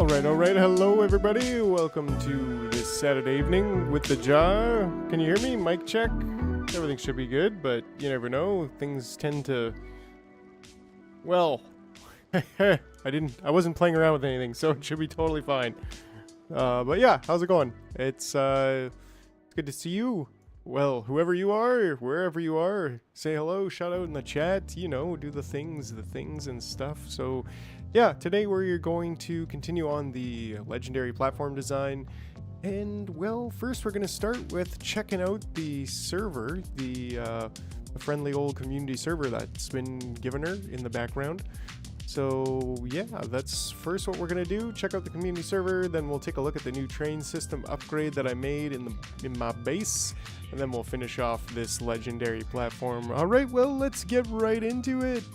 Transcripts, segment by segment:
Alright, hello everybody, welcome to this Saturday evening with the jar. Can you hear me? Mic check. Everything should be good, but you never know, things tend to... Well, I wasn't playing around with anything, so it should be totally fine. But yeah, how's it going? It's good to see you. Well, whoever you are, wherever you are, say hello, shout out in the chat, you know, do the things and stuff. So yeah, today we're going to continue on the legendary platform design. And well, first we're going to start with checking out the server, the friendly old community server that's been given her in the background. So yeah, that's first what we're gonna do. Check out the community server, then we'll take a look at the new train system upgrade that I made in my base, and then we'll finish off this legendary platform. All right, well, let's get right into it.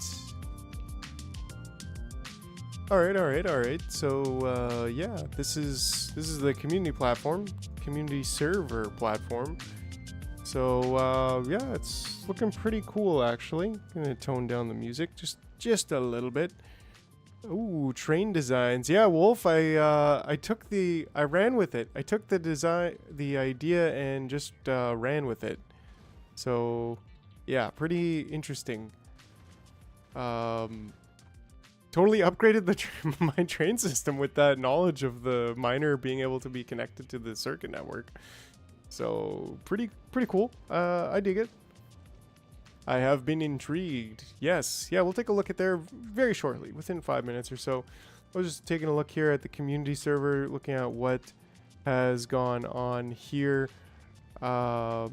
All right. So yeah, this is the community platform, community server platform. So yeah, it's looking pretty cool actually. I'm gonna tone down the music just a little bit. Ooh, train designs. Yeah, Wolf, I ran with it. I took the idea and just ran with it. So yeah, pretty interesting. Totally upgraded my train system with that knowledge of the miner being able to be connected to the circuit network. So pretty cool. I dig it. I have been intrigued. Yes. Yeah, we'll take a look at there very shortly, within 5 minutes or so. I was just taking a look here at the community server, looking at what has gone on here. Yeah,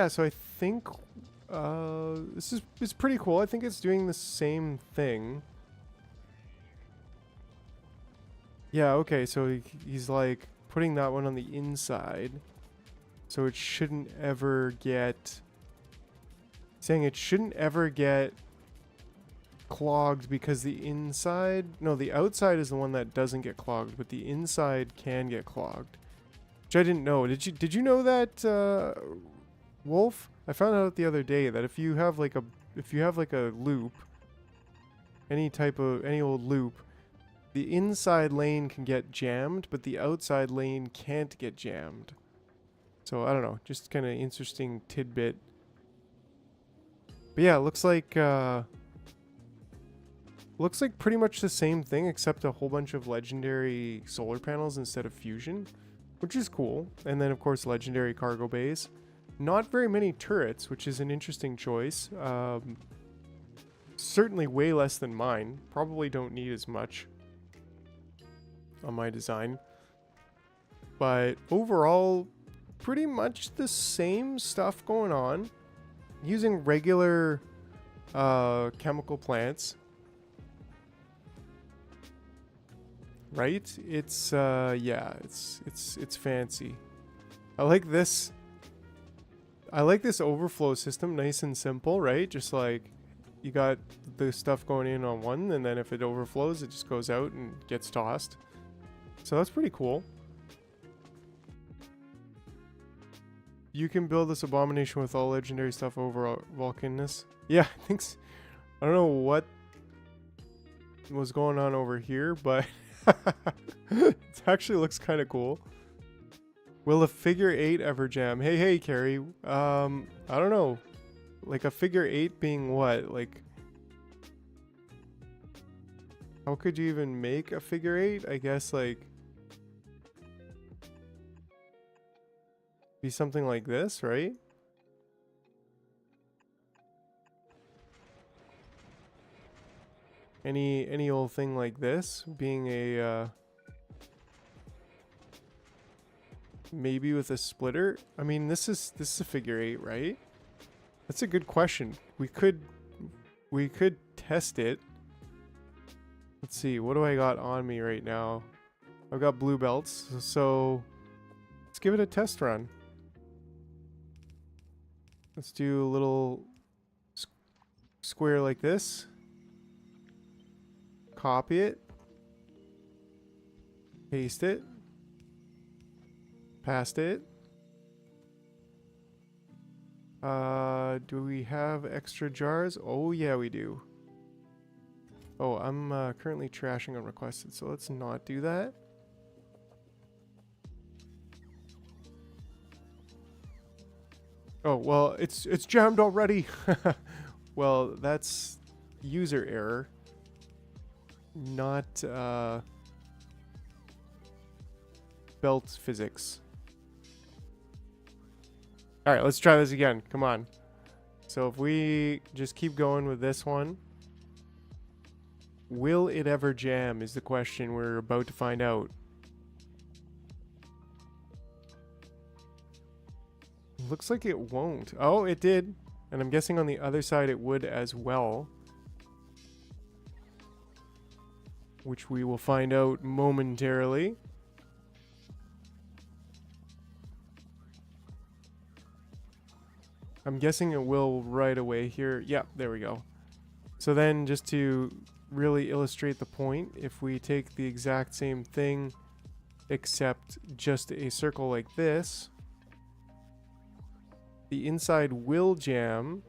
so I think this is pretty cool. I think it's doing the same thing. Yeah, okay, so he's like putting that one on the inside. So it shouldn't ever get... Saying it shouldn't ever get clogged because the outside is the one that doesn't get clogged, but the inside can get clogged, which I didn't know. Did you know that, Wolf? I found out the other day that if you have like a loop, any old loop, the inside lane can get jammed, but the outside lane can't get jammed. So I don't know, just kind of interesting tidbit. But yeah, it looks like pretty much the same thing, except a whole bunch of legendary solar panels instead of fusion, which is cool. And then of course legendary cargo bays. Not very many turrets, which is an interesting choice. Certainly way less than mine. Probably don't need as much on my design. But overall, pretty much the same stuff going on. Using regular chemical plants, right? It's yeah, it's fancy. I like this overflow system, nice and simple, right? Just like you got the stuff going in on one, and then if it overflows, it just goes out and gets tossed. So that's pretty cool. You can build this abomination with all legendary stuff over volcanness. Yeah, thanks. I don't know what was going on over here, but it actually looks kind of cool. Will a figure 8 ever jam? Hey, Carrie. I don't know. Like a figure 8 being what? Like, how could you even make a figure 8? I guess like... be something like this, right? Any old thing like this being a maybe with a splitter. I mean, this is a figure 8, right? That's a good question. We could test it. Let's see, what do I got on me right now? I've got blue belts, so let's give it a test run. Let's do a little square like this. Copy it. Paste it. Paste it. Do we have extra jars? Oh yeah, we do. Oh, I'm currently trashing unrequested, so let's not do that. Oh, well, it's jammed already. Well, that's user error, not belt physics. All right, let's try this again. Come on. So if we just keep going with this one, will it ever jam is the question we're about to find out. Looks like it won't. Oh, it did. And I'm guessing on the other side it would as well. Which we will find out momentarily. I'm guessing it will right away here. Yeah, there we go. So then just to really illustrate the point, if we take the exact same thing except just a circle like this, the inside will jam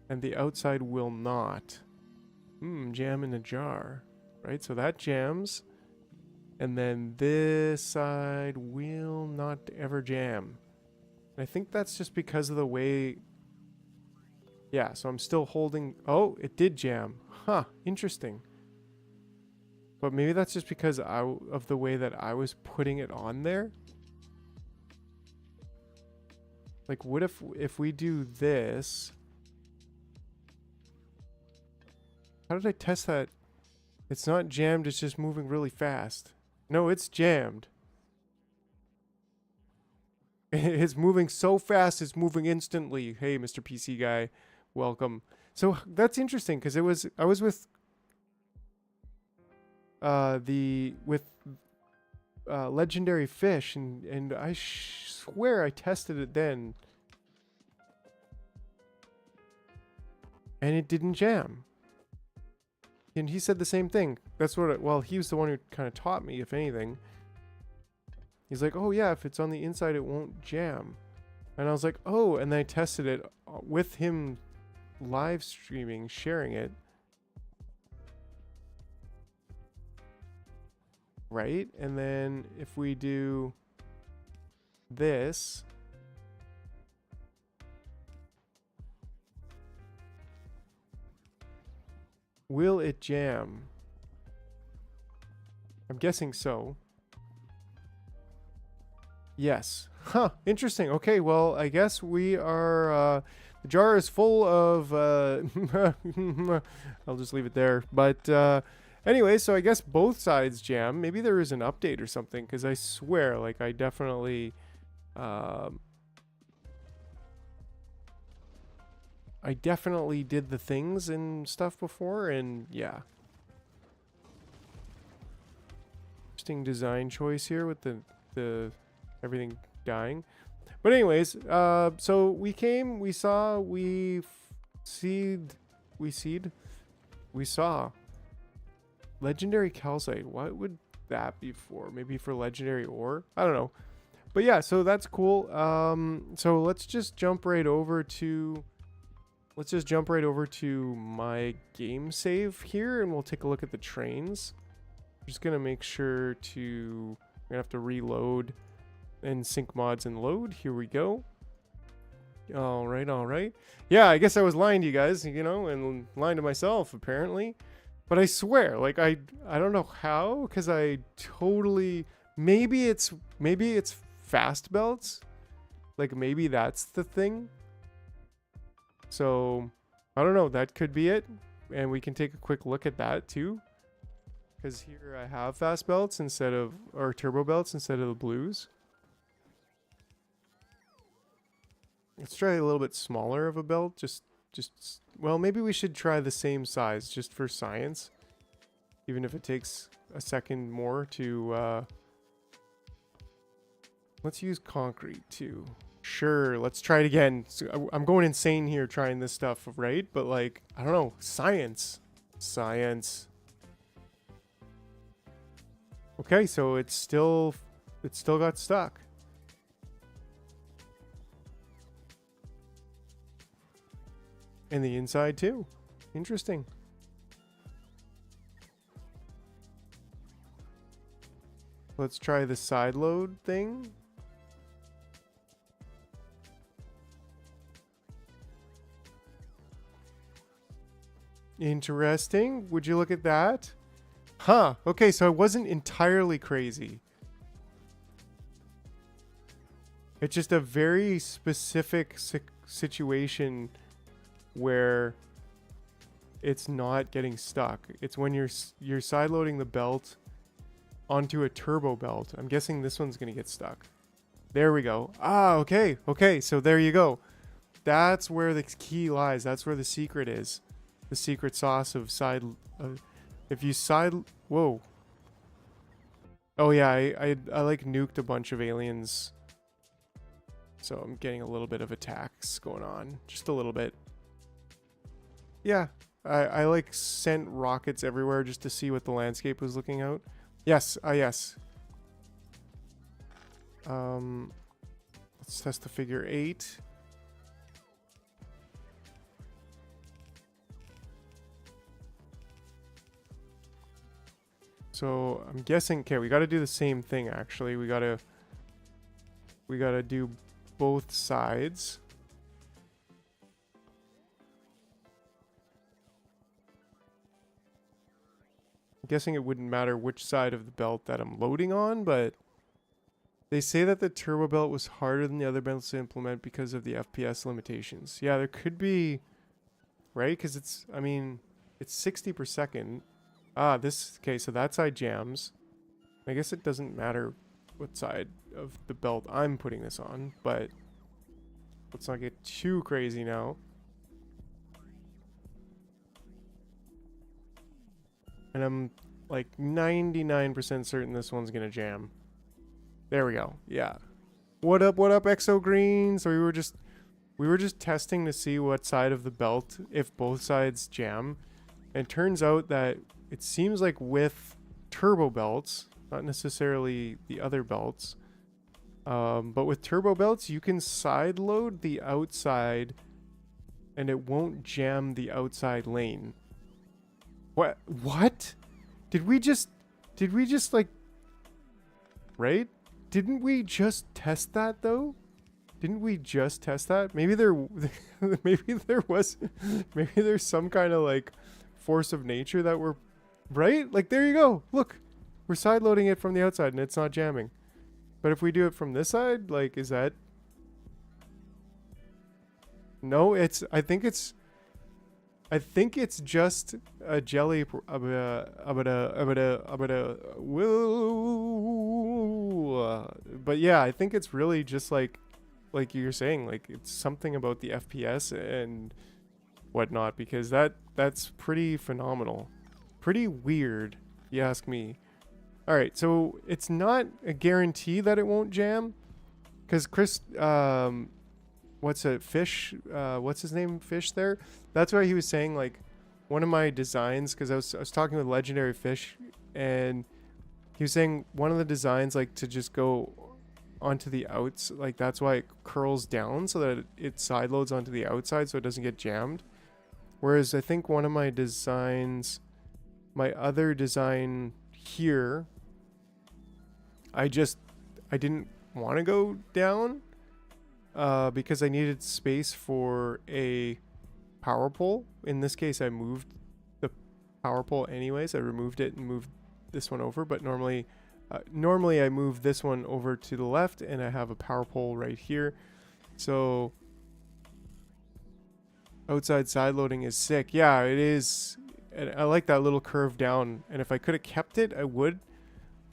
and the outside will not. Jam in a jar, right? So that jams, and then this side will not ever jam. And I think that's just because of the way... Yeah, so I'm still holding... Oh, it did jam. Huh, interesting. But maybe that's just because of the way that I was putting it on there. Like, what if we do this? How did I test that? It's not jammed, it's just moving really fast. No, it's jammed. It's moving so fast, it's moving instantly. Hey, Mr. PC guy, welcome. So that's interesting because I was with legendary fish, and I swear I tested it then, and it didn't jam. And he said the same thing. That's what. Well, he was the one who kind of taught me, if anything. He's like, oh yeah, if it's on the inside, it won't jam. And I was like, oh, and then I tested it with him live streaming, sharing it. Right? And then if we do this, will it jam? I'm guessing so. Yes. Huh. Interesting. Okay, well, I guess we are... the jar is full of... I'll just leave it there. But anyway, so I guess both sides jam. Maybe there is an update or something, because I swear, like, I definitely... I definitely did the things and stuff before, and yeah. Interesting design choice here with the everything dying. But anyways, so we came, we saw, we saw legendary calcite. What would that be for? Maybe for legendary ore? I don't know. But yeah, so that's cool. So let's just jump right over to my game save here, and we'll take a look at the trains. I'm just gonna make sure to... I'm gonna have to reload and sync mods and load. Here we go. All right. Yeah, I guess I was lying to you guys, you know, and lying to myself apparently. But I swear, like I don't know how, because I totally... Maybe it's fast belts. Like maybe that's the thing. So I don't know. That could be it, and we can take a quick look at that too. Because here I have fast belts instead of, or turbo belts instead of the blues. Let's try a little bit smaller of a belt. Well, maybe we should try the same size just for science. Even if it takes a second more to, let's use concrete too. Sure, let's try it again. So I'm going insane here trying this stuff, right? But like, I don't know, science. Okay, so it still got stuck. And the inside too. Interesting. Let's try the side load thing. Interesting. Would you look at that? Huh. Okay, so it wasn't entirely crazy. It's just a very specific situation where it's not getting stuck. It's when you're side loading the belt onto a turbo belt. I'm guessing this one's going to get stuck. There we go. Ah, okay. Okay, so there you go. That's where the key lies. That's where the secret is. The secret sauce of side... if you side... Whoa. Oh yeah, I like nuked a bunch of aliens. So I'm getting a little bit of attacks going on. Just a little bit. Yeah. I like sent rockets everywhere just to see what the landscape was looking out. Yes. Yes. Let's test the figure 8. So I'm guessing, okay, we got to do the same thing actually. We got to do both sides. I'm guessing it wouldn't matter which side of the belt that I'm loading on, but they say that the turbo belt was harder than the other belts to implement because of the FPS limitations. Yeah, there could be, right? Because it's, I mean, it's 60 per second. Ah, okay, so that side jams. I guess it doesn't matter what side of the belt I'm putting this on, but let's not get too crazy now. And I'm like 99% certain this one's gonna jam. There we go. Yeah. What up, Exo Green? So we were just testing to see what side of the belt, if both sides jam. And it turns out that it seems like with turbo belts, not necessarily the other belts, but with turbo belts, you can side load the outside and it won't jam the outside lane. What? Did we just like, right? Didn't we just test that though? Didn't we just test that? Maybe maybe there's some kind of like force of nature that we're, right? Like there you go. Look, we're side loading it from the outside and it's not jamming. But if we do it from this side, like, is that? No, I think it's just a jelly. But yeah, I think it's really just like you're saying, like it's something about the FPS and whatnot, because that's pretty phenomenal, pretty weird, you ask me. All right, so it's not a guarantee that it won't jam, because Chris, what's his name, Fish there? That's why he was saying like one of my designs, because I was talking with Legendary Fish, and he was saying one of the designs like to just go onto the outs, like that's why it curls down so that it side loads onto the outside so it doesn't get jammed. Whereas I think one of my designs, my other design here, I didn't want to go down because I needed space for a power pole. In this case, I moved the power pole anyways. I removed it and moved this one over, but normally I move this one over to the left and I have a power pole right here. So outside side loading is sick. Yeah, it is. And I like that little curve down, and if I could have kept it, I would.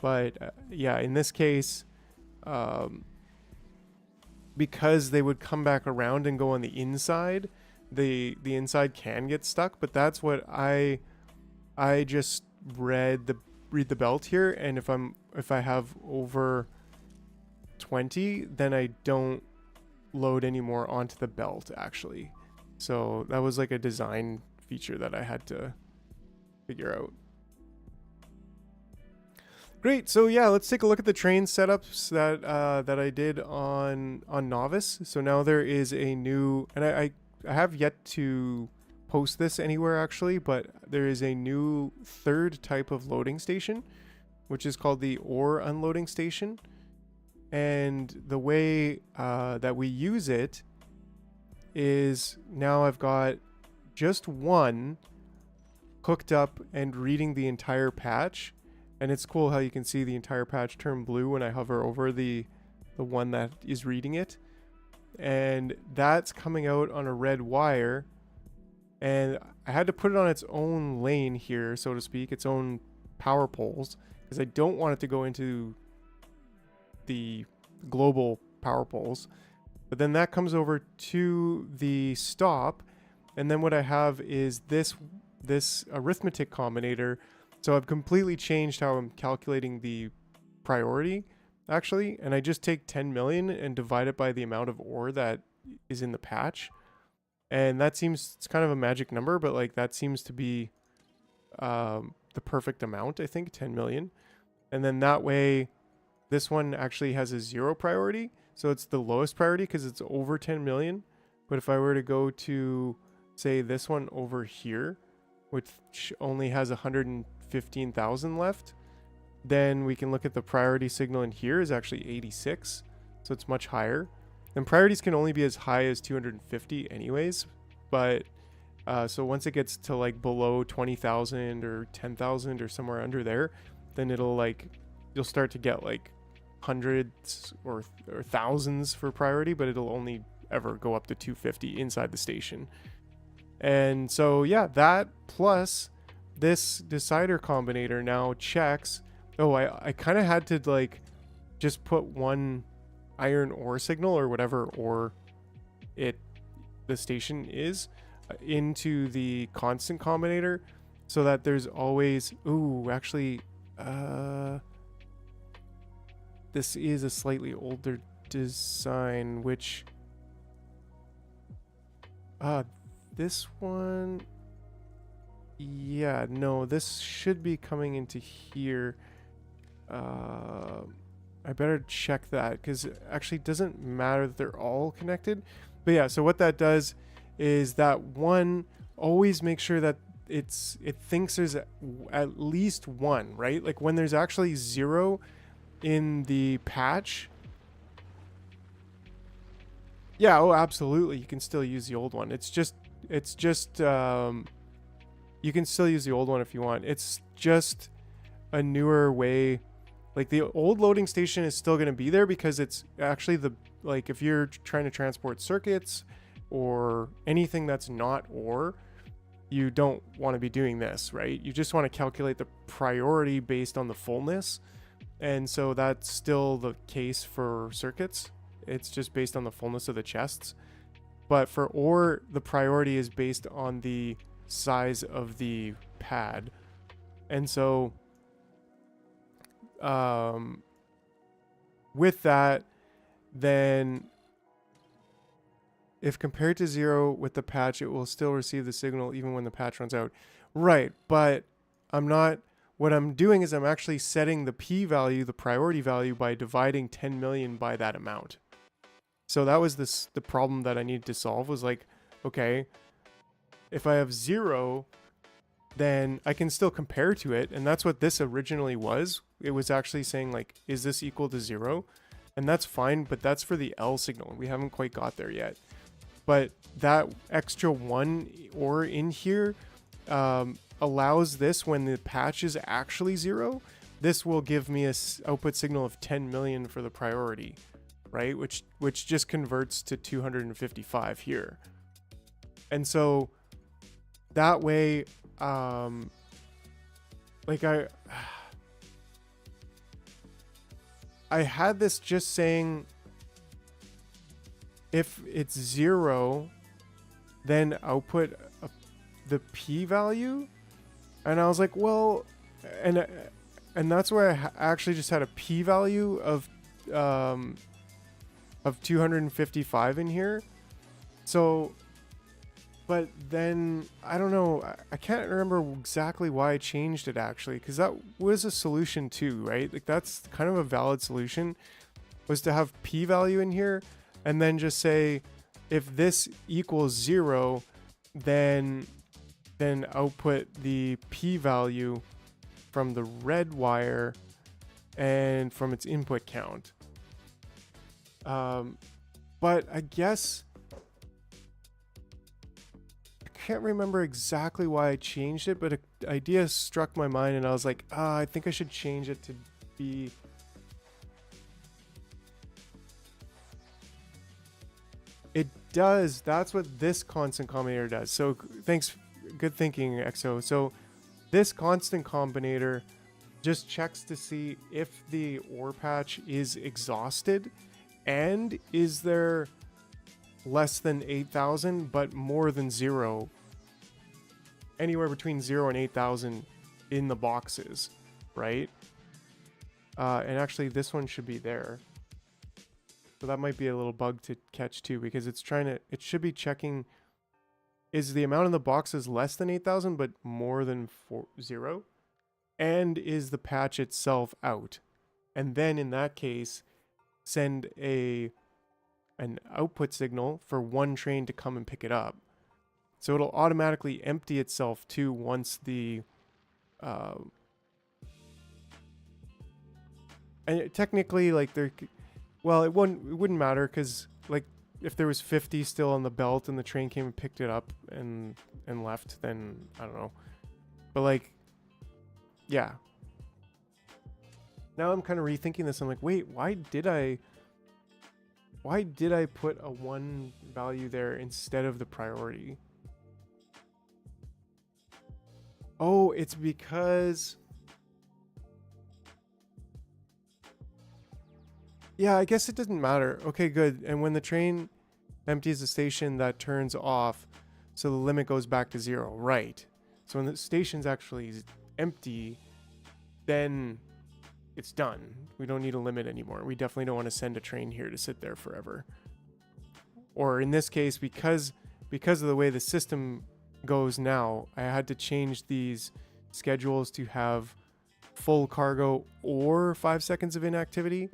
But yeah, in this case, because they would come back around and go on the inside, the inside can get stuck. But that's what I just read the belt here, and if I have over 20, then I don't load anymore onto the belt actually. So that was like a design feature that I had to figure out. Great. So yeah, let's take a look at the train setups that I did on Novice. So now there is a new, and I have yet to post this anywhere actually, but there is a new third type of loading station, which is called the ore unloading station. And the way that we use it is now I've got just one hooked up and reading the entire patch. And it's cool how you can see the entire patch turn blue when I hover over the one that is reading it. And that's coming out on a red wire. And I had to put it on its own lane here, so to speak, its own power poles, because I don't want it to go into the global power poles. But then that comes over to the stop, and then what I have is this arithmetic combinator. So I've completely changed how I'm calculating the priority, actually, and I just take 10 million and divide it by the amount of ore that is in the patch. And that seems, it's kind of a magic number, but like that seems to be the perfect amount, I think, 10 million. And then that way, this one actually has a 0 priority. So it's the lowest priority because it's over 10 million. But if I were to go to, say, this one over here, which only has 115,000 left, then we can look at the priority signal in here is actually 86. So it's much higher. And priorities can only be as high as 250 anyways. But so once it gets to like below 20,000 or 10,000 or somewhere under there, then it'll like, you'll start to get like hundreds or thousands for priority, but it'll only ever go up to 250 inside the station. And so yeah, that plus this decider combinator now checks. Oh, I kind of had to like just put one iron ore signal or whatever ore the station is into the constant combinator, so that there's always, ooh, actually this is a slightly older design, which this one, yeah, no, this should be coming into here. I better check that, because it actually doesn't matter that they're all connected. But yeah, so what that does is that one always make sure that it thinks there's at least one, right? Like when there's actually 0 in the patch. Yeah, oh, absolutely. You can still use the old one. It's just you can still use the old one if you want. It's just a newer way. Like the old loading station is still going to be there because it's actually like if you're trying to transport circuits or anything that's not ore, you don't want to be doing this, right? You just want to calculate the priority based on the fullness. And so that's still the case for circuits. It's just based on the fullness of the chests. But for ore, the priority is based on the size of the pad. And so with that, then if compared to 0 with the patch, it will still receive the signal even when the patch runs out. Right, but what I'm doing is I'm actually setting the p value, the priority value, by dividing 10 million by that amount. So that was the problem that I needed to solve, was like, okay, if I have 0, then I can still compare to it. And that's what this originally was. It was actually saying like, is this equal to 0? And that's fine, but that's for the L signal. We haven't quite got there yet. But that extra 1 ore in here allows this, when the patch is actually 0, this will give me a output signal of 10 million for the priority, right? Which just converts to 255 here. And so that way, like I had this just saying if it's 0, then output the p value, and I was like, well, and that's why I actually just had a p value of 255 in here. So, but then I don't know, I can't remember exactly why I changed it actually, because that was a solution too, right? Like that's kind of a valid solution, was to have p value in here and then just say if this equals 0, then output the p value from the red wire and from its input count. But I guess I can't remember exactly why I changed it, but an idea struck my mind and I was like, I think I should change it to be... It does. That's what this constant combinator does. So thanks. Good thinking, EXO. So this constant combinator just checks to see if the ore patch is exhausted and is there less than 8,000 but more than 0, anywhere between 0 and 8,000 in the boxes, right? And actually this one should be there. So that might be a little bug to catch too, because it's trying to, it should be checking, is the amount in the boxes less than 8,000 but more than 0? And is the patch itself out? And then in that case, send an output signal for one train to come and pick it up. So it'll automatically empty itself too once the... and technically, like, there... Well, it wouldn't matter, because, like, if there was 50 still on the belt and the train came and picked it up and left, then I don't know. But, like, yeah. Now I'm kind of rethinking this. I'm like, wait, why did I put a 1 value there instead of the priority? Oh, it's because... Yeah, I guess it doesn't matter. Okay, good. And when the train empties the station, that turns off, so the limit goes back to 0. Right. So when the station's actually empty, then it's done. We don't need a limit anymore. We definitely don't want to send a train here to sit there forever. Or in this case, because of the way the system goes now, I had to change these schedules to have full cargo or 5 seconds of inactivity,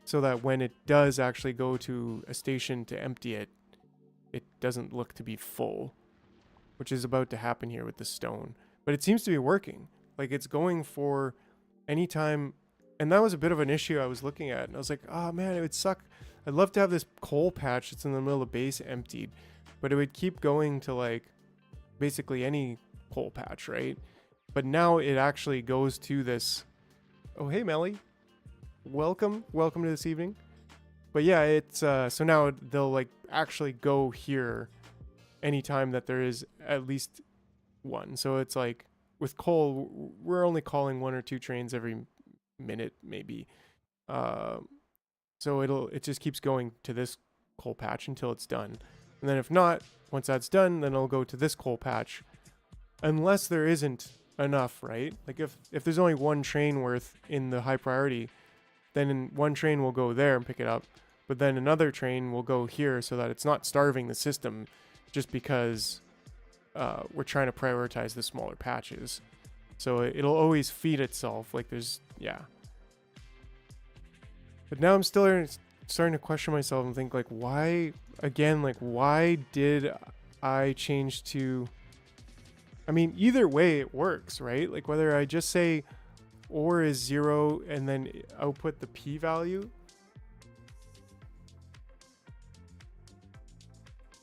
so that when it does actually go to a station to empty it, it doesn't look to be full, which is about to happen here with the stone. But it seems to be working. Like, it's going for any time, and that was a bit of an issue I was looking at, and I was like, oh man, it would suck. I'd love to have this coal patch that's in the middle of the base emptied, but it would keep going to, like, basically any coal patch, right? But now it actually goes to this... Oh, hey, Melly. Welcome to this evening. But yeah, it's so now they'll, like, actually go here anytime that there is at least one. So it's like with coal, we're only calling 1 or 2 trains every minute maybe. So it just keeps going to this coal patch until it's done. And then if not, once that's done, then it'll go to this coal patch, unless there isn't enough, right? Like if there's only 1 train worth in the high priority, then 1 train will go there and pick it up, but then another train will go here, so that it's not starving the system just because we're trying to prioritize the smaller patches. So it'll always feed itself. Like, there's... Yeah. But now I'm still starting to question myself and think, like, why... Again, like, why did I change to... I mean, either way it works, right? Like, whether I just say... ore is 0 and then output the p value.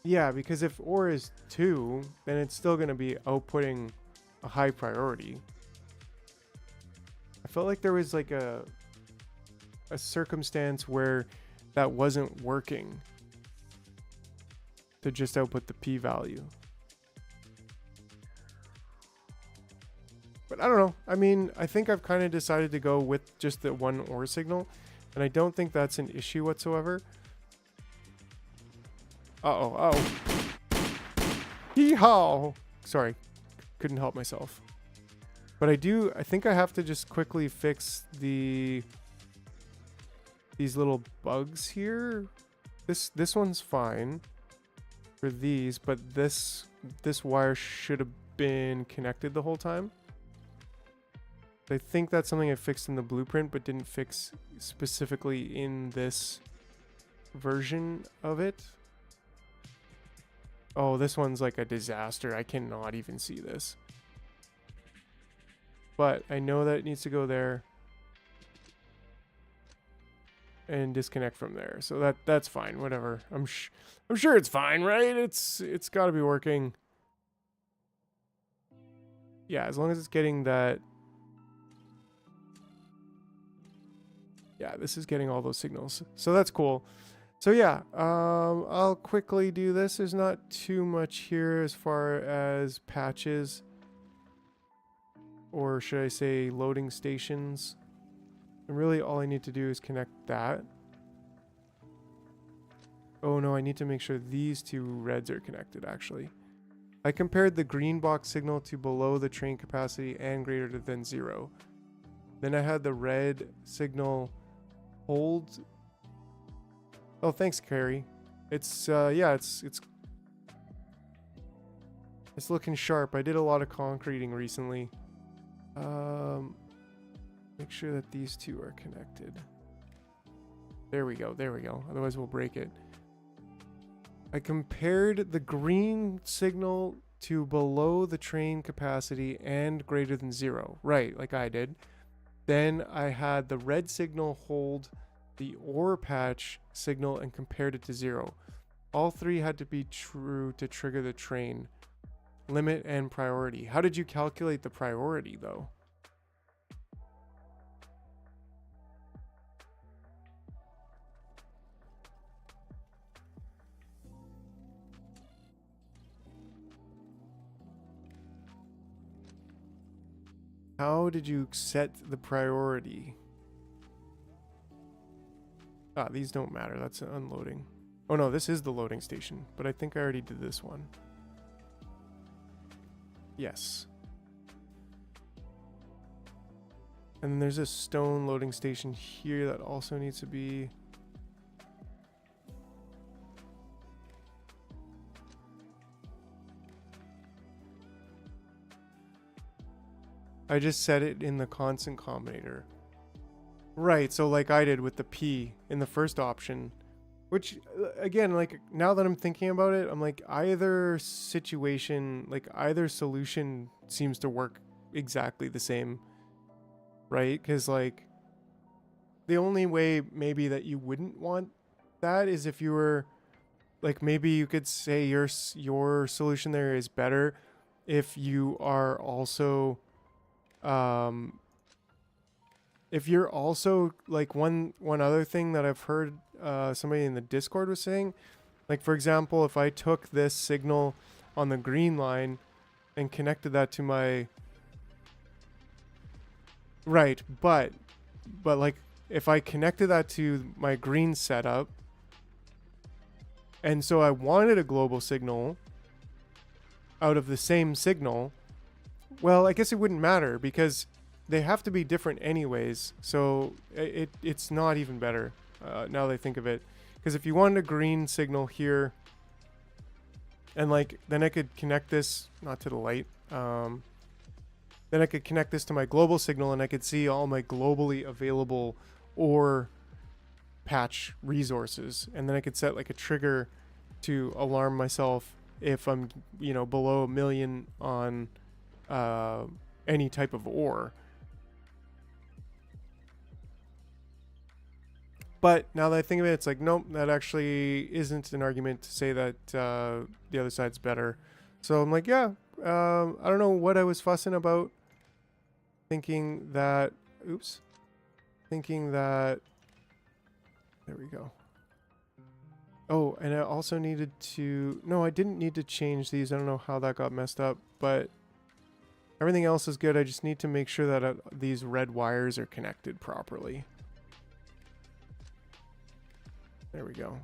Yeah, because if ore is 2, then it's still going to be outputting a high priority. I felt like there was like a circumstance where that wasn't working to just output the p value. But I don't know. I mean, I think I've kind of decided to go with just the 1 ore signal, and I don't think that's an issue whatsoever. Uh-oh. Hee-haw! Sorry. Couldn't help myself. But I think I have to just quickly fix these little bugs here. This one's fine for these, but this wire should have been connected the whole time. I think that's something I fixed in the blueprint, but didn't fix specifically in this version of it. Oh, this one's like a disaster. I cannot even see this. But I know that it needs to go there. and disconnect from there. So that's fine. Whatever. I'm sure it's fine, right? It's got to be working. Yeah, as long as it's getting that. Yeah, this is getting all those signals. So that's cool. So yeah, I'll quickly do this. There's not too much here as far as patches. Or should I say loading stations. And really all I need to do is connect that. Oh no, I need to make sure these two reds are connected actually. I compared the green box signal to below the train capacity and greater than 0. Then I had the red signal hold. Oh, thanks, Carrie. It's yeah, it's looking sharp. I did a lot of concreting recently. Make sure that these two are connected. There we go. There we go. Otherwise we'll break it. I compared the green signal to below the train capacity and greater than 0. Right, like I did. Then I had the red signal hold the ore patch signal and compared it to 0. All three had to be true to trigger the train. Limit and priority. How did you calculate the priority though? How did you set the priority? Ah, these don't matter. That's unloading. Oh no, this is the loading station, but I think I already did this one. Yes. And then there's a stone loading station here that also needs to be... I just set it in the constant combinator. Right, so like I did with the P in the first option, which again, like now that I'm thinking about it, I'm like either situation, like either solution seems to work exactly the same, right? Because like the only way maybe that you wouldn't want that is if you were like, maybe you could say your solution there is better if you are also if you're also like one other thing that I've heard somebody in the Discord was saying, like for example, if I took this signal on the green line and connected that to my right, but like if I connected that to my green setup, and so I wanted a global signal out of the same signal, well, I guess it wouldn't matter because they have to be different anyways. So it's not even better now that I think of it. Because if you wanted a green signal here, and like then I could connect this, not to the light, then I could connect this to my global signal and I could see all my globally available ore patch resources. And then I could set like a trigger to alarm myself if I'm, you know, below 1 million on any type of ore. But now that I think of it, it's like, nope, that actually isn't an argument to say that the other side's better. So I'm like, yeah, I don't know what I was fussing about. Thinking that, there we go. Oh, and I also needed to, no, I didn't need to change these. I don't know how that got messed up, but everything else is good. I just need to make sure that these red wires are connected properly. There we go.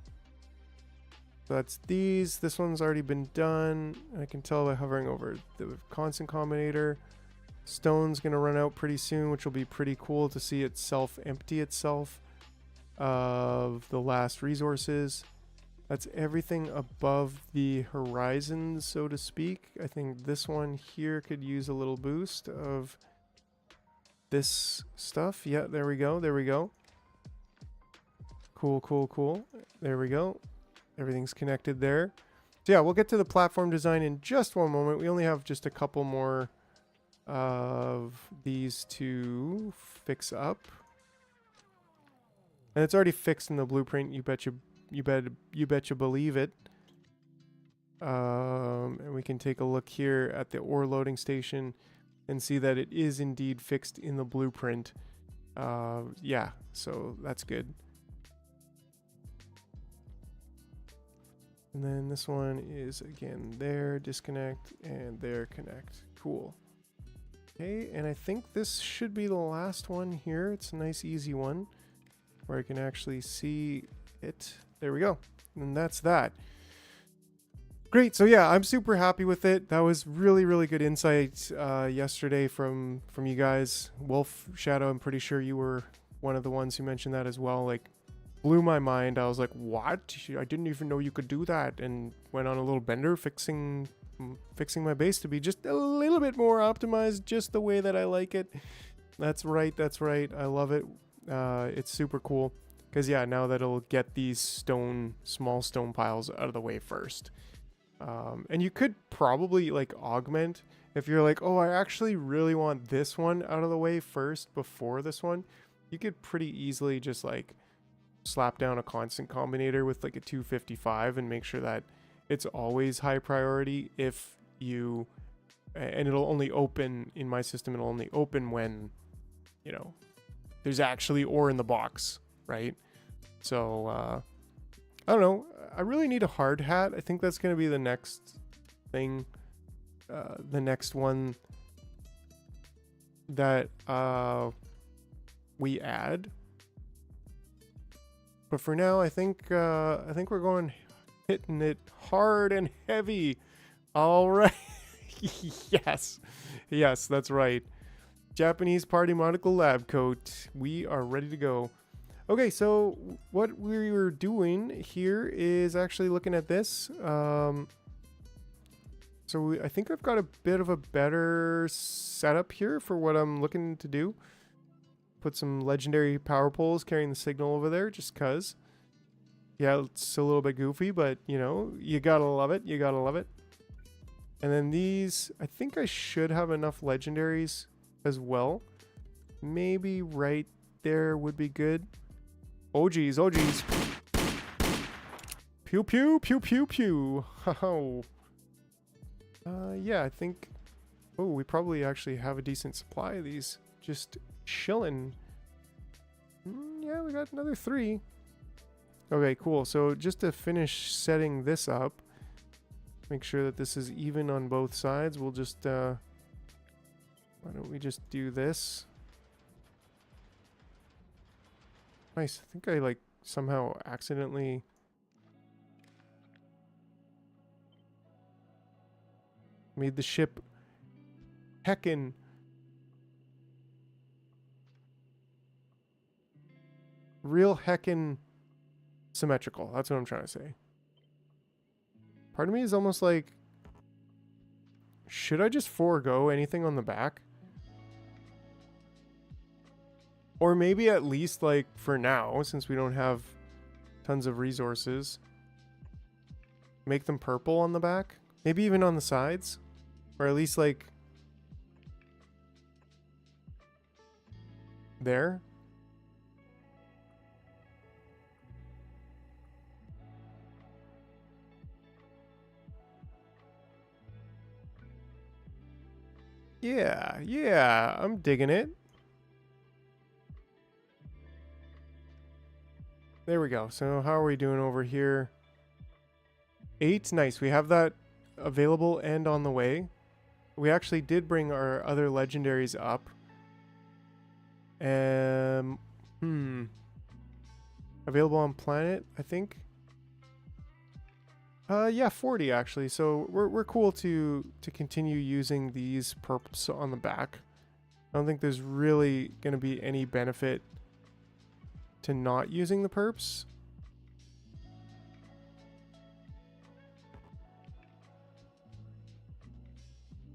So that's these. This one's already been done. I can tell by hovering over the constant combinator. Stone's going to run out pretty soon, which will be pretty cool to see itself empty itself of the last resources. That's everything above the horizon, so to speak. I think this one here could use a little boost of this stuff. Yeah, there we go. There we go. Cool, cool, cool. There we go. Everything's connected there. So yeah, we'll get to the platform design in just one moment. We only have just a couple more of these to fix up. And it's already fixed in the blueprint. You bet you believe it. And we can take a look here at the ore loading station and see that it is indeed fixed in the blueprint. Yeah, so that's good. And then this one is again there, disconnect, and there, connect. Cool. Okay, and I think this should be the last one here. It's a nice easy one where I can actually see it. There we go. And that's that. Great. So yeah, I'm super happy with it. That was really, really good insight yesterday from you guys. Wolf Shadow, I'm pretty sure you were one of the ones who mentioned that as well. Like, blew my mind. I was like, what? I didn't even know you could do that. And went on a little bender fixing my base to be just a little bit more optimized, just the way that I like it. That's right. That's right. I love it. It's super cool. Because yeah, now that it'll get these small stone piles out of the way first. And you could probably like augment if you're like, oh, I actually really want this one out of the way first before this one. You could pretty easily just like slap down a constant combinator with like a 255 and make sure that it's always high priority if you, and it'll only open in my system. It'll only open when, you know, there's actually ore in the box, right? So, I don't know. I really need a hard hat. I think that's going to be the next thing. The next one that we add. But for now, I think we're going hitting it hard and heavy. All right. Yes. Yes, that's right. Japanese party monocle lab coat. We are ready to go. Okay, so what we were doing here is actually looking at this. I think I've got a bit of a better setup here for what I'm looking to do. Put some legendary power poles carrying the signal over there, just cause. Yeah, it's a little bit goofy, but you know, you gotta love it. You gotta love it. And then these, I think I should have enough legendaries as well. Maybe right there would be good. Oh geez, oh geez. Pew pew pew pew pew. Oh. Yeah, I think. Oh, we probably actually have a decent supply of these. Just chilling. Yeah, we got another 3. Okay, cool. So just to finish setting this up, make sure that this is even on both sides. We'll just why don't we just do this? Nice. I think I like somehow accidentally made the ship heckin' real heckin' symmetrical. That's what I'm trying to say. Part of me is almost like, should I just forego anything on the back? Or maybe at least, like, for now, since we don't have tons of resources, make them purple on the back? Maybe even on the sides? Or at least, like, there? Yeah, I'm digging it. There we go. So how are we doing over here? 8, nice. We have that available and on the way. We actually did bring our other legendaries up. Available on planet, I think. Yeah, 40 actually. So we're cool to continue using these perps on the back. I don't think there's really gonna be any benefit to not using the perps.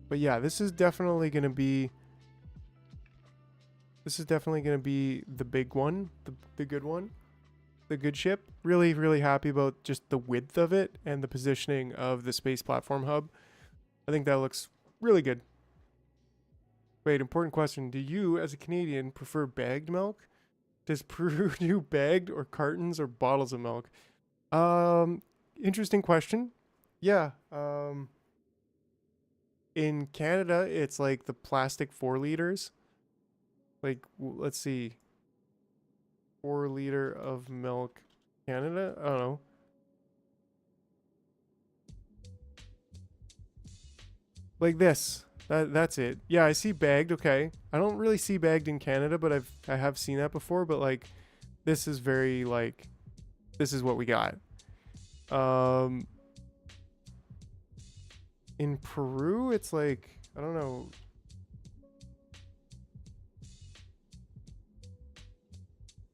But yeah, this is definitely gonna be the big one, the good one. The good ship. Really, really happy about just the width of it and the positioning of the space platform hub. I think that looks really good. Wait, important question. Do you, as a Canadian, prefer bagged milk Does Peru do bagged or cartons or bottles of milk? Interesting question. Yeah. In Canada, it's like the plastic 4 liters. Like, let's see, 4 liter of milk, Canada. I don't know. Like this. That's it. Yeah, I see bagged. Okay, I don't really see bagged in Canada, but I have seen that before. But like, this is very like, this is what we got. Um, in Peru, it's like, I don't know.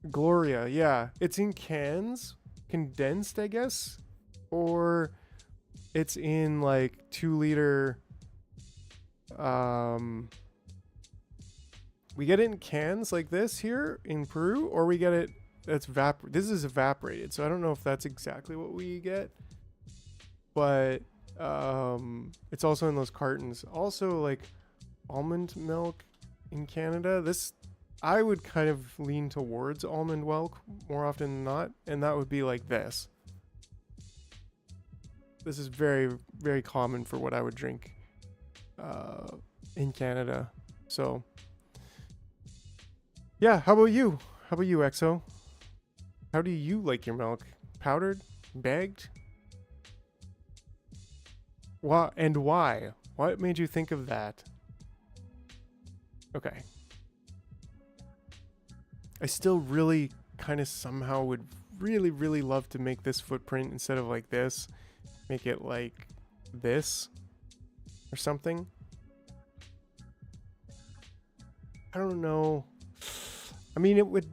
Gloria, yeah, it's in cans, condensed, I guess, or it's in like 2 liter. Um, we get it in cans like this here in Peru, or we get it that's This is evaporated, so I don't know if that's exactly what we get, but it's also in those cartons. Also, like almond milk in Canada. This I would kind of lean towards almond milk more often than not, and that would be like this. This is very, very common for what I would drink in Canada. So, yeah. How about you? How about you, EXO? How do you like your milk? Powdered? Bagged? Why? And why? What made you think of that? Okay. I still really kind of somehow would really, really love to make this footprint instead of like this. Make it like this or something. I don't know. I mean, it would.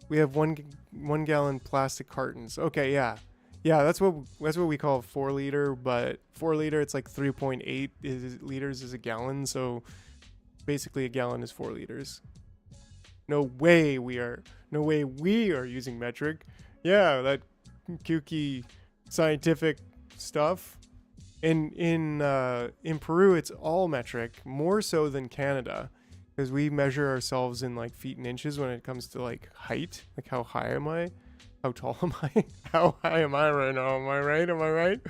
We have 1 gallon plastic cartons. Okay, yeah, yeah. That's what we call a 4 liter. But 4 liter, it's like 3.8 liters is a gallon. So basically, a gallon is 4 liters. No way we are using metric. Yeah, that kooky scientific stuff. In Peru, it's all metric, more so than Canada, because we measure ourselves in like feet and inches when it comes to like height. Like, how high am I? How tall am I? How high am I right now? Am I right? Am I right?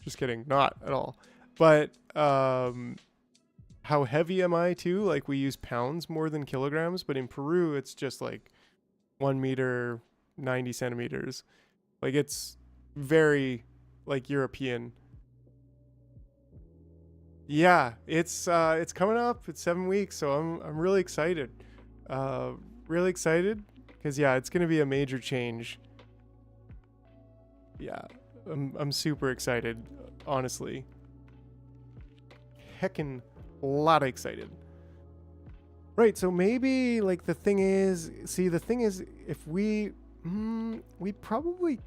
Just kidding, not at all. But how heavy am I too? Like, we use pounds more than kilograms, but in Peru it's just like 1 meter, 90 centimeters. Like, it's very like European. Yeah, it's coming up. It's 7 weeks, so I'm really excited. Really excited because yeah, it's gonna be a major change. Yeah, I'm super excited, honestly. Heckin' lot excited. Right, so maybe like the thing is, if we probably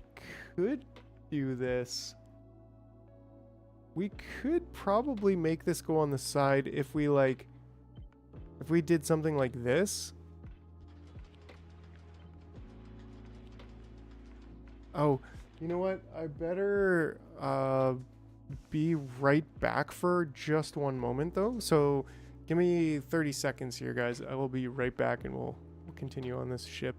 could do this. We could probably make this go on the side if we did something like this. Oh, you know what? I better be right back for just one moment though. So give me 30 seconds here, guys. I will be right back and we'll continue on this ship.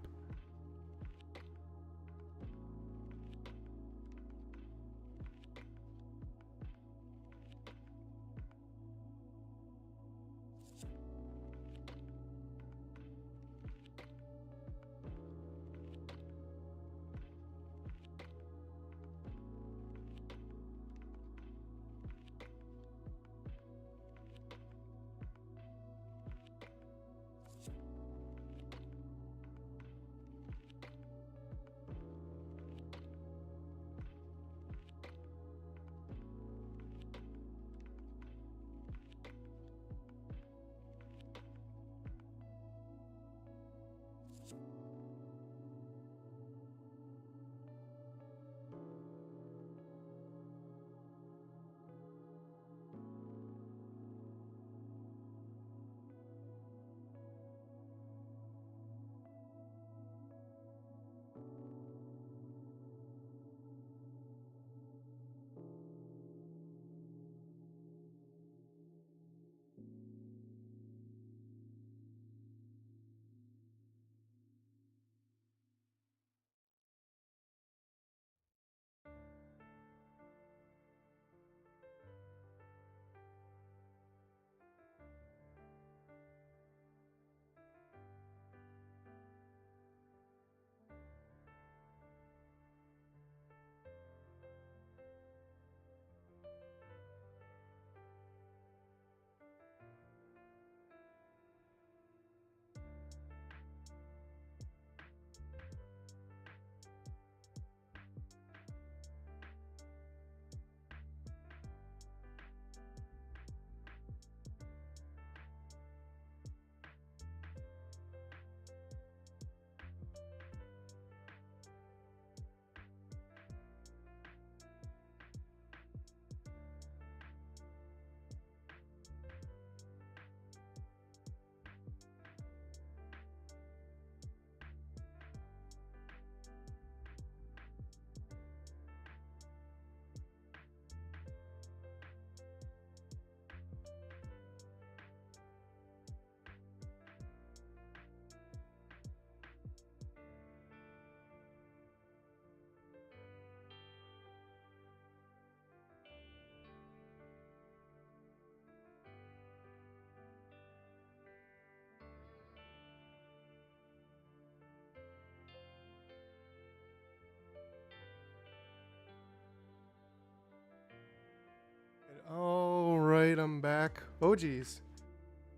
right, I'm back. Oh geez.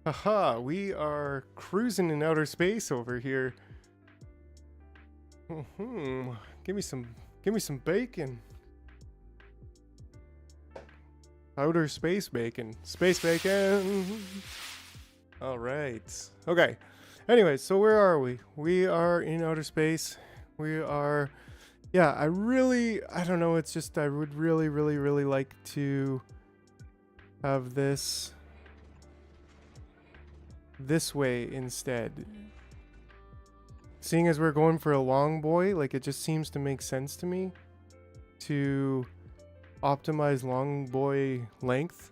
Haha, we are cruising in outer space over here. Give me some bacon. Outer space bacon. Space bacon. All right. Okay. Anyway, so where are we? We are in outer space. We are, yeah, I don't know. It's just, I would really like to have this way instead. Seeing as we're going for a long boy, like it just seems to make sense to me to optimize long boy length.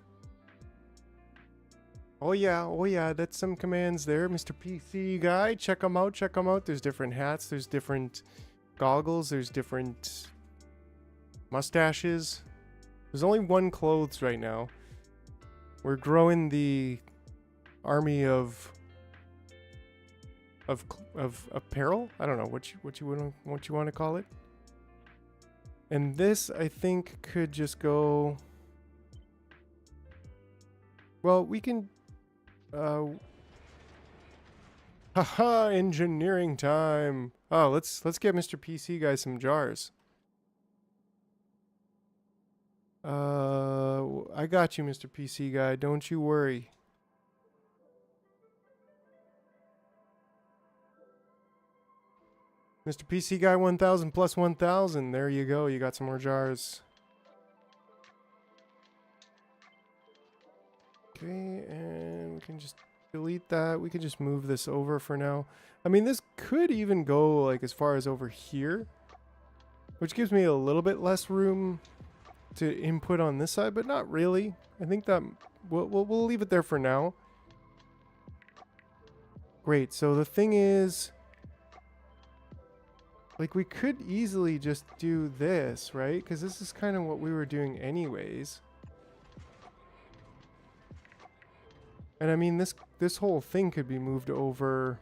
Oh yeah, that's some commands there, Mr. PC guy. Check them out, check them out. There's different hats, there's different goggles, there's different mustaches. There's only one clothes right now. We're growing the army of apparel. I don't know what you want to call it. And this, I think, could just go. Well, we can. Haha! Engineering time. Oh, let's get Mr. PC guy some jars. I got you, Mr. PC guy. Don't you worry. Mr. PC guy 1000 plus 1000. There you go. You got some more jars. Okay, and we can just delete that. We can just move this over for now. I mean, this could even go like as far as over here, which gives me a little bit less room to input on this side, but not really. I think that we'll leave it there for now. Great. So the thing is, like, we could easily just do this, right? Because this is kind of what we were doing anyways. And I mean, this whole thing could be moved over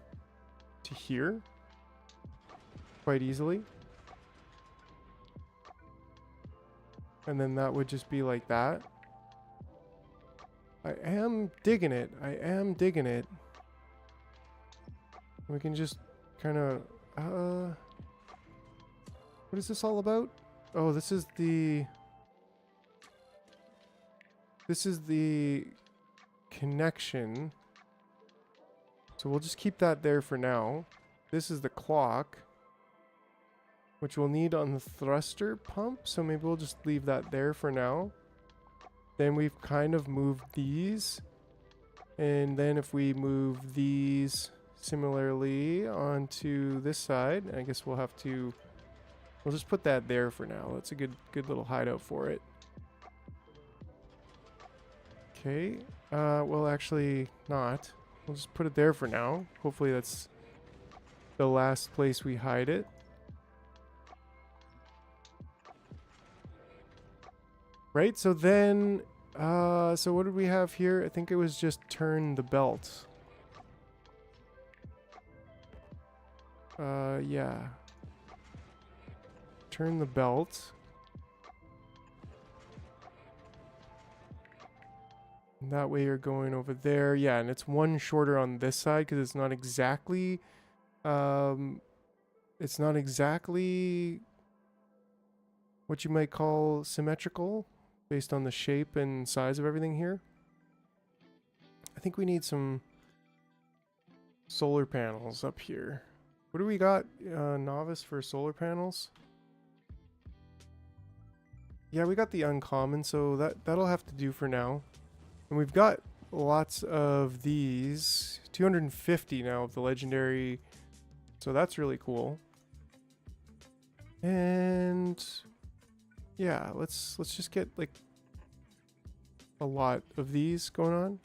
to here quite easily. And then that would just be like that. I am digging it. I am digging it. We can just kind of... what is this all about? Oh, this is the connection. So we'll just keep that there for now. This is the clock, which we'll need on the thruster pump. So maybe we'll just leave that there for now. Then we've kind of moved these. And then if we move these similarly onto this side, I guess we'll just put that there for now. That's a good little hideout for it. Okay. Well, actually not. We'll just put it there for now. Hopefully that's the last place we hide it. Right, so then, so what did we have here? I think it was just turn the belt. Yeah. Turn the belt. And that way you're going over there. Yeah, and it's one shorter on this side because it's not exactly what you might call symmetrical based on the shape and size of everything here. I think we need some solar panels up here. What do we got? Novice for solar panels? Yeah, we got the uncommon, so that'll have to do for now. And we've got lots of these. 250 now of the legendary. So that's really cool. And yeah, let's just get like a lot of these going on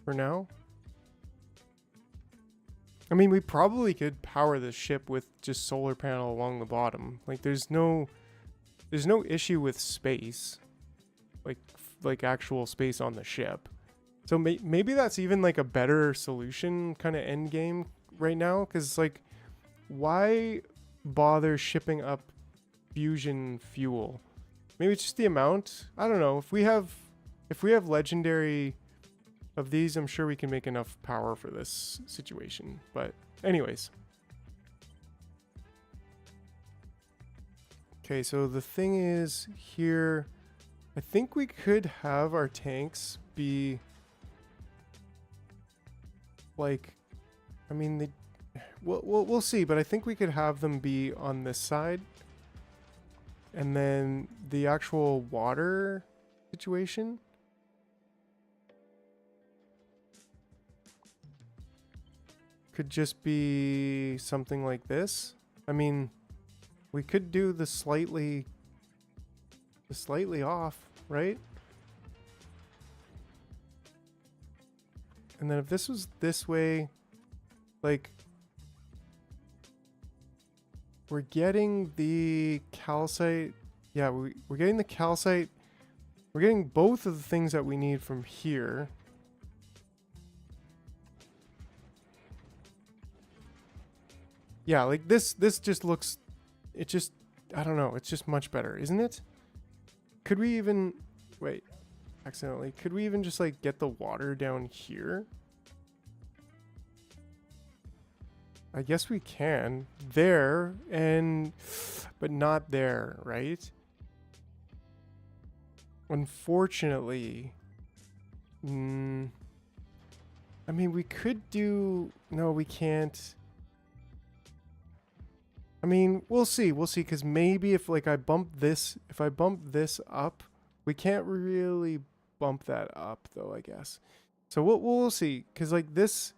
for now. I mean, we probably could power this ship with just solar panel along the bottom. Like there's no issue with space, like actual space on the ship. So maybe that's even like a better solution kind of end game right now, because like, why bother shipping up fusion fuel? Maybe it's just the amount. I don't know. If we have legendary of these, I'm sure we can make enough power for this situation. But anyways. Okay, so the thing is here, I think we could have our tanks be like, I mean, we'll see, but I think we could have them be on this side. And then the actual water situation could just be something like this. I mean, we could do the slightly off, right? And then if this was this way, like, we're getting the calcite. Yeah, we're getting the calcite. We're getting both of the things that we need from here. Yeah, like this just looks, it just, I don't know, it's just much better, isn't it? Could we even, wait, accidentally, could we even just like get the water down here? I guess we can. There, and, but not there, right? Unfortunately. I mean, we could do, no, we can't. I mean, we'll see, because maybe if like I bump this up, we can't really bump that up though, I guess. So we'll see, because like this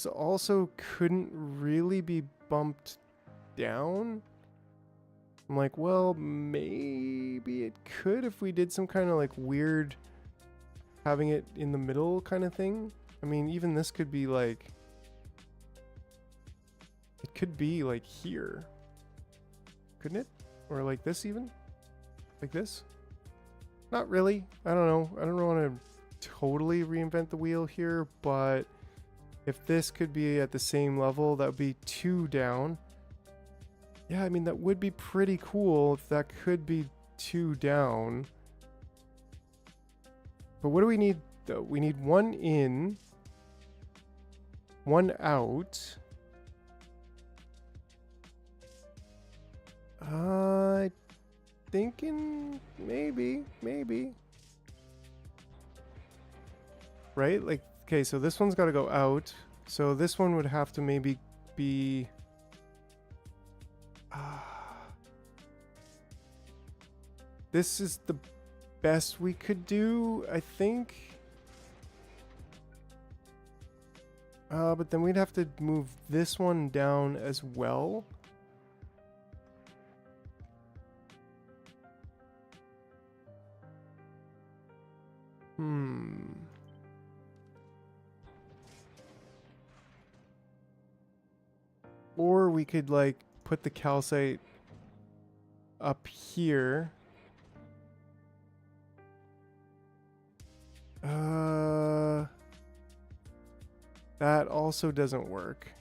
also couldn't really be bumped down. I'm like, well, maybe it could if we did some kind of like weird having it in the middle kind of thing. I mean, even this could be like, it could be like here, couldn't it? Or like this even? Like this? Not really. I don't know. I don't want to totally reinvent the wheel here, but if this could be at the same level, that would be 2 down. Yeah, I mean, that would be pretty cool if that could be 2 down. But what do we need, though? We need 1 in, 1 out. Thinking maybe. Right? Like, okay, so this one's got to go out. So this one would have to maybe be... this is the best we could do, I think. But then we'd have to move this one down as well. Or we could like put the calcite up here. That also doesn't work.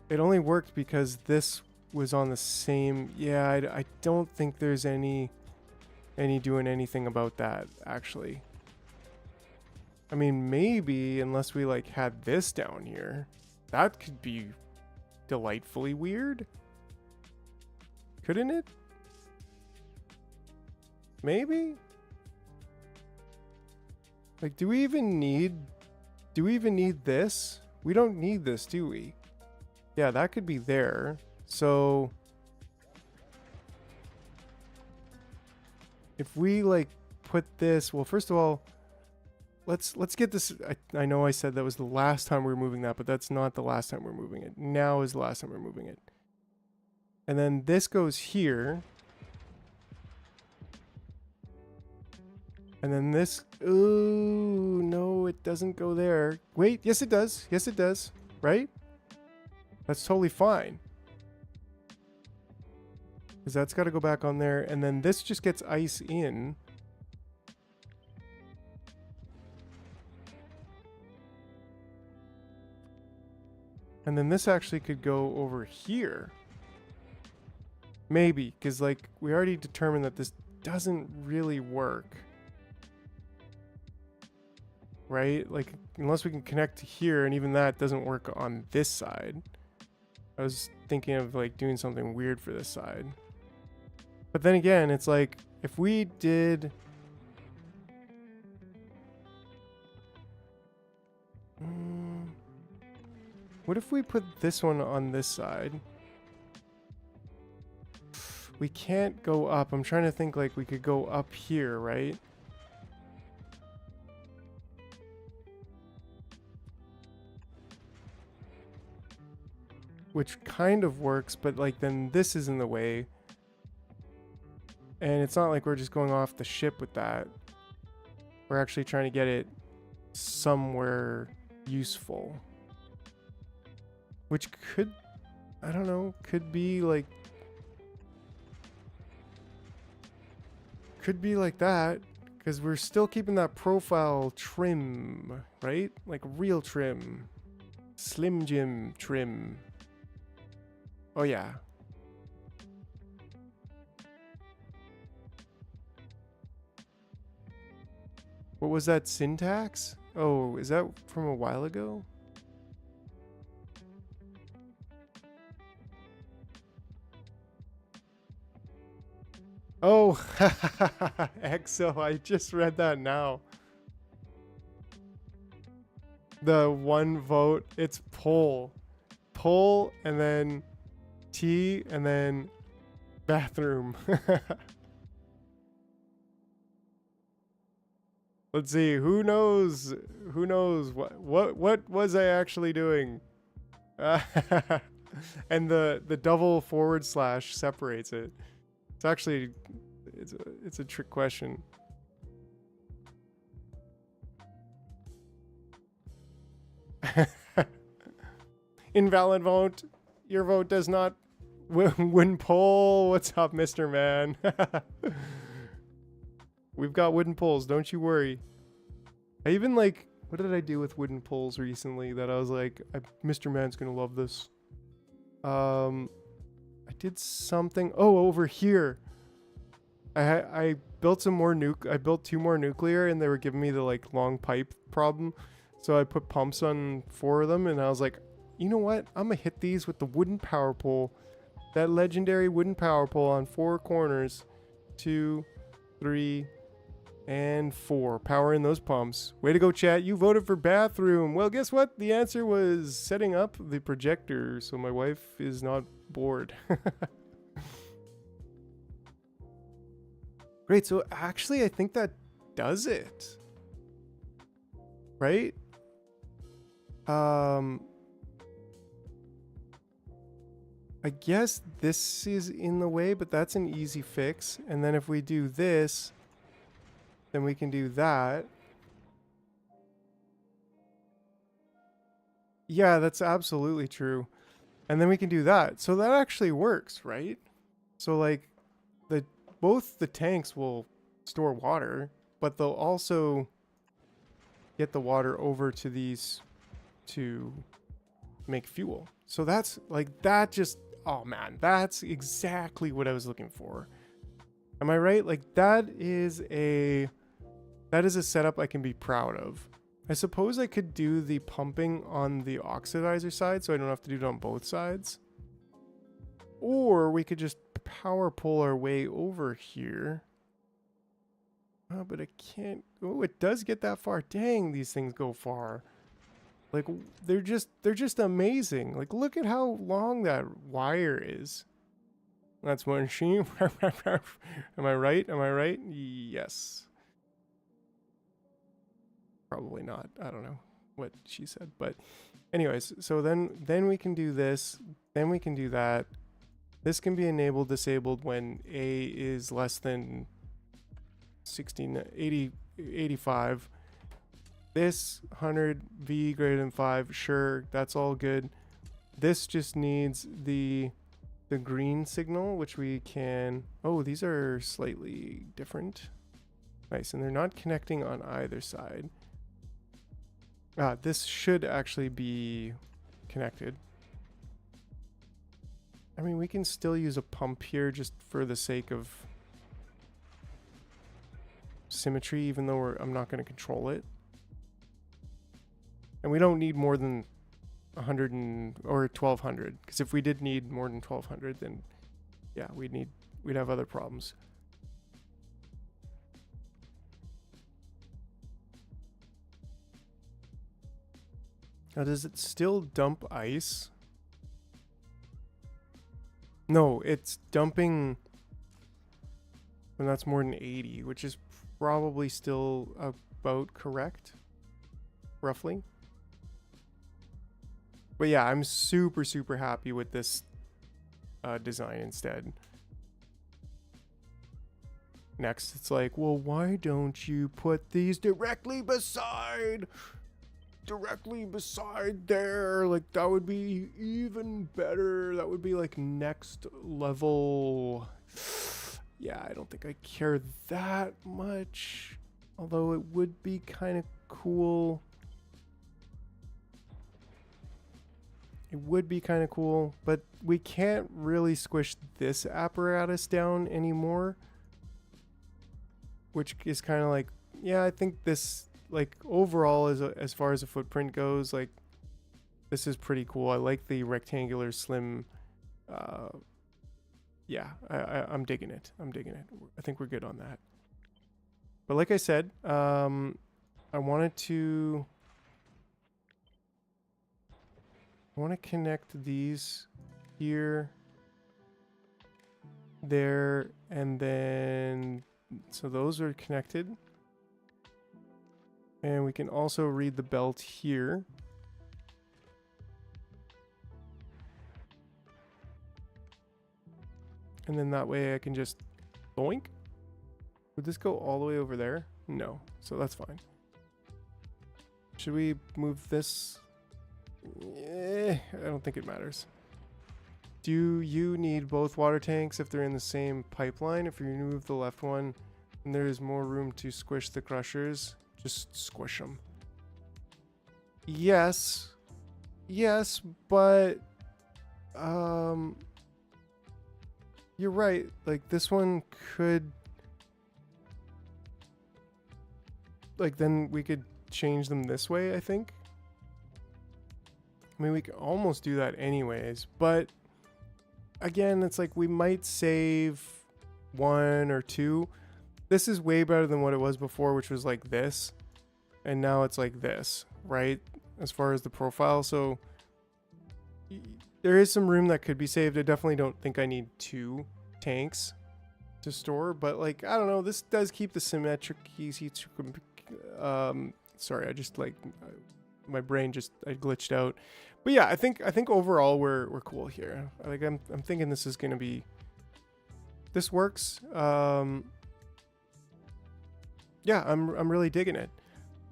It only worked because this was on the same... Yeah, I don't think there's any doing anything about that, actually. I mean, maybe, unless we, like, had this down here. That could be delightfully weird. Couldn't it? Maybe? Like, do we even need this? We don't need this, do we? Yeah, that could be there. So if we like put this, well, first of all, let's get this. I know I said that was the last time we were moving that, but that's not the last time we're moving it. Now is the last time we're moving it. And then this goes here. And then this, ooh, no, it doesn't go there. Wait, yes it does. Yes it does, right? That's totally fine. Because that's got to go back on there. And then this just gets ice in. And then this actually could go over here. Maybe, because like we already determined that this doesn't really work. Right? Like, unless we can connect to here, and even that doesn't work on this side. I was thinking of like doing something weird for this side. But then again, it's like, if we did... what if we put this one on this side? We can't go up. I'm trying to think like we could go up here, right? Which kind of works, but like then this is in the way. And it's not like we're just going off the ship with that. We're actually trying to get it somewhere useful. Which could, I don't know, could be like that, because we're still keeping that profile trim, right? Like real trim. Slim Jim trim. Oh yeah. What was that syntax? Oh, is that from a while ago? Oh, Exo, I just read that now. The one vote, it's poll. Poll, and then T, and then bathroom. Let's see, who knows what was I actually doing? And the double forward slash separates it. It's actually, it's a trick question. Invalid vote. Your vote does not win poll. What's up, Mr. Man? We've got wooden poles, don't you worry. I even like, what did I do with wooden poles recently that I was like, Mr. Man's gonna love this. I did something. Oh, over here. I built some more I built 2 more nuclear, and they were giving me the like long pipe problem. So I put pumps on 4 of them, and I was like, you know what? I'm gonna hit these with the wooden power pole. That legendary wooden power pole on 4 corners. 2, 3, and 4. Power in those pumps. Way to go, chat. You voted for bathroom. Well, guess what? The answer was setting up the projector so my wife is not bored. Great. So actually, I think that does it. Right? I guess this is in the way, but that's an easy fix. And then if we do this, then we can do that. Yeah, that's absolutely true. And then we can do that. So that actually works, right? So like both the tanks will store water, but they'll also get the water over to these to make fuel. So that's like, that just, oh man, that's exactly what I was looking for. Am I right? Like that is a setup I can be proud of. I suppose I could do the pumping on the oxidizer side so I don't have to do it on both sides. Or we could just power pull our way over here. Oh, but I can't. Oh, it does get that far. Dang, these things go far. Like they're just amazing. Like look at how long that wire is. That's one sheep. Am I right? Am I right? Yes. Probably not. I don't know what she said, but anyways, so then we can do this, then we can do that. This can be enabled, disabled when A is less than 85. This 100 V greater than 5, sure, that's all good. This just needs the green signal, which we can, oh, these are slightly different. Nice, and they're not connecting on either side. This should actually be connected. I mean, we can still use a pump here just for the sake of symmetry, even though I'm not going to control it. And we don't need more than 100 or 1200, because if we did need more than 1200, then yeah, we'd have other problems. Now, does it still dump ice? No, it's dumping when that's more than 80, which is probably still about correct, roughly. But yeah, I'm super, super happy with this design instead. Next, it's like, well, why don't you put these directly beside there? Like, that would be even better. That would be like next level. Yeah, I don't think I care that much. Although it would be kind of cool. It would be kind of cool, but we can't really squish this apparatus down anymore. Which is kind of like, yeah, I think this, like, overall, as far as the footprint goes, like, this is pretty cool. I like the rectangular slim, yeah, I'm digging it. I think we're good on that. But like I said, I want to connect these here, there, and then, so those are connected. And we can also read the belt here. And then that way I can just boink. Would this go all the way over there? No, so that's fine. Should we move this? I don't think it matters. Do you need both water tanks if they're in the same pipeline? If you remove the left one and there is more room to squish the crushers, just squish them. Yes, but you're right. Like, this one could, like, then we could change them this way, I think. I mean, we could almost do that anyways, but again, it's like we might save 1 or 2. This is way better than what it was before, which was like this. And now it's like this, right? As far as the profile. So there is some room that could be saved. I definitely don't think I need 2 tanks to store, but like, I don't know. This does keep the symmetric easy to, sorry, I just like, my brain just, I glitched out. But yeah, I think overall we're cool here. Like, I'm thinking this is gonna be, this works. Yeah, I'm really digging it.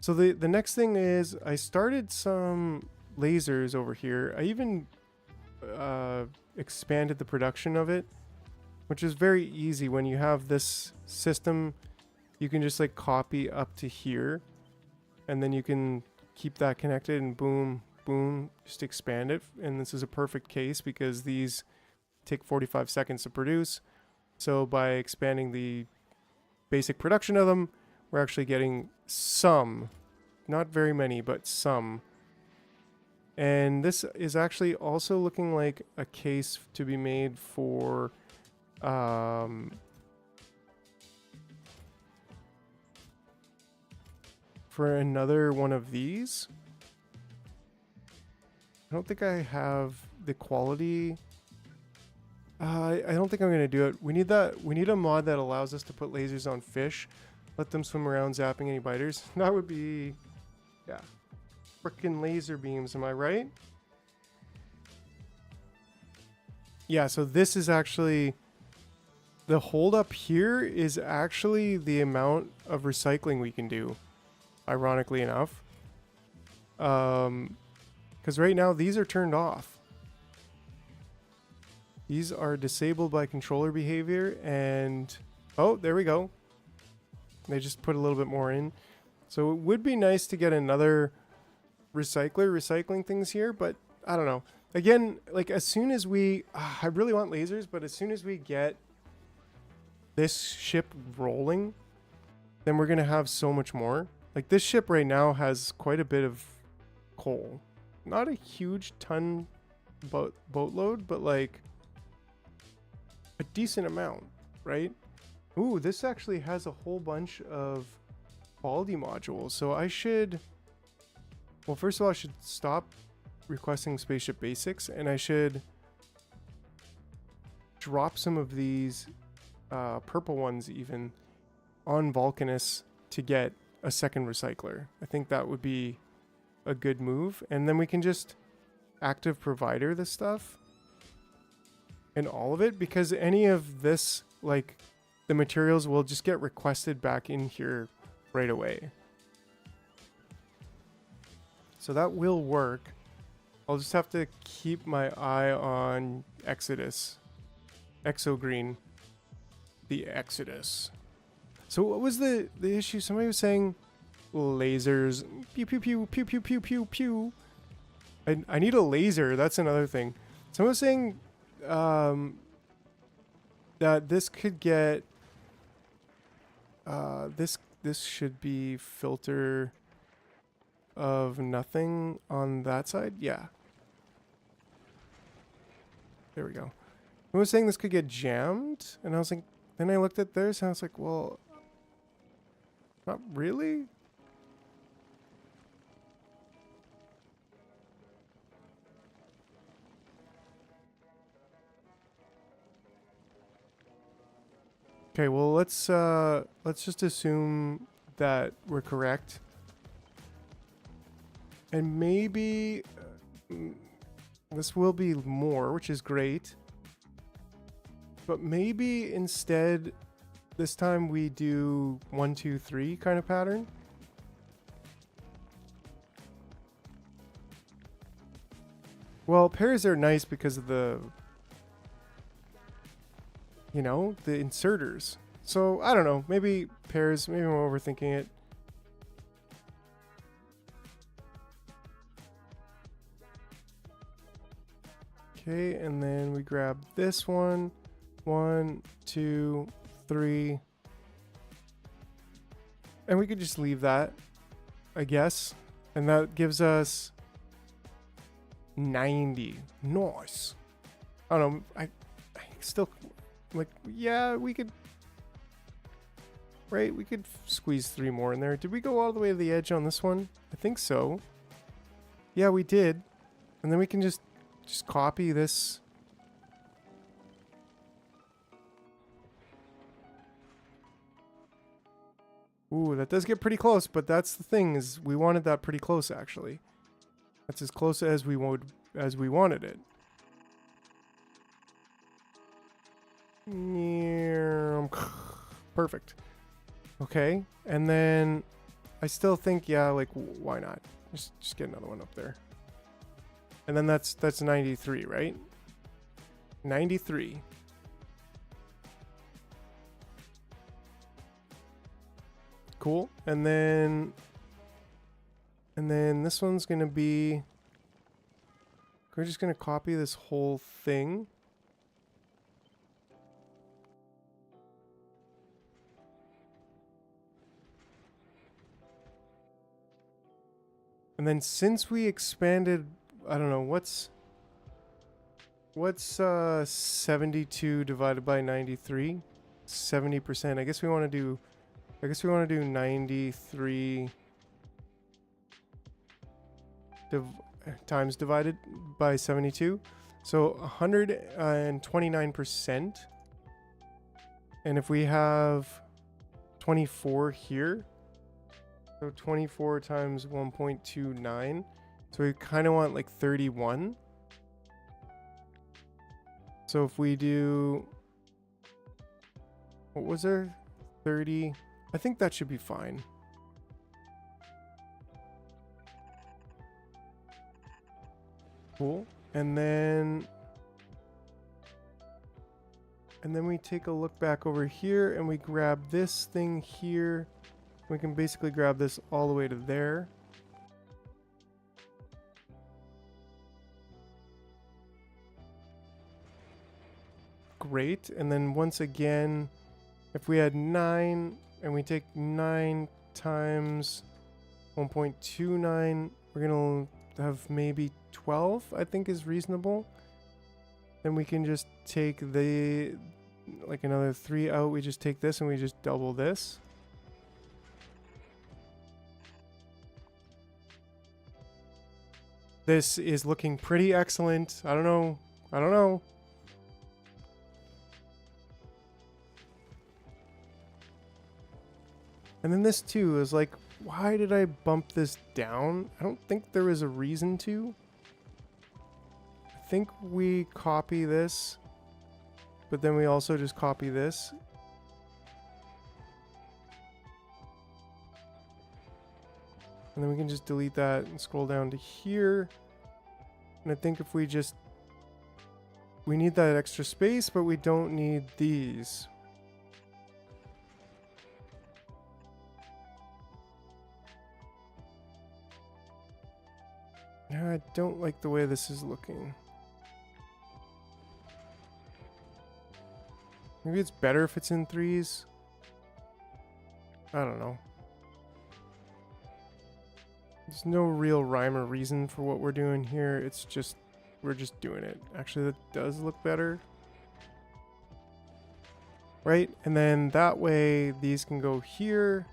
So the next thing is I started some lasers over here. I even expanded the production of it, which is very easy. When you have this system, you can just like copy up to here, and then you can keep that connected and boom, boom, just expand it. And this is a perfect case because these take 45 seconds to produce. So by expanding the basic production of them, we're actually getting some, not very many, but some. And this is actually also looking like a case to be made for another one of these. I don't think I have the quality. I don't think I'm going to do it. We need that. We need a mod that allows us to put lasers on fish. Let them swim around zapping any biters. That would be, yeah, frickin' laser beams, am I right? Yeah, so this is actually, the hold up here is actually the amount of recycling we can do, ironically enough. Because right now these are turned off. These are disabled by controller behavior, and oh, there we go. They just put a little bit more in. So it would be nice to get another recycling things here, but I don't know. Again, like as soon as we, I really want lasers, but as soon as we get this ship rolling, then we're gonna have so much more. Like this ship right now has quite a bit of coal, not a huge ton boatload, but like a decent amount, right? Ooh, this actually has a whole bunch of quality modules. So I should, well, first of all, I should stop requesting spaceship basics, and I should drop some of these purple ones even on Vulcanus to get a second recycler. I think that would be a good move. And then we can just active provider this stuff and all of it, because any of this, like the materials will just get requested back in here right away. So that will work. I'll just have to keep my eye on Exodus. Exogreen. The Exodus. So what was the issue? Somebody was saying lasers. Pew, pew, pew, pew, pew, pew, pew, pew. I need a laser. That's another thing. Someone was saying that this could get... this should be filter of nothing on that side. Yeah. There we go. I was saying this could get jammed, and I was like, then I looked at theirs and I was like, well, not really. Okay, well, let's just assume that we're correct. And maybe this will be more, which is great. But maybe instead this time we do 1, 2, 3 kind of pattern. Well, pairs are nice because of the, you know, the inserters. So I don't know, maybe pairs, maybe I'm overthinking it. Okay, and then we grab this one. 1, 2, 3. And we could just leave that, I guess. And that gives us 90. Nice. I don't know. I still, like, yeah, we could, right? We could squeeze 3 more in there. Did we go all the way to the edge on this one? I think so. Yeah, we did. And then we can just copy this. Ooh, that does get pretty close, but that's the thing, is we wanted that pretty close actually. That's as close as we wanted it. Perfect. Okay, and then I still think, yeah, like why not? Just get another one up there. And then that's 93, right? 93. Cool. And then this one's gonna be, we're just gonna copy this whole thing. And then since we expanded, I don't know, what's 72 divided by 93? 70%. I guess we want to do 93 times divided by 72. So 129%. And if we have 24 here, so 24 times 1.29. So we kind of want like 31. So if we do, what was there? 30. I think that should be fine. Cool. And then we take a look back over here and we grab this thing here. We can basically grab this all the way to there. great. And then once again, if we had 9 and we take 9 times 1.29, we're going to have maybe 12, I think is reasonable. Then we can just take the, like another 3 out. We just take this and we just double this. This is looking pretty excellent. I don't know. I don't know. And then this too is like, why did I bump this down? I don't think there was a reason to. I think we copy this, but then we also just copy this. And then we can just delete that and scroll down to here. And I think if we just, we need that extra space, but we don't need these. Yeah, I don't like the way this is looking. Maybe it's better if it's in 3s. I don't know. There's no real rhyme or reason for what we're doing here. It's just, we're just doing it. Actually, that does look better. Right? And then that way, these can go here.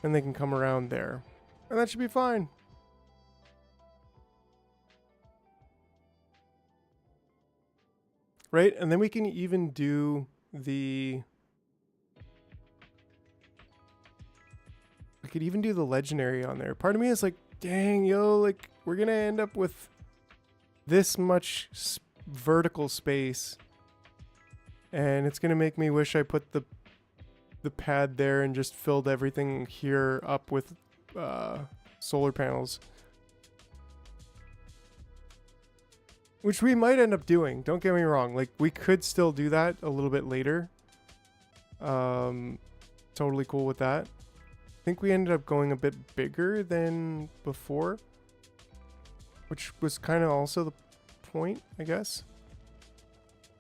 And they can come around there. And that should be fine. Right? And then we can even do the... I could even do the legendary on there. Part of me is like, dang, yo, like, we're gonna end up with this much vertical space. And it's gonna make me wish I put the pad there and just filled everything here up with solar panels. Which we might end up doing, don't get me wrong. Like, we could still do that a little bit later. Totally cool with that. I think we ended up going a bit bigger than before. Which was kind of also the point, I guess.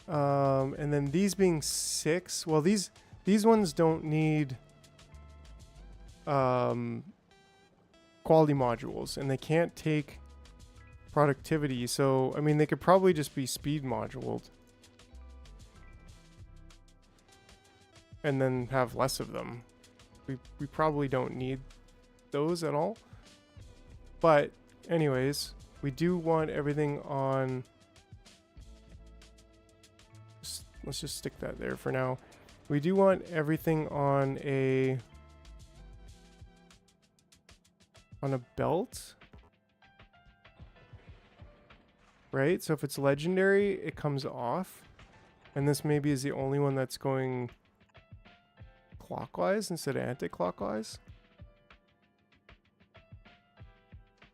And then these being 6. Well, these ones don't need quality modules. And they can't take productivity, so I mean they could probably just be speed moduled and then have less of them. We probably don't need those at all, but anyways, we do want everything on, let's just stick that there for now. We do want everything on a belt. Right, so if it's legendary, it comes off. And this maybe is the only one that's going clockwise instead of anti-clockwise.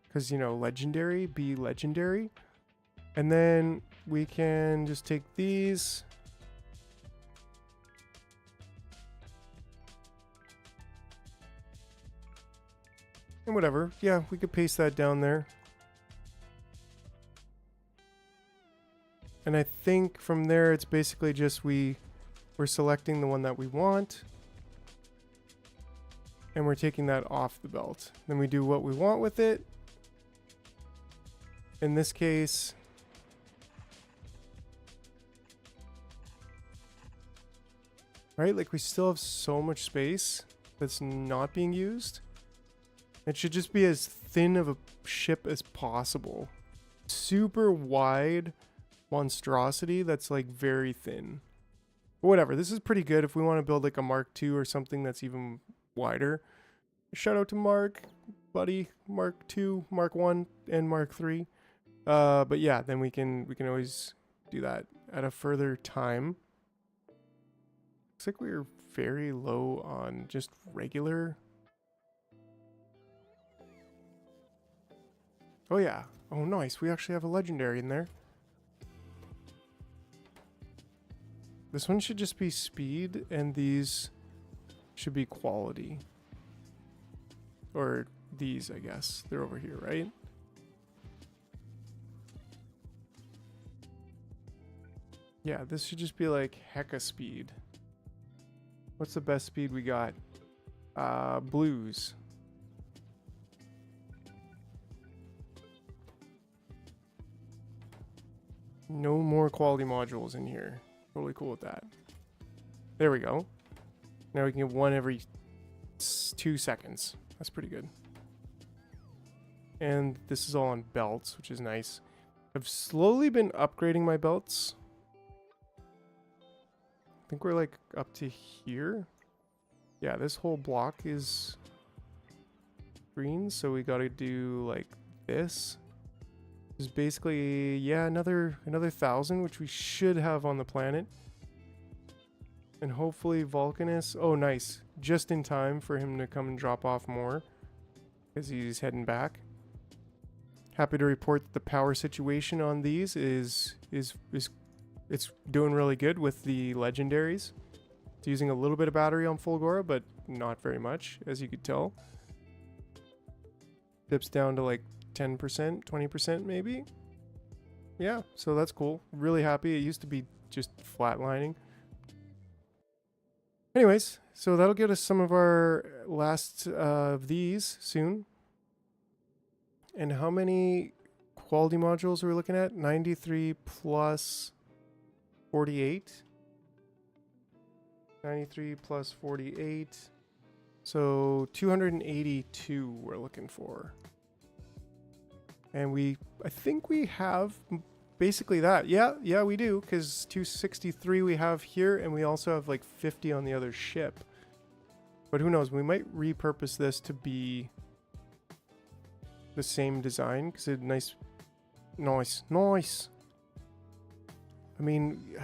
Because, you know, legendary, be legendary. And then we can just take these. And whatever. Yeah, we could paste that down there. And I think from there, it's basically just we're selecting the one that we want. And we're taking that off the belt. Then we do what we want with it. In this case, right? Like we still have so much space that's not being used. It should just be as thin of a ship as possible. Super wide monstrosity that's like very thin. But whatever, this is pretty good if we want to build like a Mark II or something that's even wider. Shout out to Mark, buddy, Mark II, Mark I, and Mark III. But yeah, then we can always do that at a further time. Looks like we're very low on just regular. Oh yeah. Oh nice, we actually have a legendary in there. This one should just be speed, and these should be quality. Or these, I guess. They're over here, right? Yeah, this should just be like hecka speed. What's the best speed we got? Blues. No more quality modules in here. Totally cool with that. There we go. Now we can get one every 2 seconds. That's pretty good. And this is all on belts, which is nice. I've slowly been upgrading my belts. I think we're like up to here. Yeah, this whole block is green, so we gotta do like this. Is basically, yeah, another 1,000, which we should have on the planet. And hopefully Vulcanus, oh nice, just in time for him to come and drop off more, because he's heading back. Happy to report that the power situation on these is it's doing really good with the legendaries. It's using a little bit of battery on Fulgora, but not very much, as you could tell. Dips down to like 10%, 20% maybe. Yeah, so that's cool. Really happy. It used to be just flatlining. Anyways, so that'll get us some of our last of these soon. And how many quality modules are we looking at? 93 plus 48. 93 plus 48. So 282 we're looking for. And I think we have basically that. Yeah, we do, because 263 we have here, and we also have like 50 on the other ship. But who knows, we might repurpose this to be the same design, because it's nice. I mean,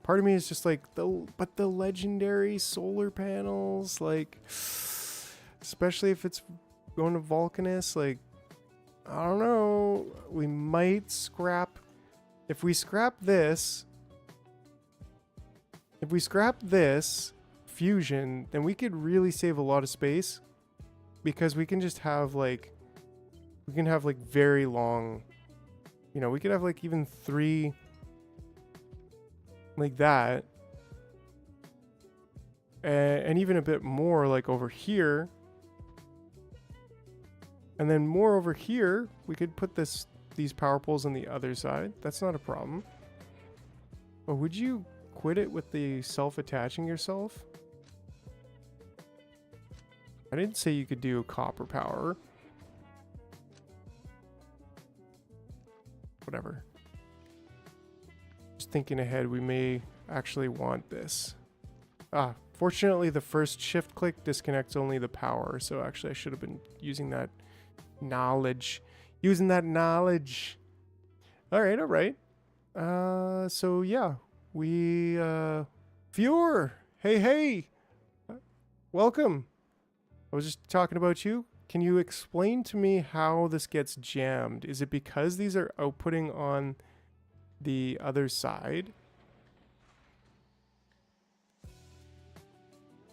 part of me is just like, but the legendary solar panels, like, especially if it's going to Vulcanus, like, I don't know, we might scrap. If we scrap this fusion, then we could really save a lot of space, because we can just have like, very long, we could have like even 3 like that, and even a bit more like over here. And then more over here, we could put these power poles on the other side. That's not a problem. But would you quit it with the self-attaching yourself? I didn't say you could do copper power. Whatever. Just thinking ahead, we may actually want this. Fortunately, the first shift click disconnects only the power. So actually, I should have been using that knowledge. All right. So yeah, we viewer, hey, welcome. I was just talking about you. Can you explain to me how this gets jammed? Is it because these are outputting on the other side?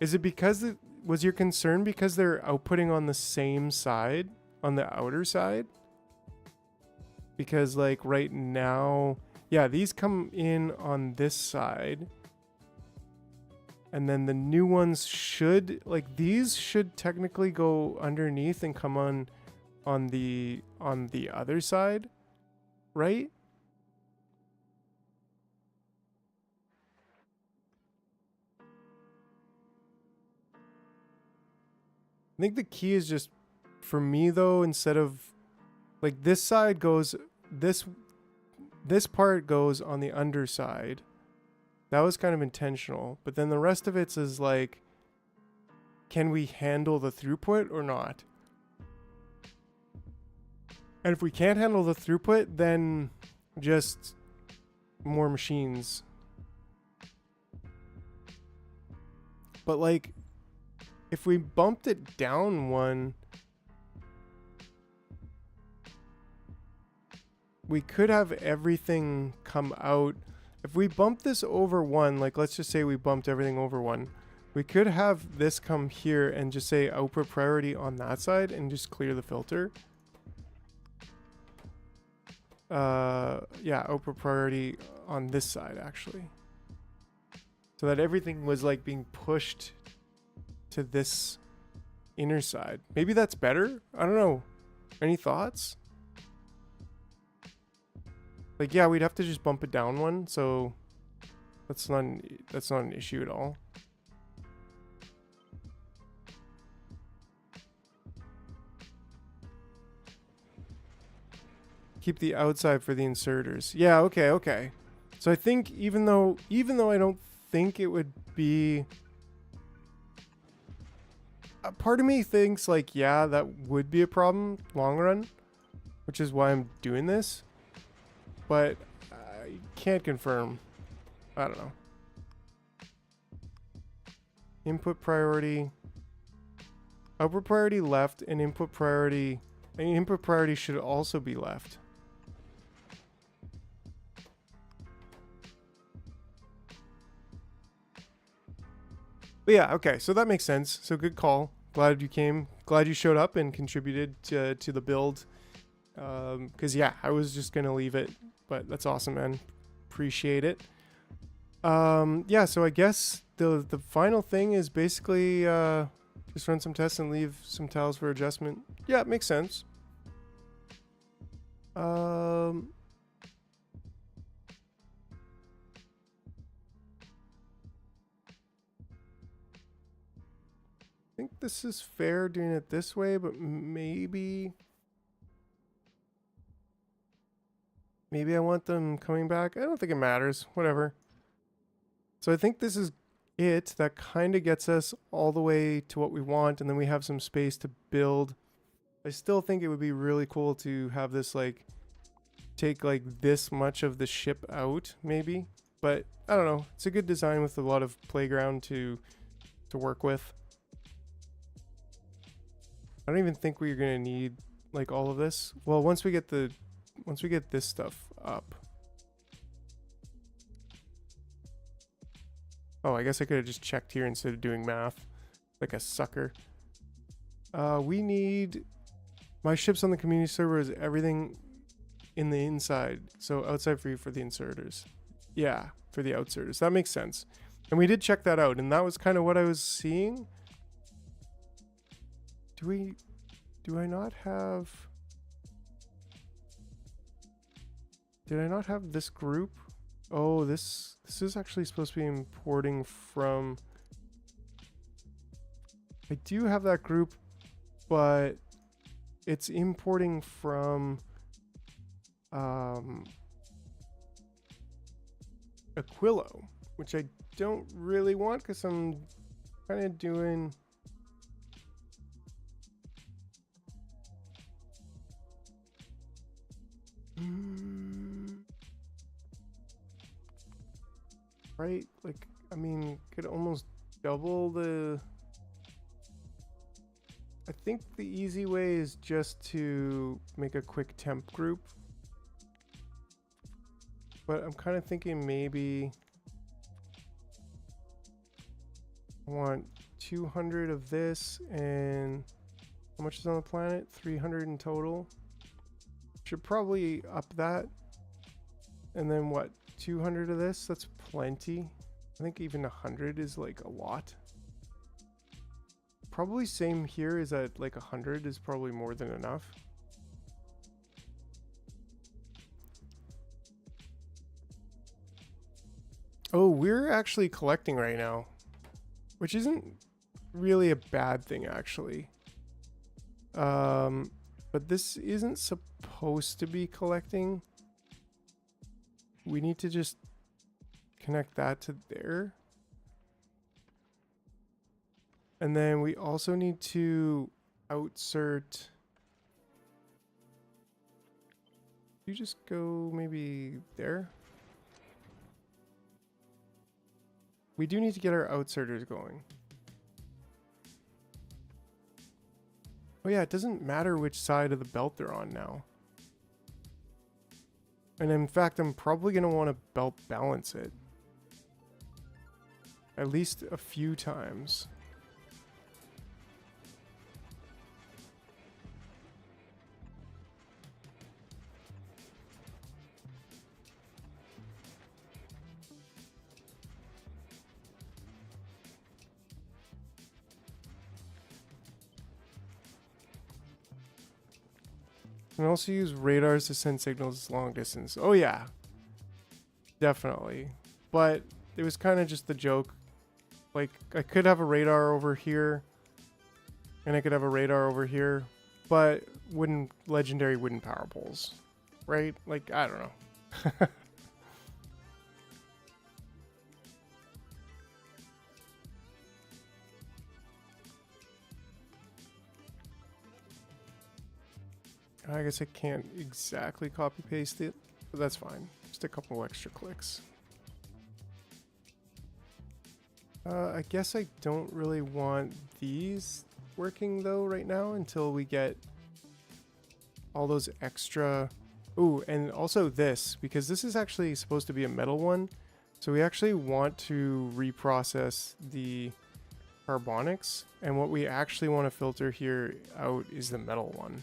Is it because was your concern because they're outputting on the same side? On the outer side? Because like right now, yeah, these come in on this side, and then the new ones should, like, these should technically go underneath and come on the other side, right? I think the key is just, for me though, instead of like this side goes, this part goes on the underside. That was kind of intentional, but then the rest of it is like, can we handle the throughput or not? And if we can't handle the throughput, then just more machines. But like, if we bumped it down one, we could have everything come out. If we bump this over one, like let's just say we bumped everything over one, we could have this come here and just say output priority on that side and just clear the filter. yeah, output priority on this side actually. So that everything was like being pushed to this inner side. Maybe that's better? I don't know. Any thoughts? Like, yeah, we'd have to just bump it down one, so that's not an issue at all. Keep the outside for the inserters. Yeah, okay. So I think even though I don't think it would be, a part of me thinks like, yeah, that would be a problem long run, which is why I'm doing this. But I can't confirm. I don't know. Input priority. Output priority left, and input priority should also be left. But yeah, okay, so that makes sense. So good call. Glad you came. Glad you showed up and contributed to the build. Because yeah, I was just gonna leave it, but that's awesome, man. Appreciate it. Yeah, so I guess the final thing is basically just run some tests and leave some tiles for adjustment. Yeah, it makes sense. I think this is fair doing it this way, but maybe I want them coming back. I don't think it matters. Whatever. So I think this is it. That kind of gets us all the way to what we want, and then we have some space to build. I still think it would be really cool to have this like take like this much of the ship out, maybe. But I don't know. It's a good design with a lot of playground to work with. I don't even think we're gonna need like all of this. Well, once we get this stuff up. Oh, I guess I could have just checked here instead of doing math like a sucker. We need my ships on the community server is everything in the inside. So outside free for the inserters. Yeah, for the outserters. That makes sense. And we did check that out, and that was kind of what I was seeing. Do I not have... Did I not have this group? Oh, this is actually supposed to be importing from... I do have that group, but it's importing from Aquilo, which I don't really want because I'm kind of doing... Right? Like, I mean, could almost double the... I think the easy way is just to make a quick temp group. But I'm kind of thinking maybe I want 200 of this, and how much is on the planet? 300 in total. Should probably up that. And then what? 200 of this? That's plenty. I think even 100 is like a lot. Probably same here is that like 100 is probably more than enough. Oh, we're actually collecting right now, which isn't really a bad thing actually. But this isn't supposed to be collecting. We need to just connect that to there. And then we also need to outsert. You just go maybe there. We do need to get our outserters going. Oh yeah, it doesn't matter which side of the belt they're on now. And in fact, I'm probably going to want to belt balance it. At least a few times. And also use radars to send signals long distance. Oh yeah, definitely. But it was kind of just the joke. Like, I could have a radar over here, and I could have a radar over here, but legendary wooden power poles, right? Like, I don't know. I guess I can't exactly copy paste it, but that's fine. Just a couple extra clicks. I guess I don't really want these working though right now until we get all those extra. Ooh, and also this, because this is actually supposed to be a metal one. So we actually want to reprocess the carbonics, and what we actually want to filter here out is the metal one.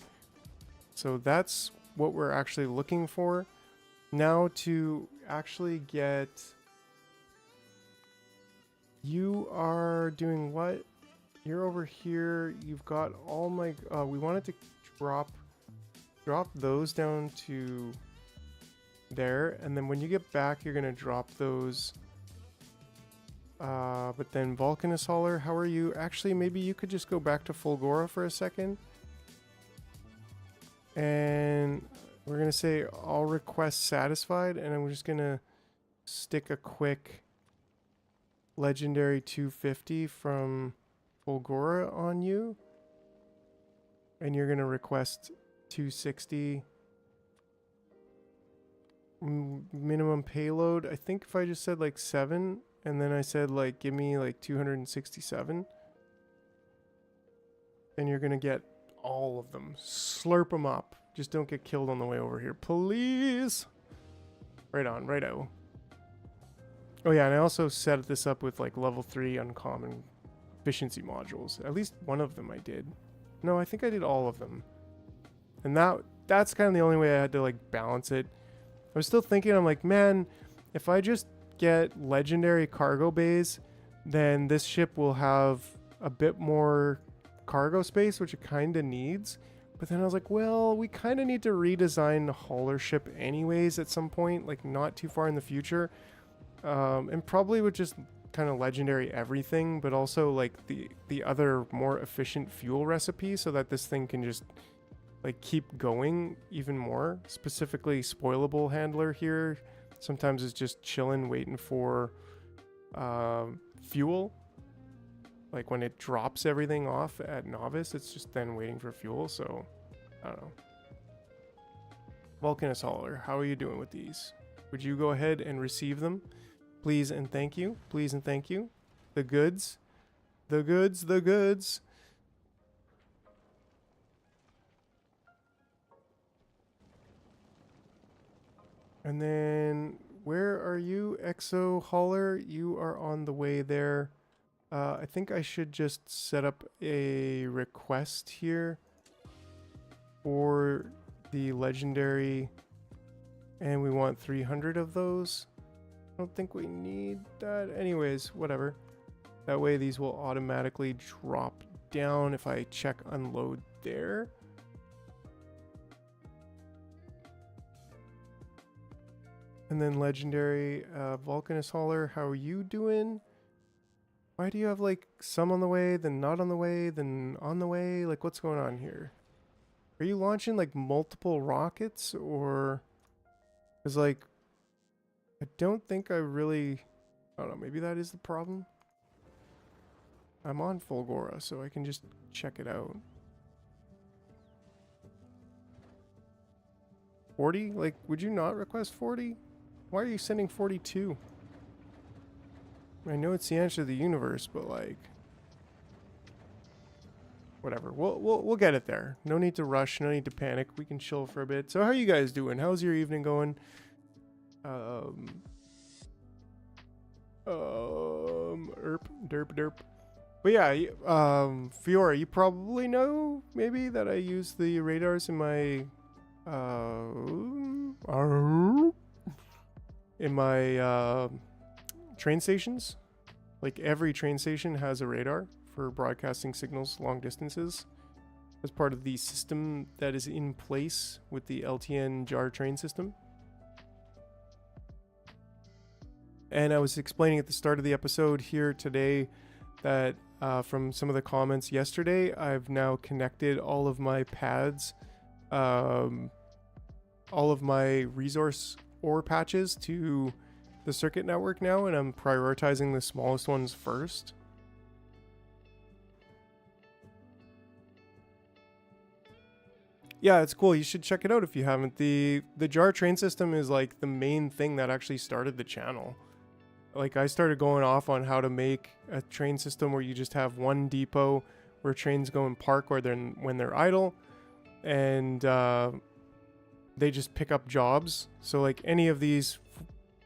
So that's what we're actually looking for. Now to actually get... You are doing what? You're over here. You've got all my... we wanted to drop those down to there. And then when you get back, you're going to drop those. But then Vulcanus Hauler, how are you? Actually, maybe you could just go back to Fulgora for a second. And we're going to say all requests satisfied. And I'm just going to stick a quick legendary 250 from Fulgora on you. And you're going to request 260 minimum payload. I think if I just said like 7 and then I said like give me like 267, then you're going to get all of them. Slurp them up. Just don't get killed on the way over here, please. Right on, righto. Oh yeah, and I also set this up with like level 3 uncommon efficiency modules. At least one of them I did. No, I think I did all of them. And that's kind of the only way I had to like balance it. I was still thinking, I'm like, man, if I just get legendary cargo bays, then this ship will have a bit more cargo space, which it kind of needs. But then I was like, well, we kind of need to redesign the hauler ship anyways at some point, like not too far in the future. And probably with just kind of legendary everything, but also like the other more efficient fuel recipe so that this thing can just like keep going even more. Specifically spoilable handler here sometimes is just chilling waiting for fuel. Like when it drops everything off at novice, it's just then waiting for fuel. So I don't know. Vulcanus Hauler, how are you doing with these? Would you go ahead and receive them? Please and thank you. Please and thank you. The goods. The goods. The goods. And then, where are you, Exo Hauler? You are on the way there. I think I should just set up a request here for the legendary, and we want 300 of those. I don't think we need that. Anyways, whatever. That way these will automatically drop down if I check unload there. And then legendary Vulcanus Hauler, how are you doing? Why do you have like some on the way, then not on the way, then on the way? Like what's going on here? Are you launching like multiple rockets or is like, I don't think I really, I don't know, maybe that is the problem. I'm on Fulgora, so I can just check it out. 40? Like, would you not request 40? Why are you sending 42? I know it's the answer to the universe, but like, whatever. We'll get it there. No need to rush. No need to panic. We can chill for a bit. So how are you guys doing? How's your evening going? Derp. But yeah, Fiora, you probably know maybe that I use the radars in my train stations. Like every train station has a radar for broadcasting signals long distances. as part of the system that is in place with the LTN jar train system. And I was explaining at the start of the episode here today that from some of the comments yesterday, I've now connected all of my pads, all of my resource ore patches to the circuit network now, and I'm prioritizing the smallest ones first. Yeah, it's cool. You should check it out if you haven't. The jar train system is like the main thing that actually started the channel. Like, I started going off on how to make a train system where you just have one depot where trains go and park or when they're idle, and they just pick up jobs. So like any of these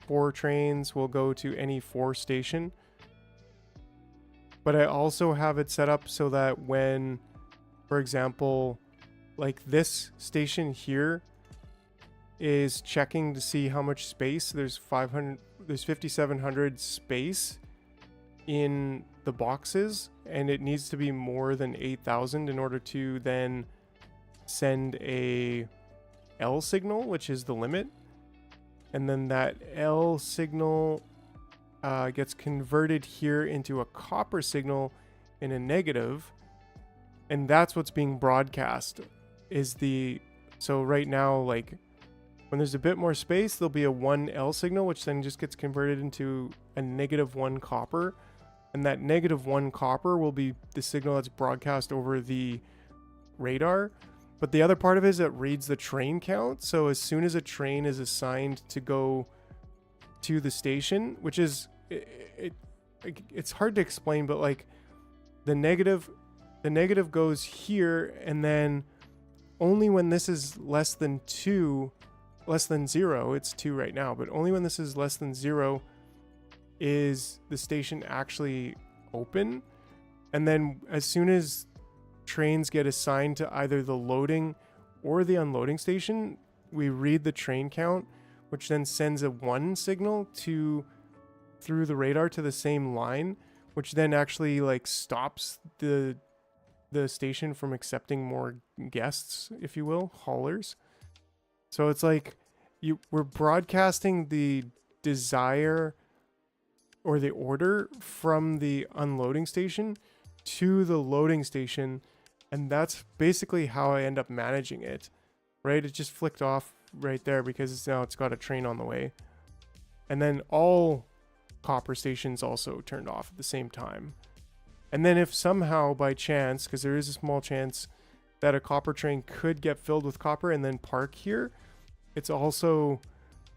4 trains will go to any 4 station. But I also have it set up so that when, for example, like this station here is checking to see how much space there's 5,700 space in the boxes, and it needs to be more than 8,000 in order to then send a L signal, which is the limit. And then that L signal gets converted here into a copper signal in a negative, and that's what's being broadcast. So right now, like, when there's a bit more space, there'll be a 1L signal, which then just gets converted into a -1 copper. And that -1 copper will be the signal that's broadcast over the radar. But the other part of it is it reads the train count. So as soon as a train is assigned to go to the station, which is, it's hard to explain, but like the negative goes here, and then only when this is less than 0, it's 2 right now, but only when this is less than 0 is the station actually open. And then as soon as trains get assigned to either the loading or the unloading station, we read the train count, which then sends a 1 signal through the radar to the same line, which then actually like stops the station from accepting more guests, if you will, haulers. So it's like we're broadcasting the desire or the order from the unloading station to the loading station, and that's basically how I end up managing it, right? It just flicked off right there because it's got a train on the way. And then all copper stations also turned off at the same time. And then if somehow by chance, because there is a small chance that a copper train could get filled with copper and then park here, it's also,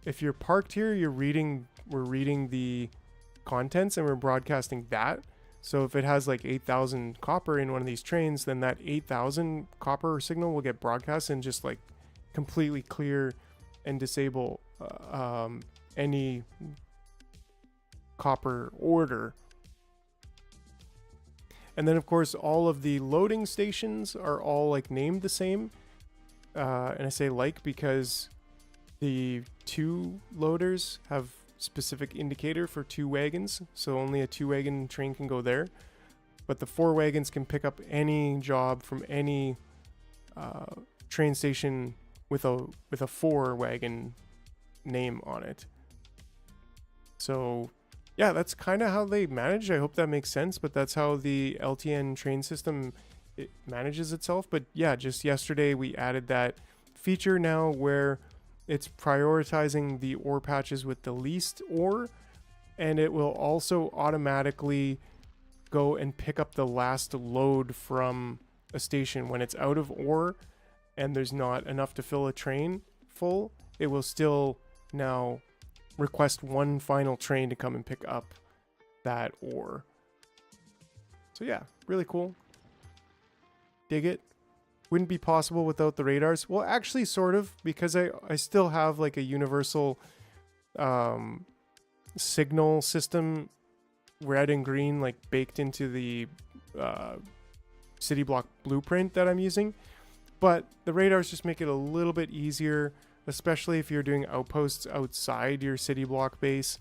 if you're parked here, we're reading the contents and we're broadcasting that. So if it has like 8,000 copper in one of these trains, then that 8,000 copper signal will get broadcast and just like completely clear and disable any copper order. And then of course all of the loading stations are all like named the same, and I say like because the 2 loaders have specific indicator for 2 wagons, so only a 2 wagon train can go there, but the 4 wagons can pick up any job from any train station with a 4 wagon name on it. So yeah, that's kind of how they manage. I hope that makes sense, but that's how the LTN train system manages itself. But yeah, just yesterday we added that feature now where it's prioritizing the ore patches with the least ore, and it will also automatically go and pick up the last load from a station when it's out of ore and there's not enough to fill a train full. It will still now request one final train to come and pick up that ore. So yeah, really cool. Dig it. Wouldn't be possible without the radars. Well, actually sort of, because I still have like a universal signal system, red and green, like baked into the city block blueprint that I'm using. But the radars just make it a little bit easier, especially if you're doing outposts outside your city block base.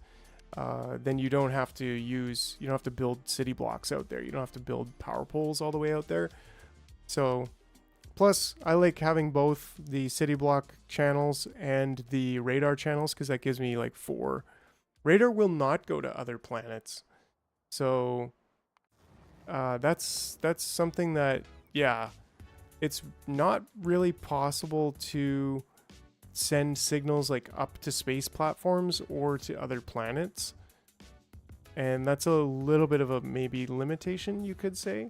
Then you don't have to build city blocks out there. You don't have to build power poles all the way out there. So Plus, I like having both the city block channels and the radar channels because that gives me like 4. Radar will not go to other planets. So that's something that, yeah, it's not really possible to send signals like up to space platforms or to other planets. And that's a little bit of a maybe limitation, you could say.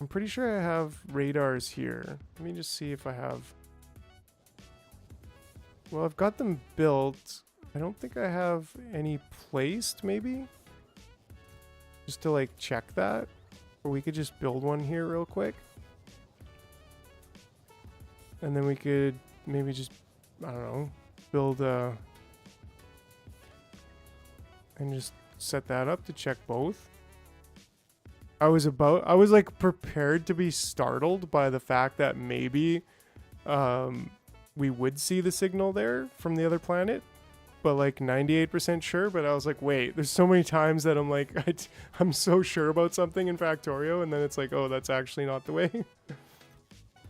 I'm pretty sure I have radars here. Let me just see if I have... Well, I've got them built. I don't think I have any placed, maybe? Just to, like, check that. Or we could just build one here real quick. And then we could maybe just, I don't know, build a... and just set that up to check both. I was like prepared to be startled by the fact that maybe we would see the signal there from the other planet, but like 98% sure. But I was like, wait, there's so many times that I'm like, I'm so sure about something in Factorio, and then it's like, oh, that's actually not the way.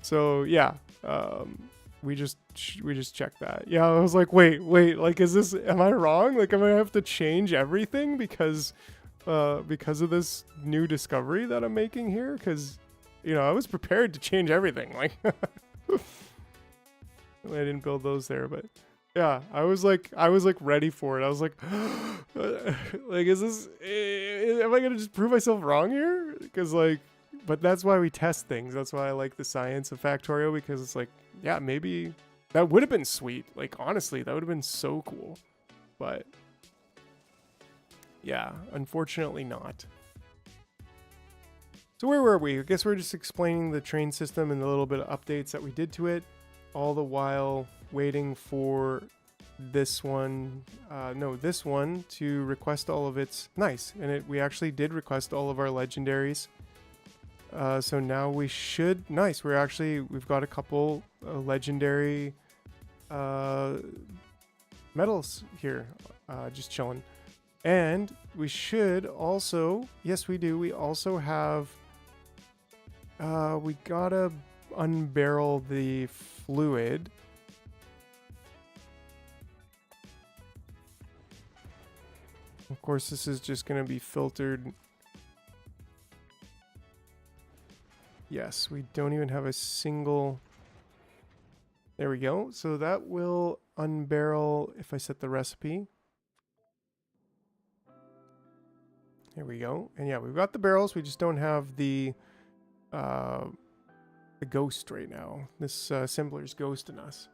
So yeah, we just checked that. Yeah, I was like, wait, like, am I wrong? Like, am I have to change everything because of this new discovery that I'm making here? Because, you know, I was prepared to change everything. Like, I didn't build those there, but yeah, I was like ready for it. I was like, like, am I gonna just prove myself wrong here? Because like, but that's why we test things. That's why I like the science of Factorio, because it's like, yeah, maybe that would have been sweet. Like, honestly, that would have been so cool. But yeah, unfortunately not. So where were we? I guess we're just explaining the train system and the little bit of updates that we did to it, all the while waiting for this one, this one to request all of its, nice, and we actually did request all of our legendaries. So now we should, nice, we've got a couple legendary medals here, just chilling. And we should also, yes we do, we also have, we gotta unbarrel the fluid. Of course, this is just gonna be filtered. Yes, we don't even have a single, there we go. So that will unbarrel if I set the recipe. There we go. And yeah, we've got the barrels. We just don't have the ghost right now. This assembler's ghosting us.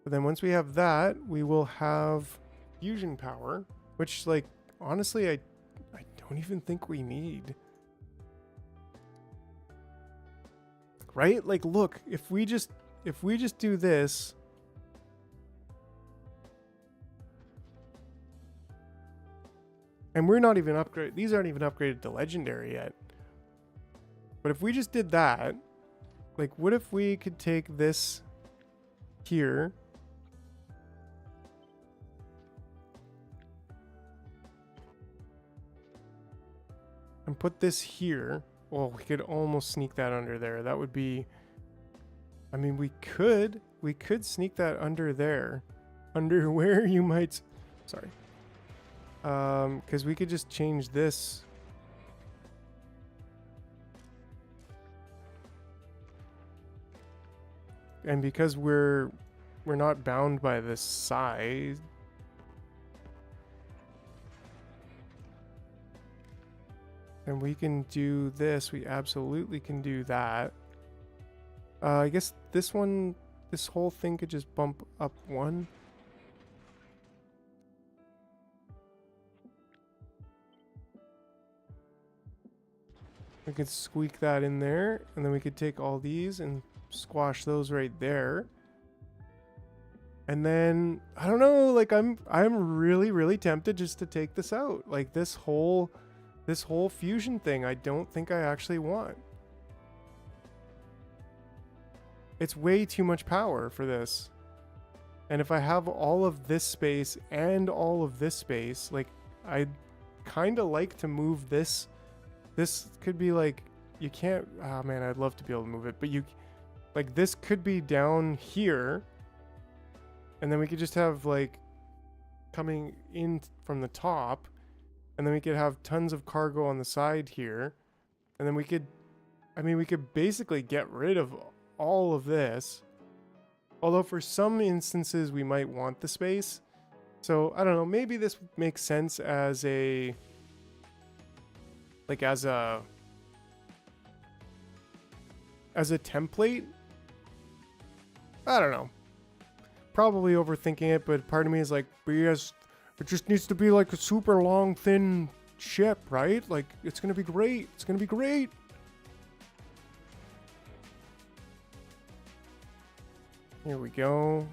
But then once we have that, we will have fusion power, which, like, honestly, I don't even think we need. Right? Like, look, if we just do this, and we're not even upgraded, these aren't even upgraded to legendary yet. But if we just did that, like, what if we could take this here and put this here? Well, we could almost sneak that under there. That would be, I mean, we could sneak that under there. Under where you might, sorry. Because we could just change this. And because we're not bound by this size, and we can do this, we absolutely can do that. I guess this one, this whole thing could just bump up one. We could squeak that in there, and then we could take all these and squash those right there. And then, I don't know, like, I'm really tempted just to take this out. Like, this whole fusion thing, I don't think I actually want. It's way too much power for this. And if I have all of this space and all of this space, like, I'd kind of like to move this. This could be like, you can't. Oh man, I'd love to be able to move it, but you, like, this could be down here, and then we could just have like coming in from the top, and then we could have tons of cargo on the side here, and then we could, I mean, we could basically get rid of all of this. Although for some instances we might want the space. So I don't know, maybe this makes sense as a, like, as a template. I don't know. Probably overthinking it, but part of me is like, yes, it just needs to be like a super long, thin ship, right? Like, it's gonna be great. It's gonna be great. Here we go.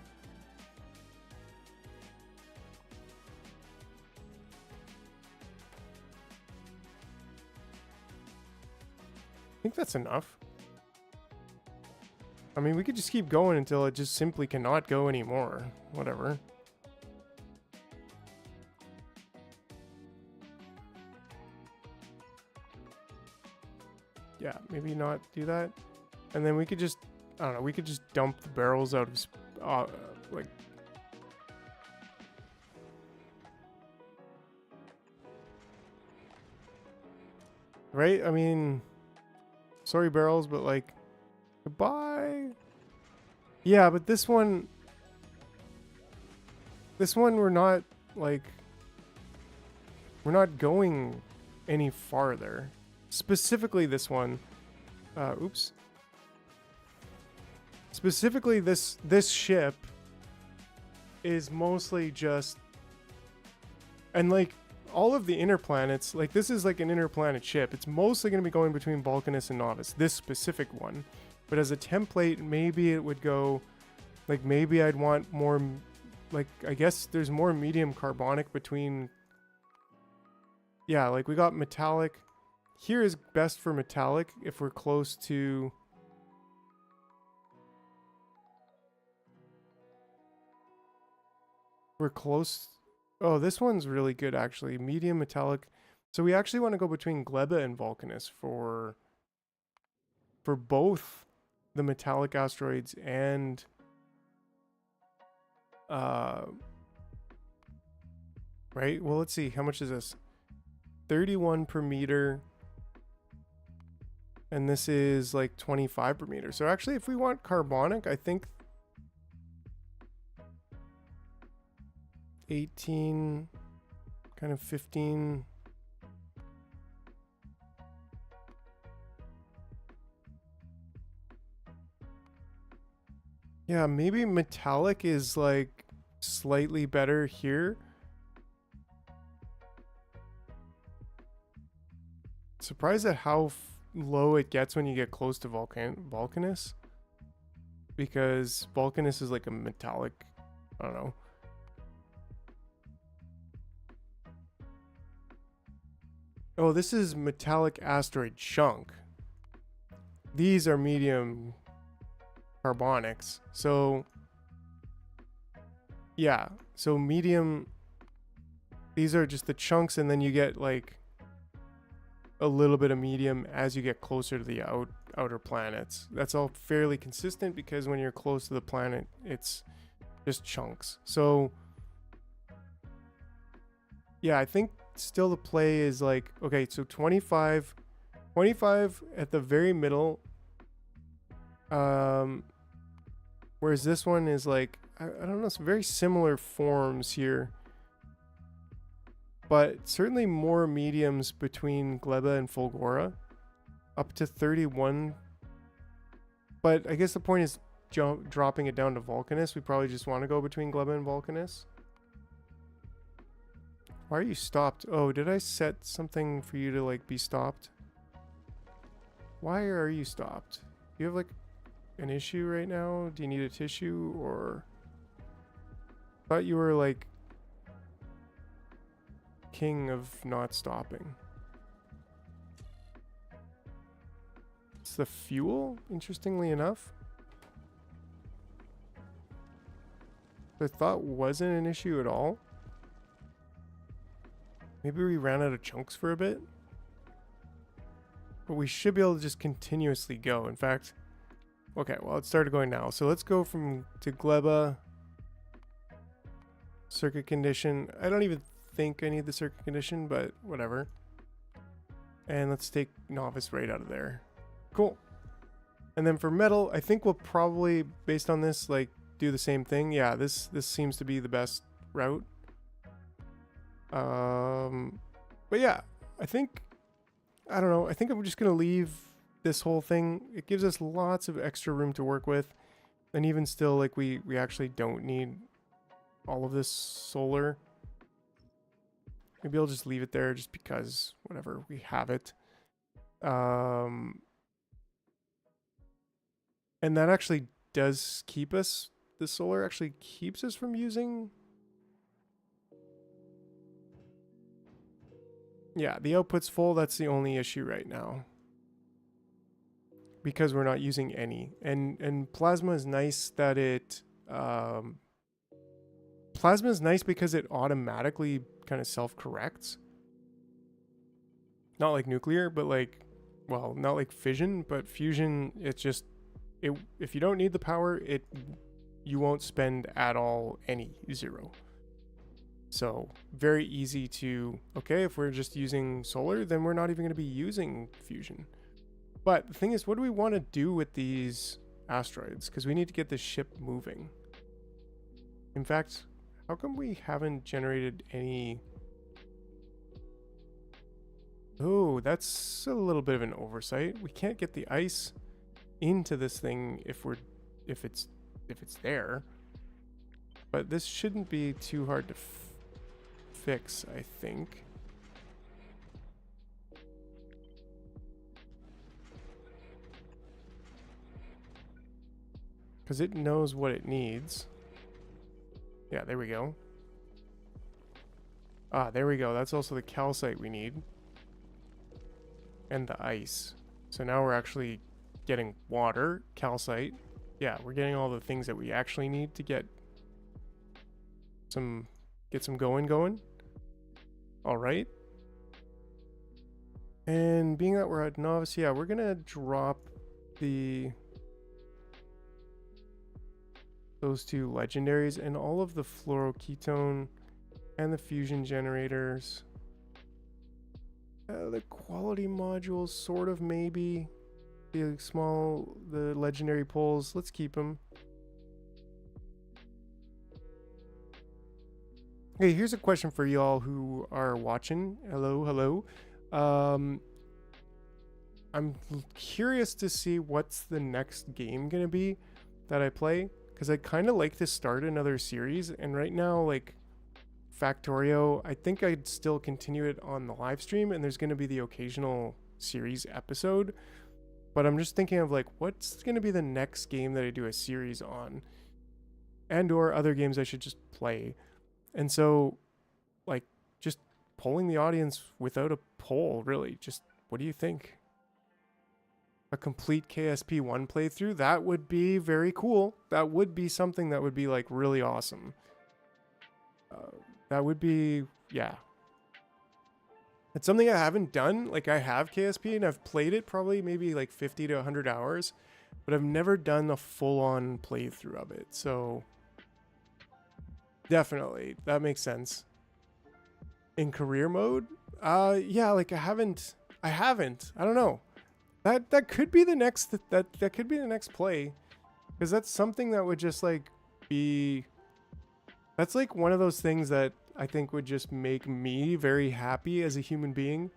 I think that's enough. I mean, we could just keep going until it just simply cannot go anymore. Whatever. Yeah, maybe not do that. And then we could just, I don't know, we could just dump the barrels out of, like... Right? I mean, sorry barrels, but like, goodbye. Yeah, but this one we're not, like, we're not going any farther. Specifically this one. Oops. Specifically this ship is mostly just, and like all of the inner planets, like this is like an interplanet ship. It's mostly going to be going between Vulcanus and Novus, this specific one. But as a template, maybe it would go, like, maybe I'd want more, like, I guess there's more medium carbonic between, yeah, like we got metallic. Here is best for metallic if we're close to, we're close. Oh, this one's really good actually. Medium metallic. So we actually want to go between Gleba and Vulcanus for both the metallic asteroids and right? Well, let's see. How much is this? 31 per meter. And this is like 25 per meter. So actually, if we want carbonic, I think 18, kind of 15. Yeah, maybe metallic is like slightly better here. Surprised at how low it gets when you get close to Vulcanus. Because Vulcanus is like a metallic, I don't know. Oh, this is metallic asteroid chunk. These are medium carbonics. So, yeah. So medium, these are just the chunks, and then you get like a little bit of medium as you get closer to the outer planets. That's all fairly consistent because when you're close to the planet, it's just chunks. So, yeah, I think still the play is like, okay, so 25 at the very middle, whereas this one is like, I don't know, some very similar forms here, but certainly more mediums between Gleba and Fulgora, up to 31. But I guess the point is dropping it down to Vulcanus. We probably just want to go between Gleba and Vulcanus. Why are you stopped? Oh, did I set something for you to like be stopped? Why are you stopped? You have like an issue right now? Do you need a tissue or? I thought you were like king of not stopping. It's the fuel, interestingly enough. I thought wasn't an issue at all. Maybe we ran out of chunks for a bit. but we should be able to just continuously go. In fact, okay, well, it started going now. So let's go to Gleba. Circuit condition. I don't even think I need the circuit condition, but whatever. And let's take novice right out of there. Cool. And then for metal, I think we'll probably, based on this, like do the same thing. Yeah, this seems to be the best route. But yeah, I don't know. I think I'm just gonna leave this whole thing. It gives us lots of extra room to work with, and even still, like we actually don't need all of this solar. Maybe I'll just leave it there just because whatever, we have it. And that actually does keep us, the solar actually keeps us from using. Yeah, the output's full. That's the only issue right now, because we're not using any. And plasma is nice that it plasma is nice because it automatically kind of self-corrects. Not like nuclear, but like, well, not like fission, but fusion, it's just if you don't need the power, you won't spend at all any, zero. So very easy to, okay, if we're just using solar, then we're not even going to be using fusion. But the thing is, what do we want to do with these asteroids? Because we need to get this ship moving. In fact, how come we haven't generated any? Oh, that's a little bit of an oversight. We can't get the ice into this thing if it's there. But this shouldn't be too hard to fix, I think. Because it knows what it needs. Yeah, there we go. Ah, there we go. That's also the calcite we need. And the ice. So now we're actually getting water, calcite. Yeah, we're getting all the things that we actually need to get some going. All right. And being that we're at novice, yeah, we're gonna drop those two legendaries and all of the fluoroketone and the fusion generators. The quality modules, sort of, maybe. The legendary poles, let's keep them. Hey, here's a question for y'all who are watching. Hello. I'm curious to see what's the next game gonna be that I play, because I kind of like to start another series, and right now, like Factorio, I think I'd still continue it on the live stream, and there's gonna be the occasional series episode. But I'm just thinking of like, what's gonna be the next game that I do a series on, and or other games I should just play. And so, like, just polling the audience without a poll, really. Just, what do you think? A complete KSP1 playthrough? That would be very cool. That would be something that would be, like, really awesome. That would be, yeah. It's something I haven't done. Like, I have KSP and I've played it probably maybe like 50 to 100 hours. But I've never done the full-on playthrough of it. So definitely, that makes sense. In career mode, yeah, like I haven't. I don't know. That could be the next. That could be the next play, because that's something that would just like be. That's like one of those things that I think would just make me very happy as a human being,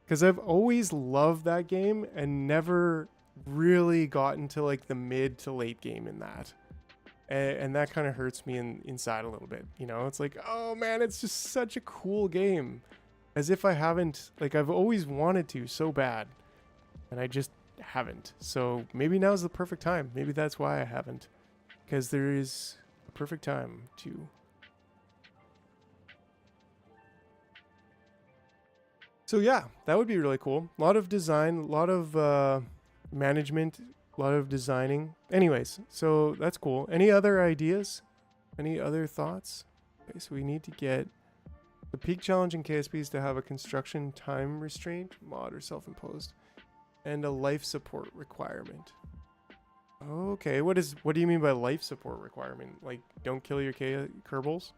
because I've always loved that game and never really gotten to like the mid to late game in that. And that kind of hurts me inside a little bit, you know? It's like, oh man, it's just such a cool game. As if I haven't, like I've always wanted to so bad. And I just haven't. So maybe now's the perfect time. Maybe that's why I haven't. Because there is a perfect time to. So yeah, that would be really cool. A lot of design, a lot of management, a lot of designing. Anyways, so that's cool. Any other ideas? Any other thoughts? Okay, so we need to get the peak challenge in KSP is to have a construction time restraint, mod or self-imposed. and a life support requirement. Okay, what do you mean by life support requirement? Like, don't kill your Kerbals?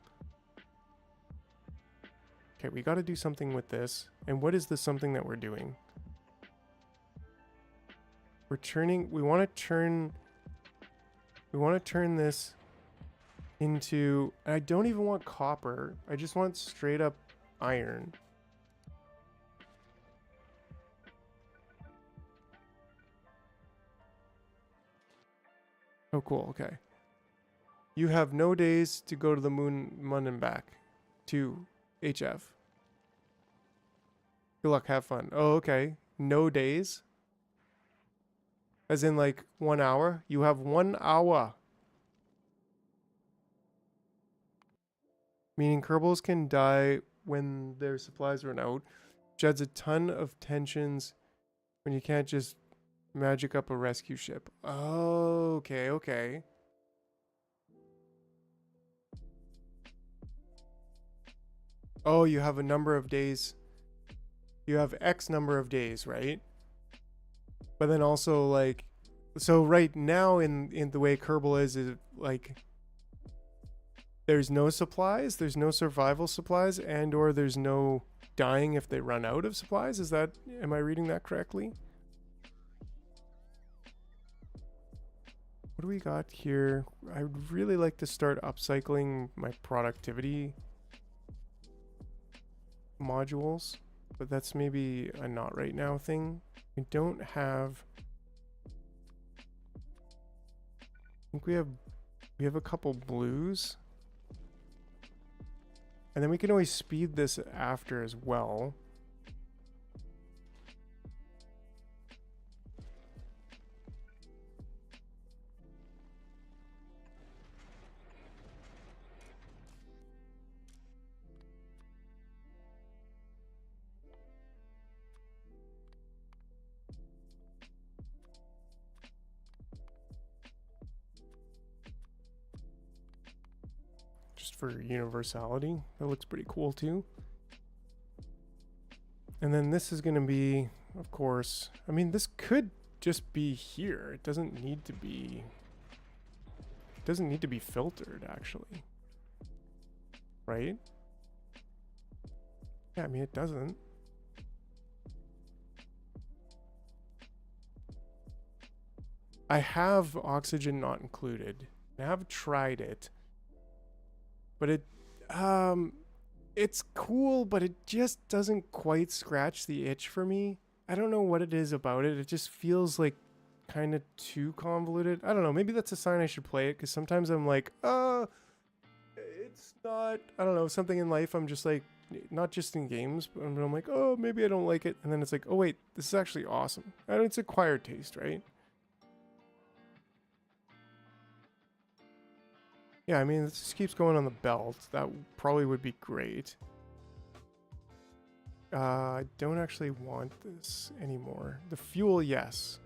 Okay, we got to do something with this. And what is the something that we're doing? We're turning, we want to turn this into, I don't even want copper. I just want straight up iron. Oh, cool. Okay. You have no days to go to the moon and back. To HF. Good luck. Have fun. Oh, okay. No days. As in like 1 hour? You have 1 hour. Meaning Kerbals can die when their supplies run out. Which adds a ton of tensions when you can't just magic up a rescue ship. Oh, okay, okay. Oh, you have a number of days. You have X number of days, right? But then also like, so right now in the way Kerbal is like, there's no supplies, there's no survival supplies, and or there's no dying if they run out of supplies. Is that, am I reading that correctly? What do we got here? I would really like to start upcycling my productivity modules, but that's maybe a not right now thing. We don't have, I think we have a couple blues. And then we can always speed this after as well. For universality. That looks pretty cool too. And then this is going to be, of course, I mean, this could just be here. It doesn't need to be filtered actually. Right? Yeah, I mean, it doesn't. I have oxygen not included. I have tried it. But it's cool, but it just doesn't quite scratch the itch for me. I don't know what it is about it. It just feels like kind of too convoluted. I don't know. Maybe that's a sign I should play it, because sometimes I'm like, it's not, I don't know, something in life I'm just like, not just in games, but I'm like, oh, maybe I don't like it. And then it's like, oh, wait, this is actually awesome. I mean, it's acquired taste, right? Yeah, I mean, this just keeps going on the belt. That probably would be great. I don't actually want this anymore. The fuel, yes.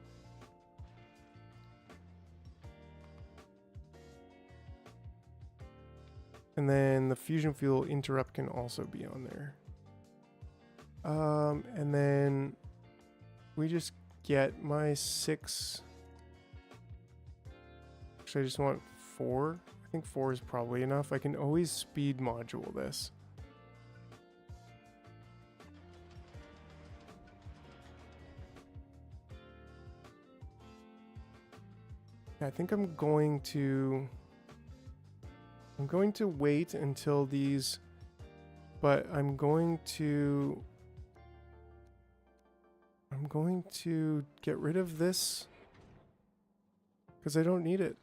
And then the fusion fuel interrupt can also be on there. And then we just get my 6. Actually, I just want 4. I think 4 is probably enough. I can always speed module this. I think I'm going to wait until these, but I'm going to get rid of this because I don't need it.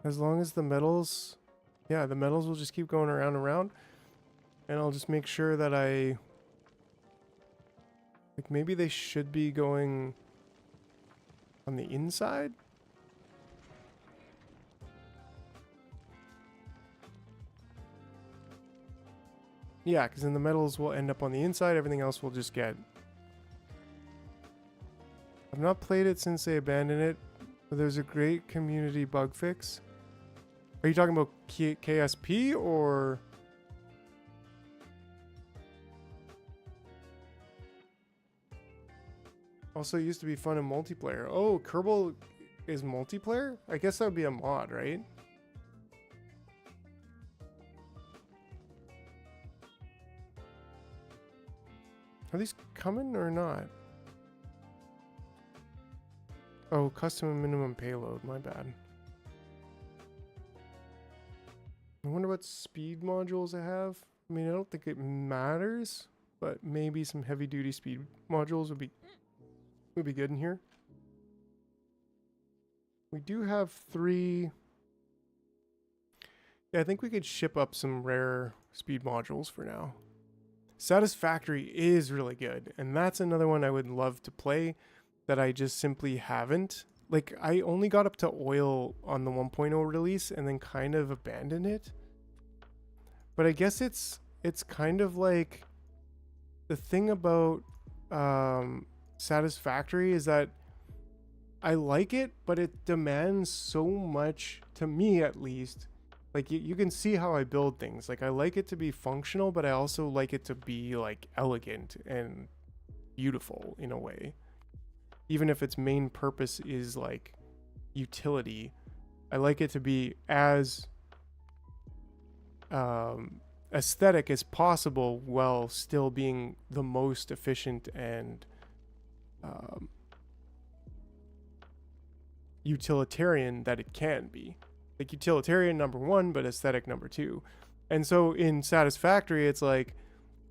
As long as the metals, yeah, the metals will just keep going around and around, and I'll just make sure that like, maybe they should be going on the inside. Yeah, because then the metals will end up on the inside, everything else will just get... I've not played it since they abandoned it, but there's a great community bug fix. Are you talking about KSP or... Also used to be fun in multiplayer. Oh, Kerbal is multiplayer? I guess that would be a mod, right? Are these coming or not? Oh, custom and minimum payload, my bad. I wonder what speed modules I have. I mean, I don't think it matters, but maybe some heavy duty speed modules would be good in here. We do have 3. Yeah, I think we could ship up some rare speed modules for now. Satisfactory is really good, and that's another one I would love to play that I just simply haven't. Like, I only got up to oil on the 1.0 release and then kind of abandoned it. But I guess it's kind of like the thing about Satisfactory is that I like it, but it demands so much, to me at least. Like, you can see how I build things. Like, I like it to be functional, but I also like it to be, like, elegant and beautiful in a way. Even if its main purpose is, like, utility, I like it to be as aesthetic as possible while still being the most efficient and utilitarian that it can be. Like, utilitarian number 1, but aesthetic number 2. And so in Satisfactory, it's like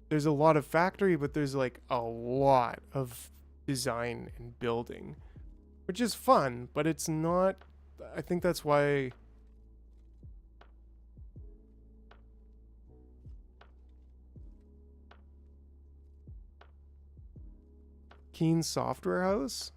there's a lot of factory, but there's like a lot of design and building, which is fun, but it's not. I think that's why Keen Software House.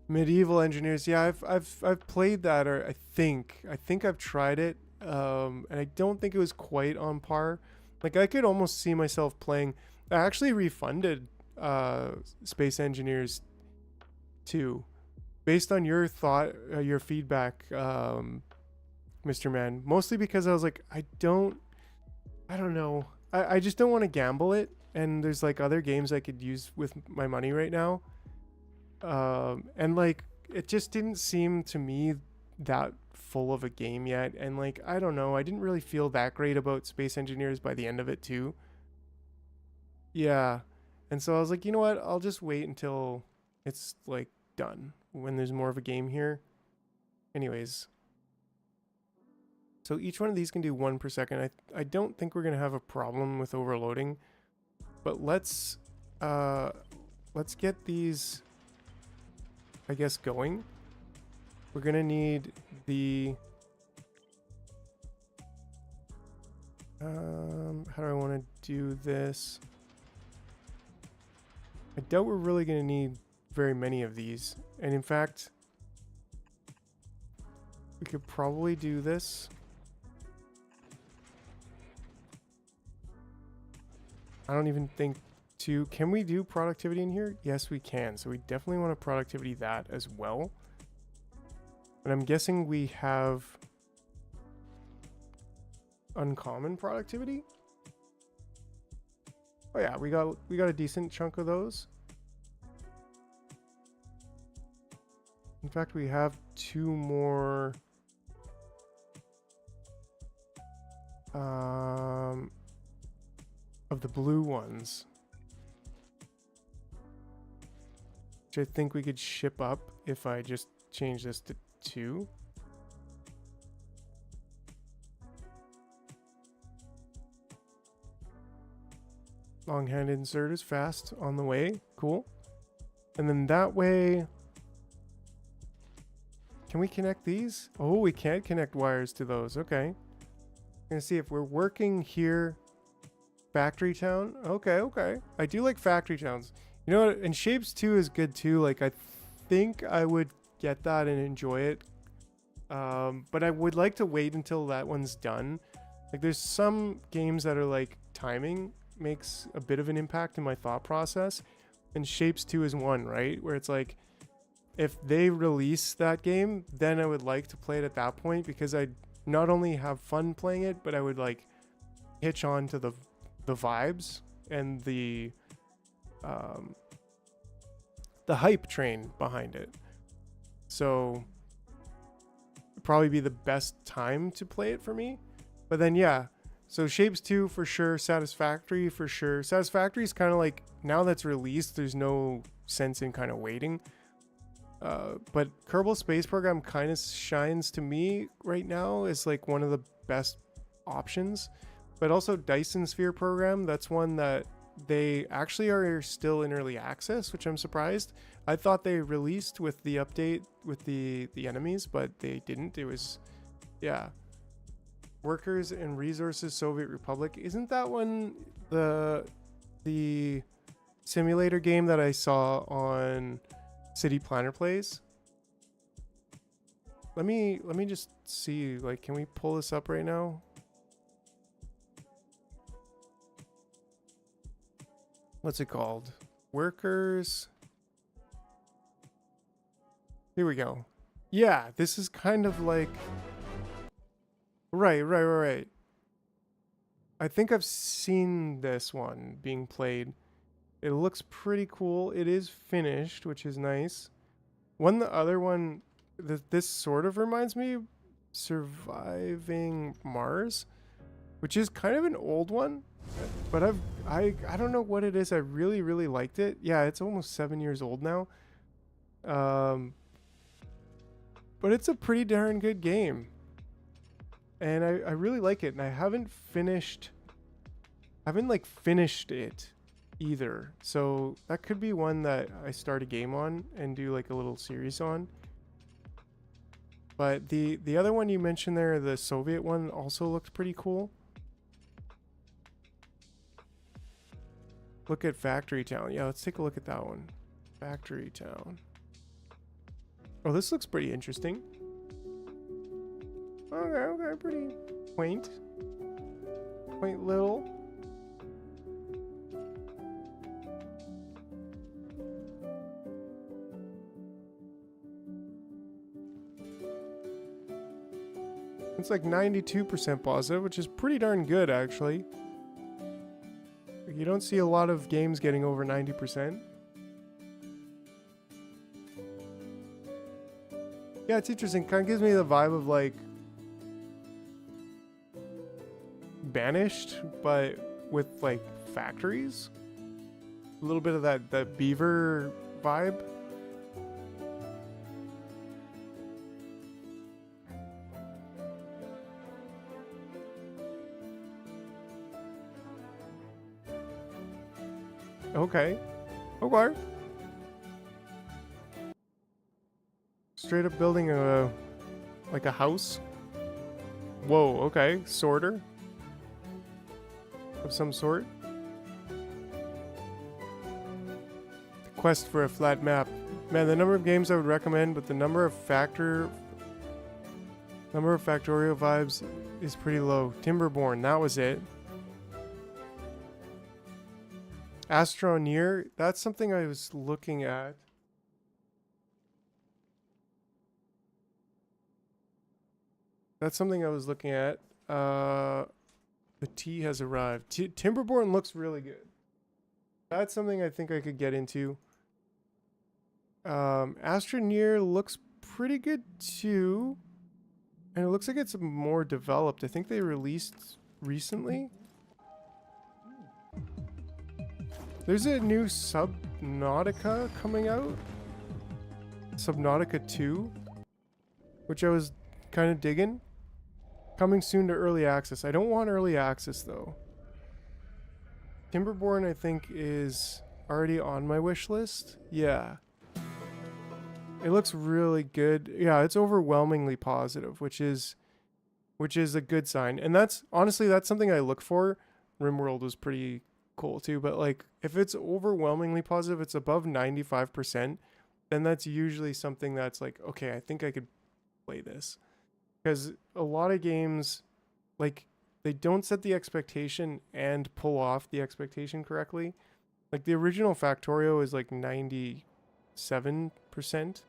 Medieval Engineers. Yeah, I've played that, or I think I've tried it, and I don't think it was quite on par. Like, I could almost see myself playing. I actually refunded Space Engineers 2 based on your your feedback, Mr. Man. Mostly because I was like, I don't know. I just don't want to gamble it, and there's like other games I could use with my money right now. And like, it just didn't seem to me that full of a game yet, and like, I don't know, I didn't really feel that great about Space Engineers by the end of it too. Yeah, and so I was like, you know what, I'll just wait until it's like done, when there's more of a game here. Anyways, so each one of these can do 1 per second. I don't think we're gonna have a problem with overloading, but let's get these, I guess, going. We're gonna need the how do I want to do this? I doubt we're really gonna need very many of these, and in fact we could probably do this. I don't even think can we do productivity in here? Yes, we can. So we definitely want to productivity that as well. And I'm guessing we have uncommon productivity. Oh yeah, we got a decent chunk of those. In fact, we have 2 more of the blue ones, which I think we could ship up if I just change this to 2. Long hand insert is fast on the way. Cool. And then that way, can we connect these? Oh, we can't connect wires to those. Okay. I'm gonna see if we're working here. Factory town. Okay. I do like factory towns. You know what? And Shapes 2 is good too. Like, I think I would get that and enjoy it. But I would like to wait until that one's done. Like, there's some games that are like timing makes a bit of an impact in my thought process. And Shapes 2 is one, right? Where it's like, if they release that game, then I would like to play it at that point, because I'd not only have fun playing it, but I would like hitch on to the vibes and the hype train behind it. So it'd probably be the best time to play it for me. But then yeah, so Shapes 2 for sure, Satisfactory for sure. Satisfactory is kind of like, now that's released, there's no sense in kind of waiting. But Kerbal Space Program kind of shines to me right now as like one of the best options. But also Dyson Sphere Program, that's one that they actually are still in early access, which I'm surprised. I thought they released with the update with the enemies, but they didn't. It was, yeah. Workers and Resources Soviet Republic. Isn't that one the simulator game that I saw on City Planner Plays? Let me just see, like, can we pull this up right now? What's it called? Workers. Here we go. Yeah, this is kind of like, right. I think I've seen this one being played. It looks pretty cool. It is finished, which is nice. The other one, this sort of reminds me of Surviving Mars, which is kind of an old one, but I don't know what it is. I really liked it. Yeah, it's almost 7 years old now. But it's a pretty darn good game. And I really like it, and I haven't finished it either. So that could be one that I start a game on and do like a little series on. But the other one you mentioned there, the Soviet one, also looked pretty cool. Look at Factory Town. Yeah, let's take a look at that one. Factory Town. Oh, this looks pretty interesting. Okay, pretty quaint. Quaint little. It's like 92% positive, which is pretty darn good, actually. You don't see a lot of games getting over 90%. Yeah, it's interesting. Kind of gives me the vibe of like Banished, but with like factories. A little bit of that beaver vibe. Okay. Straight up building like a house. Whoa, okay. Sorter of some sort. The quest for a flat map. Man, the number of games I would recommend, but the number of Factorio vibes is pretty low. Timberborn, that was it. Astroneer, that's something I was looking at. The tea has arrived. Timberborn looks really good. That's something I think I could get into. Astroneer looks pretty good too. And it looks like it's more developed. I think they released recently. There's a new Subnautica coming out. Subnautica 2. Which I was kind of digging. Coming soon to early access. I don't want early access though. Timberborn I think is already on my wish list. Yeah. It looks really good. Yeah, it's overwhelmingly positive, which is a good sign. And that's honestly something I look for. RimWorld was pretty cool too, but like if it's overwhelmingly positive, it's above 95%, then that's usually something that's like, okay, I think I could play this. Because a lot of games, like, they don't set the expectation and pull off the expectation correctly. Like, the original Factorio is like 97%,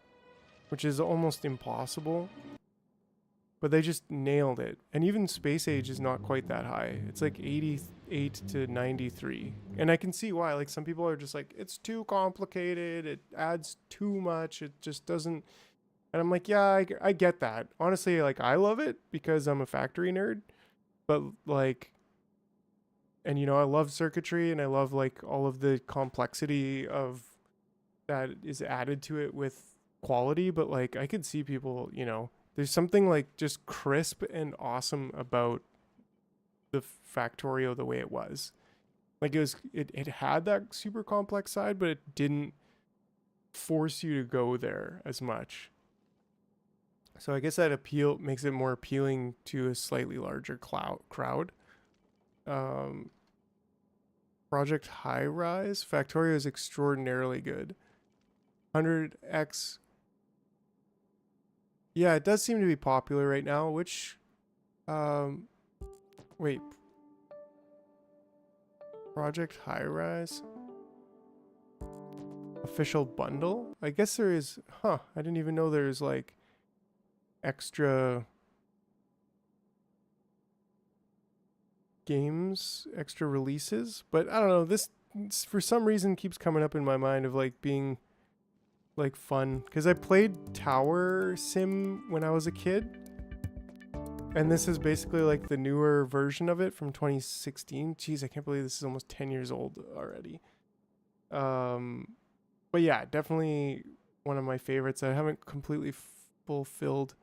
which is almost impossible. but they just nailed it. And even space age is not quite that high. It's like 88 to 93. And I can see why. Like some people are just like, it's too complicated. It adds too much. It just doesn't. And I'm like, yeah, I get that. Honestly, like I love it because I'm a factory nerd. But like, and you know, I love circuitry and I love like all of the complexity of that is added to it with quality. But like, I could see people, you know, there's something like just crisp and awesome about the Factorio the way it was. Like it had that super complex side, but it didn't force you to go there as much. So I guess that makes it more appealing to a slightly larger crowd. Um, Project High Rise Factorio is extraordinarily good. 100x. Yeah, it does seem to be popular right now. Which, wait, Project High Rise official bundle. I guess there is. Huh? I didn't even know there's like extra games, extra releases. But I don't know. This for some reason keeps coming up in my mind of like being like fun because I played Tower Sim when I was a kid. And this is basically like the newer version of it from 2016. Jeez, I can't believe this is almost 10 years old already. But yeah, definitely one of my favorites. I haven't completely fulfilled.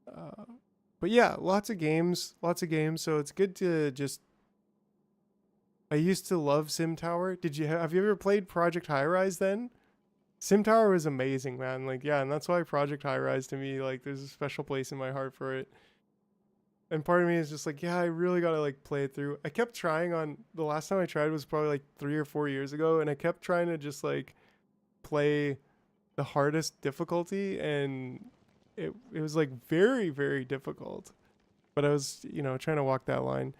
But yeah, lots of games. So it's good to just. I used to love Sim Tower. Have you ever played Project High Rise then? Sim Tower was amazing, man. Like, yeah, and that's why Project High Rise to me, like, there's a special place in my heart for it. And part of me is just like, yeah, I really gotta like play it through. I kept trying on the last time I tried was probably like 3 or 4 years ago, and I kept trying to just like play the hardest difficulty, and it was like very, very difficult. But I was, you know, trying to walk that line.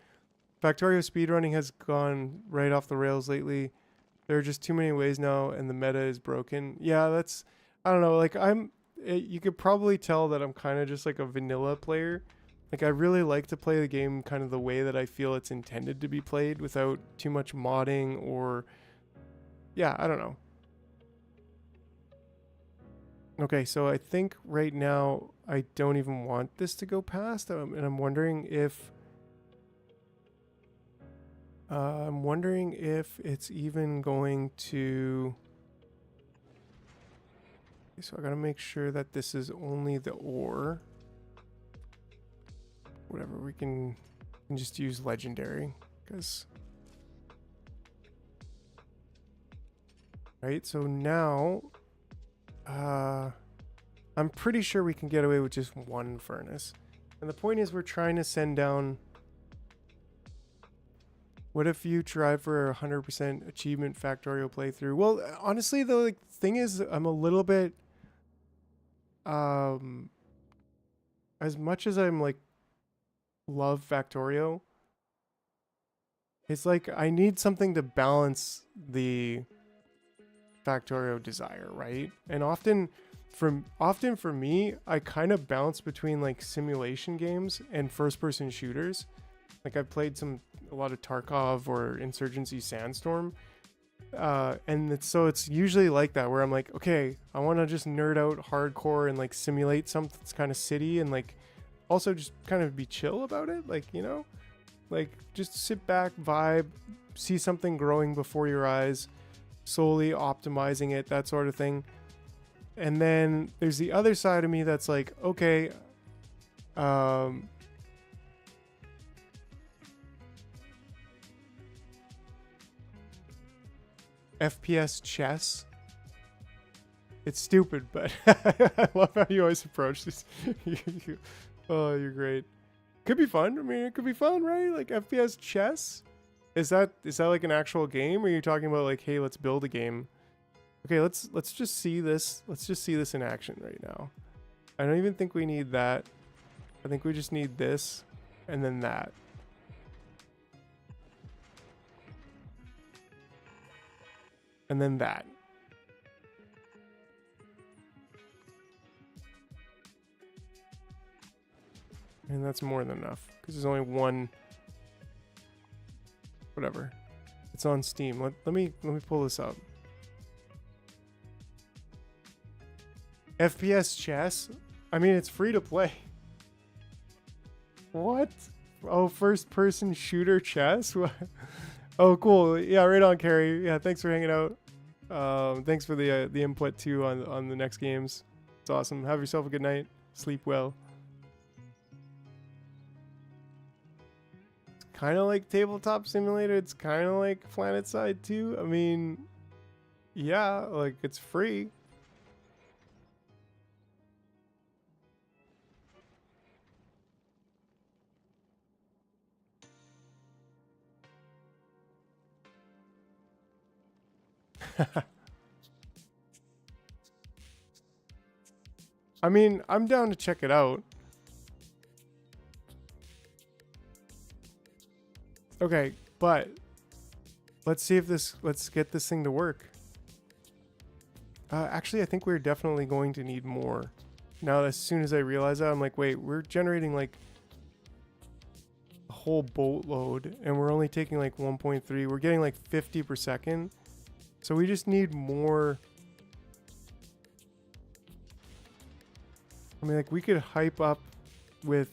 Factorio speedrunning has gone right off the rails lately. There are just too many ways now, and the meta is broken. Yeah, that's, I don't know. Like you could probably tell that I'm kind of just like a vanilla player. Like I really like to play the game kind of the way that I feel it's intended to be played without too much modding or, yeah, I don't know. Okay, so I think right now I don't even want this to go past, and I'm wondering if it's even going to. So I gotta make sure that this is only the ore. Whatever, we can just use legendary because. Right, so now I'm pretty sure we can get away with just one furnace. And the point is we're trying to send down. What if you try for a 100% achievement Factorio playthrough? Well, honestly though, like, the thing is I'm a little bit as much as I'm like love Factorio, it's like I need something to balance the Factorio desire, right? And often for me, I kind of bounce between like simulation games and first person shooters. Like I've played a lot of Tarkov or Insurgency Sandstorm. And it's usually like that where I'm like, okay, I want to just nerd out hardcore and like simulate something that's kind of city and like also just kind of be chill about it. Like, you know, like just sit back, vibe, see something growing before your eyes, slowly optimizing it, that sort of thing. And then there's the other side of me that's like, okay, FPS chess. It's stupid, but I love how you always approach this. Oh, you're great. Could be fun. I mean, it could be fun, right? Like FPS chess. Is that like an actual game, or are you talking about like, hey, let's build a game? Okay, let's just see this. Let's just see this in action right now. I don't even think we need that. I think we just need this, and then that. And then that. And that's more than enough because there's only one. Whatever. It's on Steam. Let me pull this up. FPS chess? I mean, it's free to play. What? Oh, first person shooter chess? Oh, cool. Yeah, right on, Carrie. Yeah, thanks for hanging out. Thanks for the input too on the next games. It's awesome. Have yourself a good night. Sleep well. It's kind of like Tabletop Simulator. It's kind of like PlanetSide too. I mean, yeah, like it's free. I mean, I'm down to check it out. Okay, but let's get this thing to work. Actually, I think we're definitely going to need more. Now, as soon as I realize that, I'm like, wait, we're generating like a whole boatload and we're only taking like 1.3. We're getting like 50 per second. So we just need more. I mean, like we could hype up with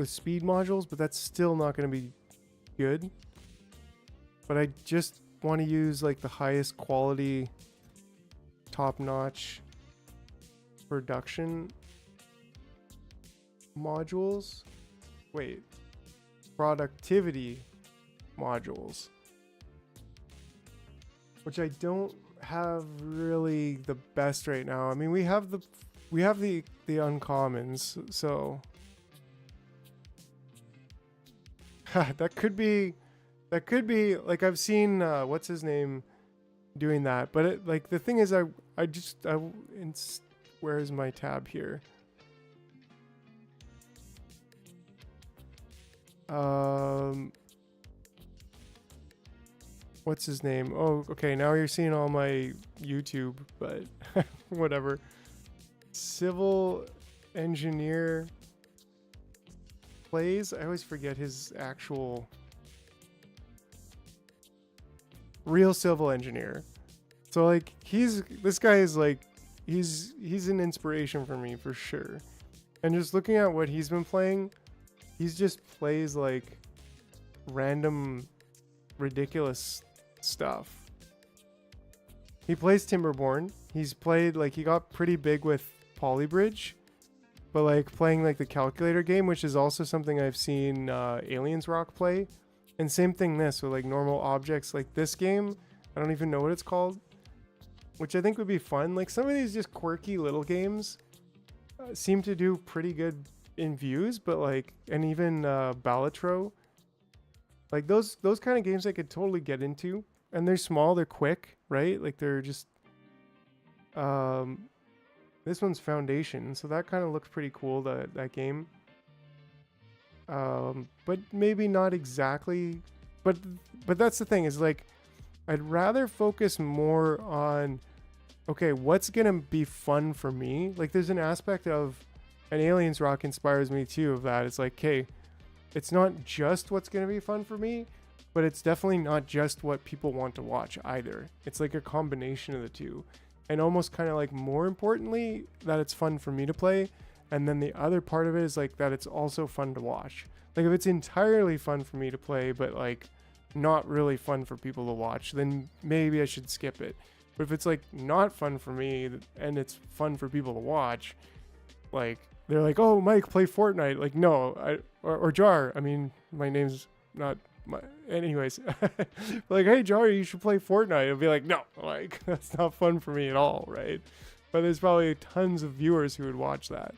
speed modules, but that's still not going to be good. But I just want to use like the highest quality, top-notch production modules. Wait, productivity modules, which I don't have really the best right now. I mean, we have the uncommons, so that could be like I've seen what's his name doing that, but it, like the thing is where is my tab here? What's his name? Oh, okay, now you're seeing all my YouTube, but whatever. Civil engineer plays. I always forget his actual real civil engineer. So like this guy is like he's an inspiration for me for sure. And just looking at what he's been playing, he's just plays like random ridiculous stuff. He plays Timberborn. He's played like he got pretty big with Polybridge, but like playing like the calculator game, which is also something I've seen Aliens Rock play. And same thing this with like normal objects, like this game, I don't even know what it's called, which I think would be fun. Like some of these just quirky little games seem to do pretty good in views, but like, and even Balatro, like those kind of games I could totally get into. And they're small, they're quick, right? Like they're just this one's Foundation, so that kind of looks pretty cool, that game. But maybe not exactly, but that's the thing, is like I'd rather focus more on, okay, what's gonna be fun for me. Like there's an aspect of, and Aliens Rock inspires me too, of that. It's like, okay, it's not just what's gonna be fun for me, but it's definitely not just what people want to watch either. It's like a combination of the two. And almost kind of like more importantly, that it's fun for me to play. And then the other part of it is like that it's also fun to watch. Like if it's entirely fun for me to play, but like not really fun for people to watch, then maybe I should skip it. But if it's like not fun for me and it's fun for people to watch, like they're like, oh, Mike, play Fortnite. Like, no, or Jar. I mean, my name's not anyways. Like, hey Jar, you should play Fortnite. I'll be like, no, like that's not fun for me at all, right? But there's probably tons of viewers who would watch that.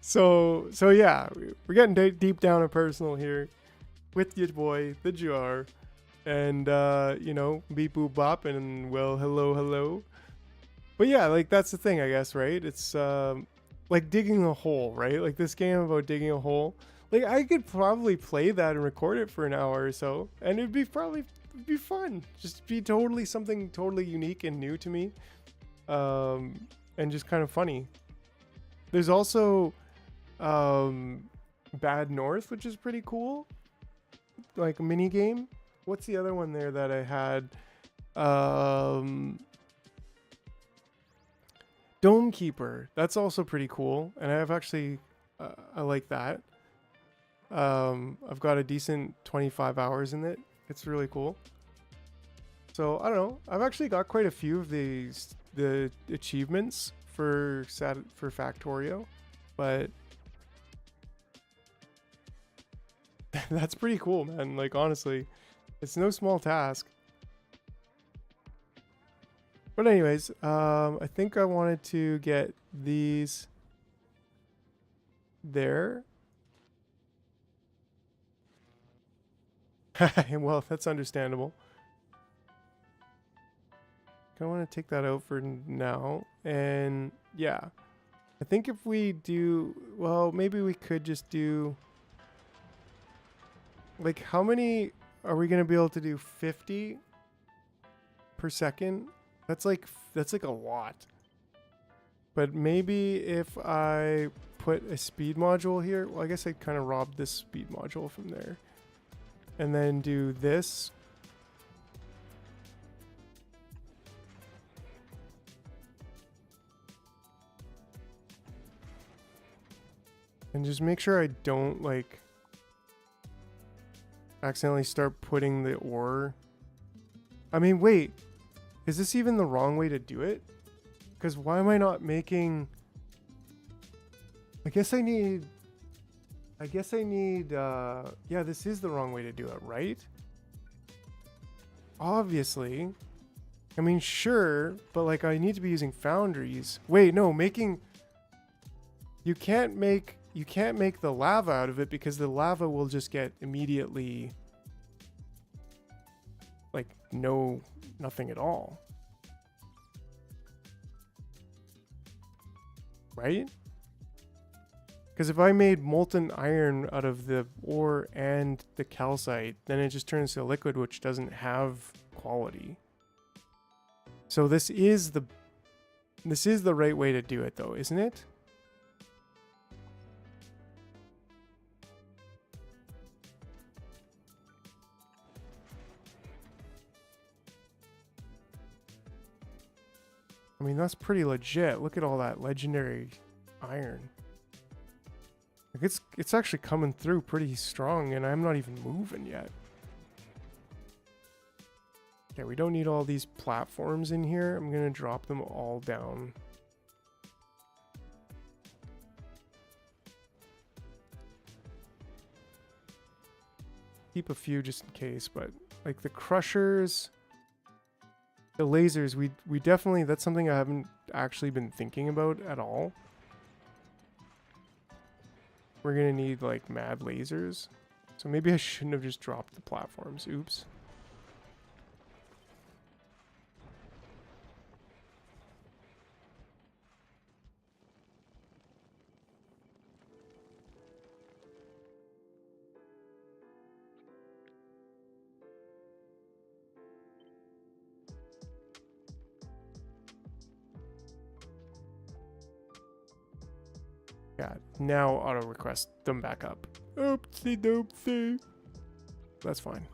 So yeah, we're getting deep down and personal here with your boy the Jar, and you know, beep boop bop, and well, hello. But yeah, like that's the thing, I guess, right? It's like digging a hole, right? Like this game about digging a hole. Like I could probably play that and record it for an hour or so, and it'd be probably It'd be fun. Just be totally something totally unique and new to me. And just kind of funny. There's also Bad North, which is pretty cool. Like a mini game. What's the other one there that I had? Dome Keeper. That's also pretty cool. And I've actually, I like that. I've got a decent 25 hours in it. It's really cool. So I don't know. I've actually got quite a few of the achievements for Factorio, but that's pretty cool, man. Like honestly, it's no small task. But anyways, I think I wanted to get these there. Well, that's understandable. I want to take that out for now. And yeah, I think if we do, well, maybe we could just do, like, how many are we going to be able to do? 50 per second? That's like a lot. But maybe if I put a speed module here, well, I guess I kind of robbed this speed module from there. And then do this. And just make sure I don't, like, accidentally start putting the ore. I mean, wait. Is this even the wrong way to do it? Because why am I not making... I guess I need... yeah, this is the wrong way to do it, right? Obviously. I mean, sure, but, like, I need to be using foundries. Wait, no, making... You can't make the lava out of it because the lava will just get immediately, like, nothing at all. Right? Because if I made molten iron out of the ore and the calcite, then it just turns to a liquid which doesn't have quality. So this is the right way to do it though, isn't it? I mean, that's pretty legit. Look at all that legendary iron. Like it's actually coming through pretty strong, and I'm not even moving yet. Okay, we don't need all these platforms in here. I'm gonna drop them all down. Keep a few just in case, but like the crushers... The lasers, we definitely, that's something I haven't actually been thinking about at all. We're gonna need like mad lasers. So maybe I shouldn't have just dropped the platforms. Oops. Yeah, now auto request them back up. Oopsie doopsie. That's fine.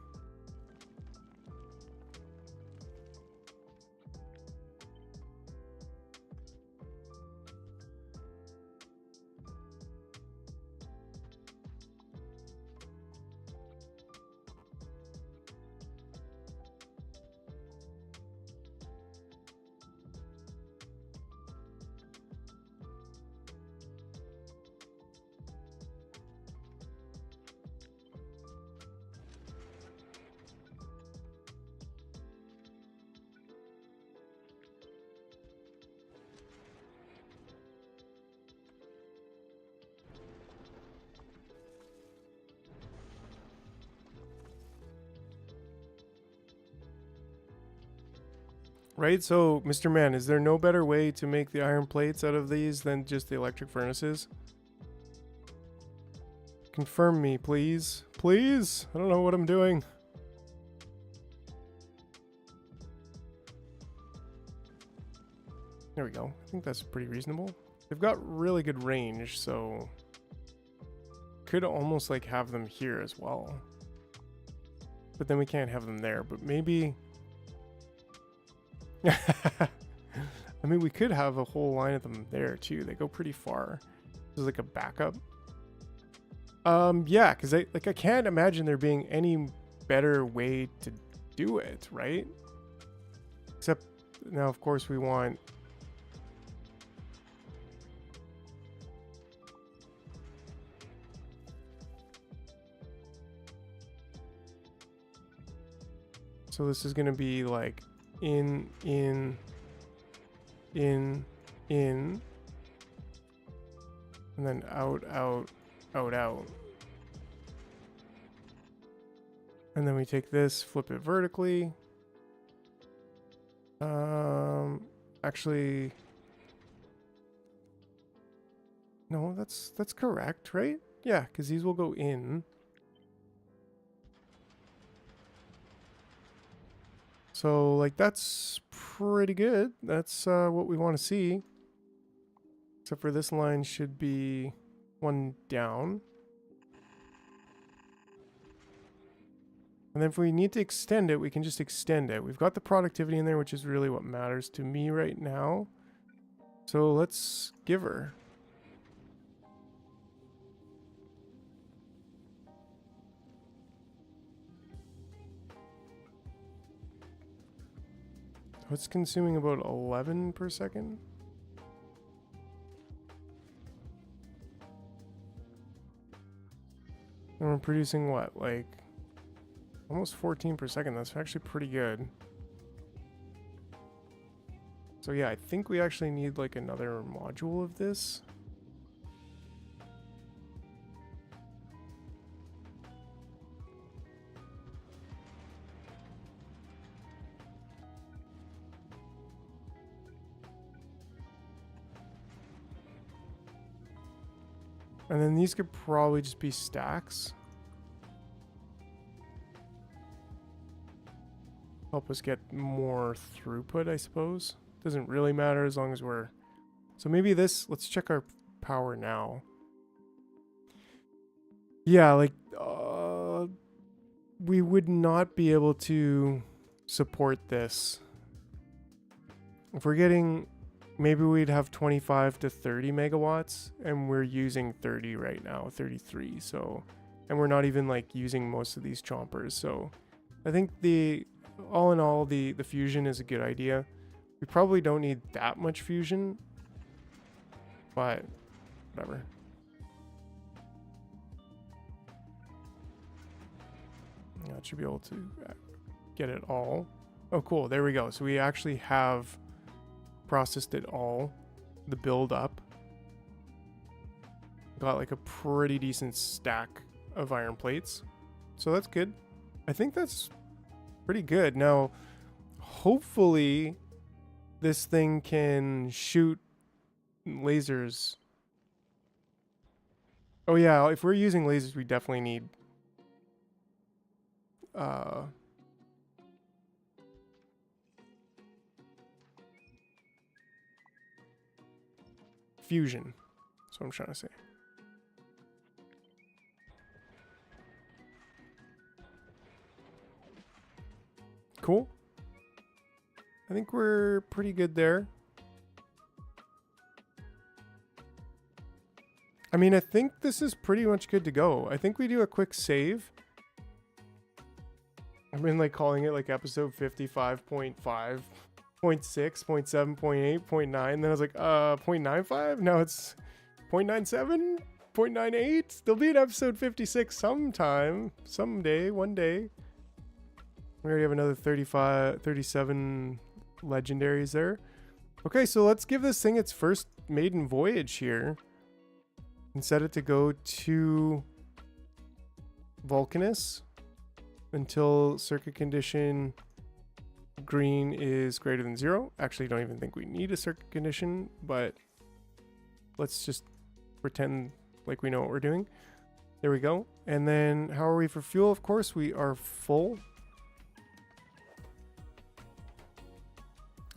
Right, so Mr. Man, is there no better way to make the iron plates out of these than just the electric furnaces? Confirm me, please. Please? I don't know what I'm doing. There we go. I think that's pretty reasonable. They've got really good range, so could almost like have them here as well. But then we can't have them there, but maybe I mean, we could have a whole line of them there too. They go pretty far. This is like a backup. Yeah, because I can't imagine there being any better way to do it, right? Except now, of course, we want so this is gonna be like in, and then out, out. And then we take this, flip it vertically. Actually, no, that's correct, right? Yeah, because these will go in. So, like, that's pretty good. That's what we want to see. Except for this line should be one down. And then if we need to extend it, we can just extend it. We've got the productivity in there, which is really what matters to me right now. So let's give her. So it's consuming about 11 per second. And we're producing what, like almost 14 per second. That's actually pretty good. So yeah, I think we actually need like another module of this. And then these could probably just be stacks. Help us get more throughput, I suppose. Doesn't really matter as long as we're... So maybe this... Let's check our power now. Yeah, like... we would not be able to support this. If we're getting... Maybe we'd have 25 to 30 megawatts, and we're using 30 right now, 33. So, and we're not even like using most of these chompers. So, I think all in all, the fusion is a good idea. We probably don't need that much fusion, but whatever. Yeah, it should be able to get it all. Oh, cool. There we go. So we actually have processed it all, the build up. Got like a pretty decent stack of iron plates, so that's good. I think that's pretty good. Now hopefully this thing can shoot lasers. Oh yeah, if we're using lasers we definitely need fusion. That's what I'm trying to say. Cool. I think we're pretty good there. I mean, I think this is pretty much good to go. I think we do a quick save. I've been like calling it like episode 55.5. 0.6, 0.7, 0.8, 0.9. Then I was like, 0.95? Now it's 0.97, 0.98. There'll be an episode 56 sometime, someday, one day. We already have another 37 legendaries there. Okay, so let's give this thing its first maiden voyage here. And set it to go to Vulcanus until circuit condition green is greater than 0. Actually, don't even think we need a circuit condition, but let's just pretend like we know what we're doing. There we go. And then how are we for fuel? Of course, we are full.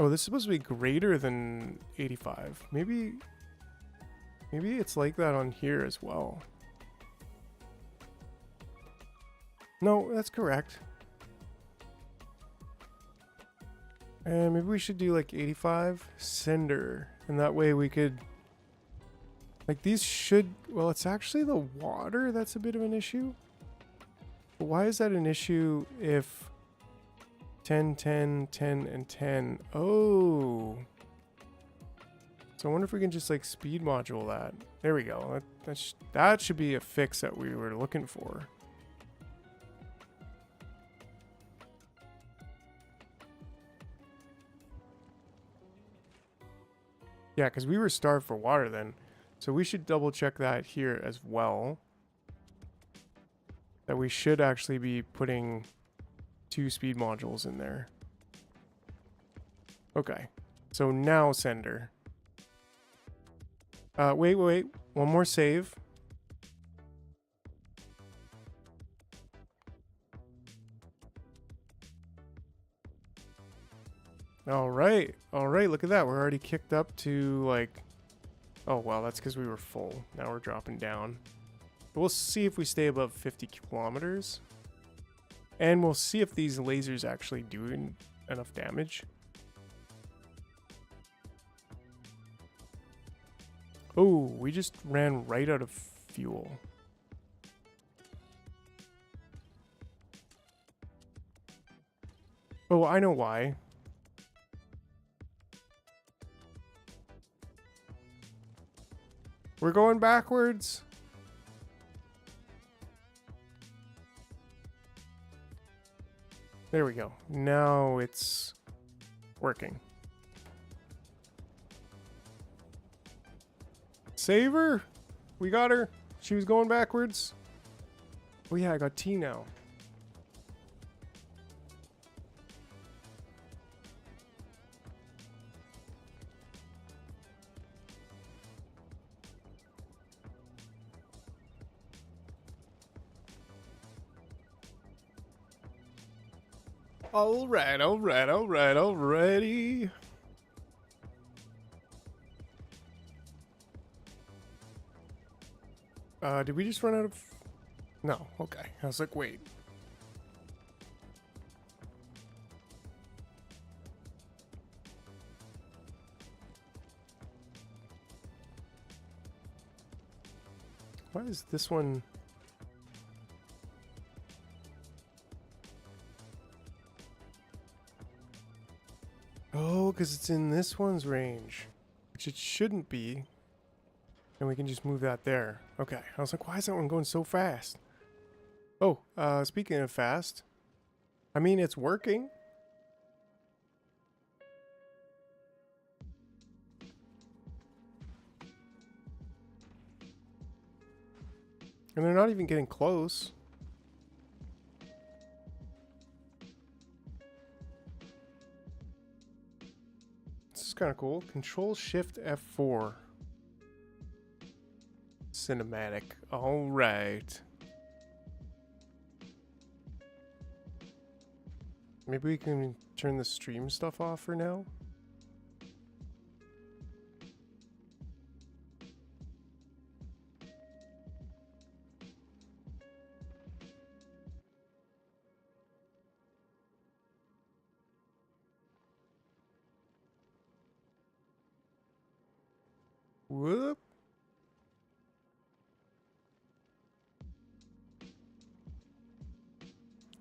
Oh, this is supposed to be greater than 85. Maybe it's like that on here as well. No, that's correct. And maybe we should do like 85 cinder. And that way we could... Like these should... Well, it's actually the water that's a bit of an issue. But why is that an issue if 10, 10, 10, and 10? Oh. So I wonder if we can just like speed module that. There we go. That should be a fix that we were looking for. Yeah, because we were starved for water then. So we should double check that here as well. That we should actually be putting 2 speed modules in there. Okay. So now sender. Wait. One more save. All right. Look at that. We're already kicked up to like... Oh, well, that's because we were full. Now we're dropping down. But we'll see if we stay above 50 kilometers. And we'll see if these lasers actually do enough damage. Oh, we just ran right out of fuel. Oh, I know why. We're going backwards. There we go. Now it's working. Save her. We got her. She was going backwards. Oh yeah, I got T now. Alrighty. Did we just run out of... No, okay. I was like, wait. Why is this one... Oh, because it's in this one's range. Which it shouldn't be. And we can just move that there. Okay. I was like, why is that one going so fast? Oh, speaking of fast. I mean, it's working. And they're not even getting close. This is kind of cool. Control Shift F4. Cinematic. All right. Maybe we can turn the stream stuff off for now. Whoop.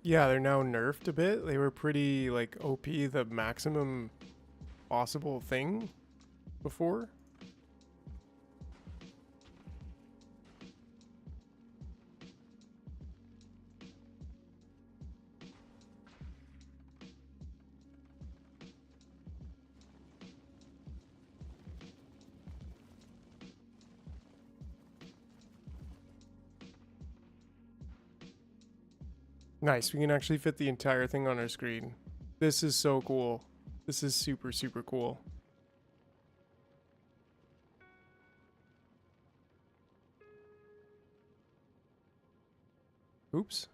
Yeah, they're now nerfed a bit. They were pretty, like, OP, the maximum possible thing before. Nice, we can actually fit the entire thing on our screen. This is so cool. This is super, super cool. Oops.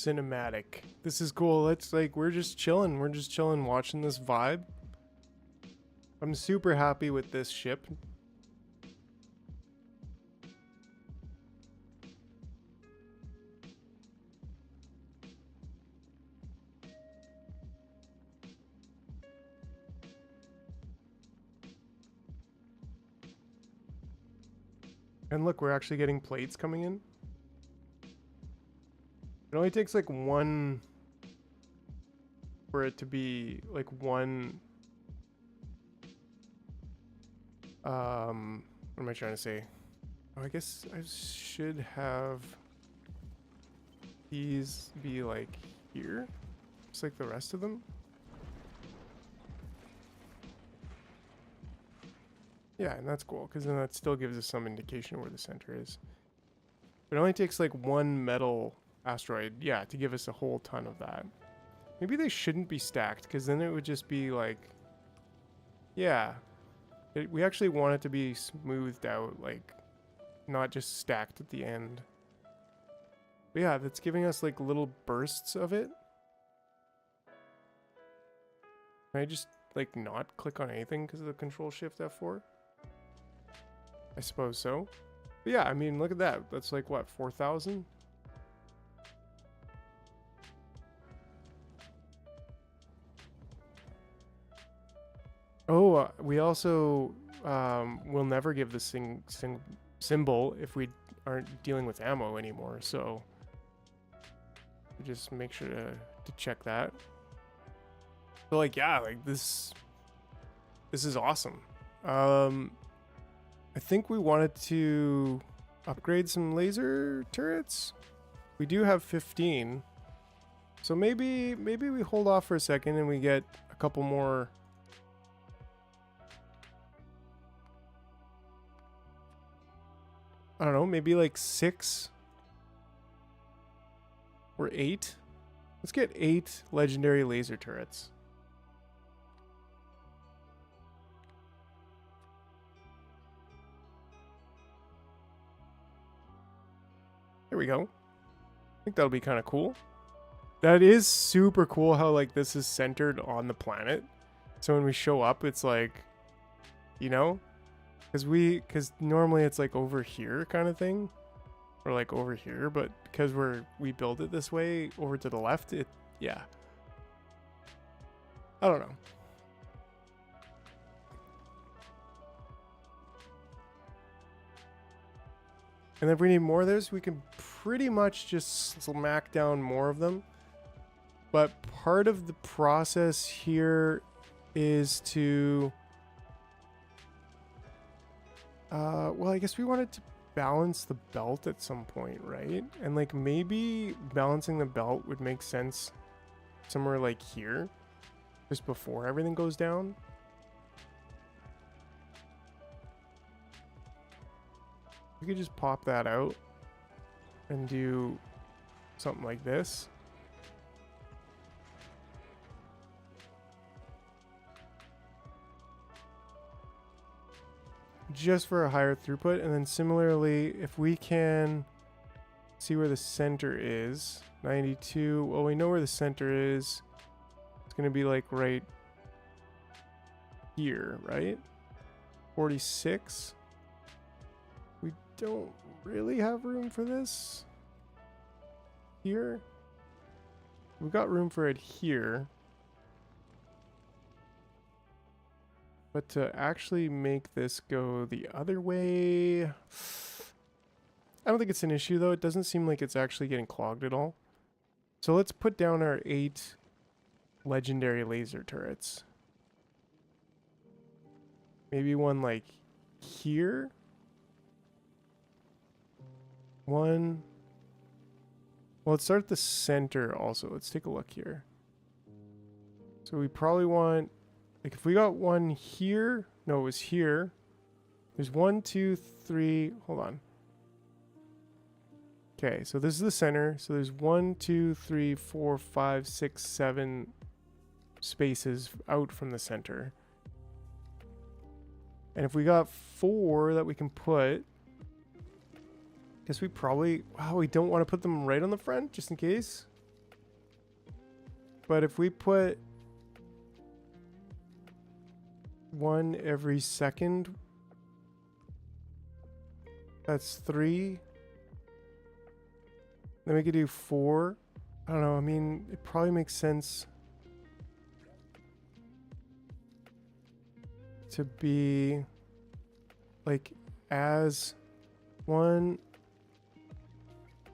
cinematic. This is cool. It's like we're just chilling. We're just chilling watching this vibe. I'm super happy with this ship. And look, we're actually getting plates coming in. It only takes like one for it to be like one. What am I trying to say? Oh, I guess I should have these be like here, just like the rest of them. Yeah, and that's cool, because then that still gives us some indication where the center is. But it only takes like one metal asteroid, yeah, to give us a whole ton of that. Maybe they shouldn't be stacked, because then it would just be like... Yeah. We actually want it to be smoothed out, like, not just stacked at the end. But yeah, that's giving us like little bursts of it. Can I just like not click on anything because of the Control-Shift F4? I suppose so. But yeah, I mean, look at that. That's like, what, 4,000? Oh, we also will never give this symbol if we aren't dealing with ammo anymore, so just make sure to check that. So like, yeah, like this is awesome. I think we wanted to upgrade some laser turrets. We do have 15. So maybe we hold off for a second and we get a couple more. I don't know, maybe like 6 or 8. Let's get 8 legendary laser turrets. There we go. I think that'll be kind of cool. That is super cool how like this is centered on the planet. So when we show up, it's like, you know, because normally it's like over here kind of thing, or like over here, but because we build it this way over to the left, yeah. I don't know. And if we need more of this, we can pretty much just smack down more of them. But part of the process here is to... well, I guess we wanted to balance the belt at some point, right? And like maybe balancing the belt would make sense somewhere like here, just before everything goes down. We could just pop that out and do something like this. Just for a higher throughput. And then similarly, if we can see where the center is, 92, well, we know where the center is. It's going to be like right here, right? 46. We don't really have room for this here. We've got room for it here. But to actually make this go the other way, I don't think it's an issue though. It doesn't seem like it's actually getting clogged at all. So let's put down our 8 legendary laser turrets. Maybe one like here. One. Well, let's start at the center also. Let's take a look here. So we probably want, like if we got one here, no, it was here. There's 1, 2, 3, hold on. Okay, so this is the center. So there's 1, 2, 3, 4, 5, 6, 7 spaces out from the center. And if we got 4 that we can put, guess we probably, wow, we don't want to put them right on the front just in case. But if we put one every second, that's 3. Then we could do 4. I don't know. I mean, it probably makes sense to be like as 1,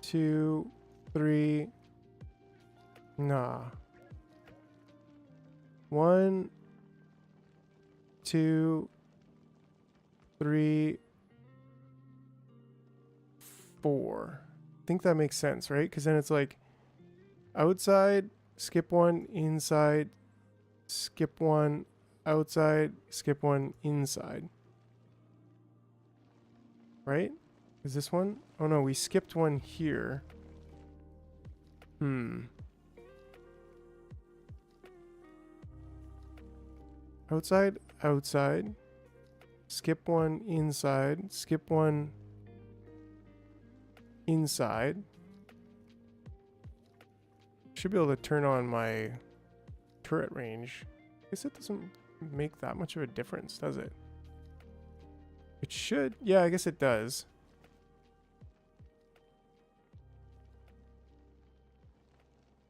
2, 3. Nah. 1, 2, 3, 4. I think that makes sense, right? Because then it's like outside, skip 1, inside, skip 1, outside, skip 1, inside. Right? Is this one? Oh no, we skipped one here. Outside, outside. Skip 1, inside. Skip 1, inside. Should be able to turn on my turret range. I guess it doesn't make that much of a difference, does it? It should. Yeah, I guess it does.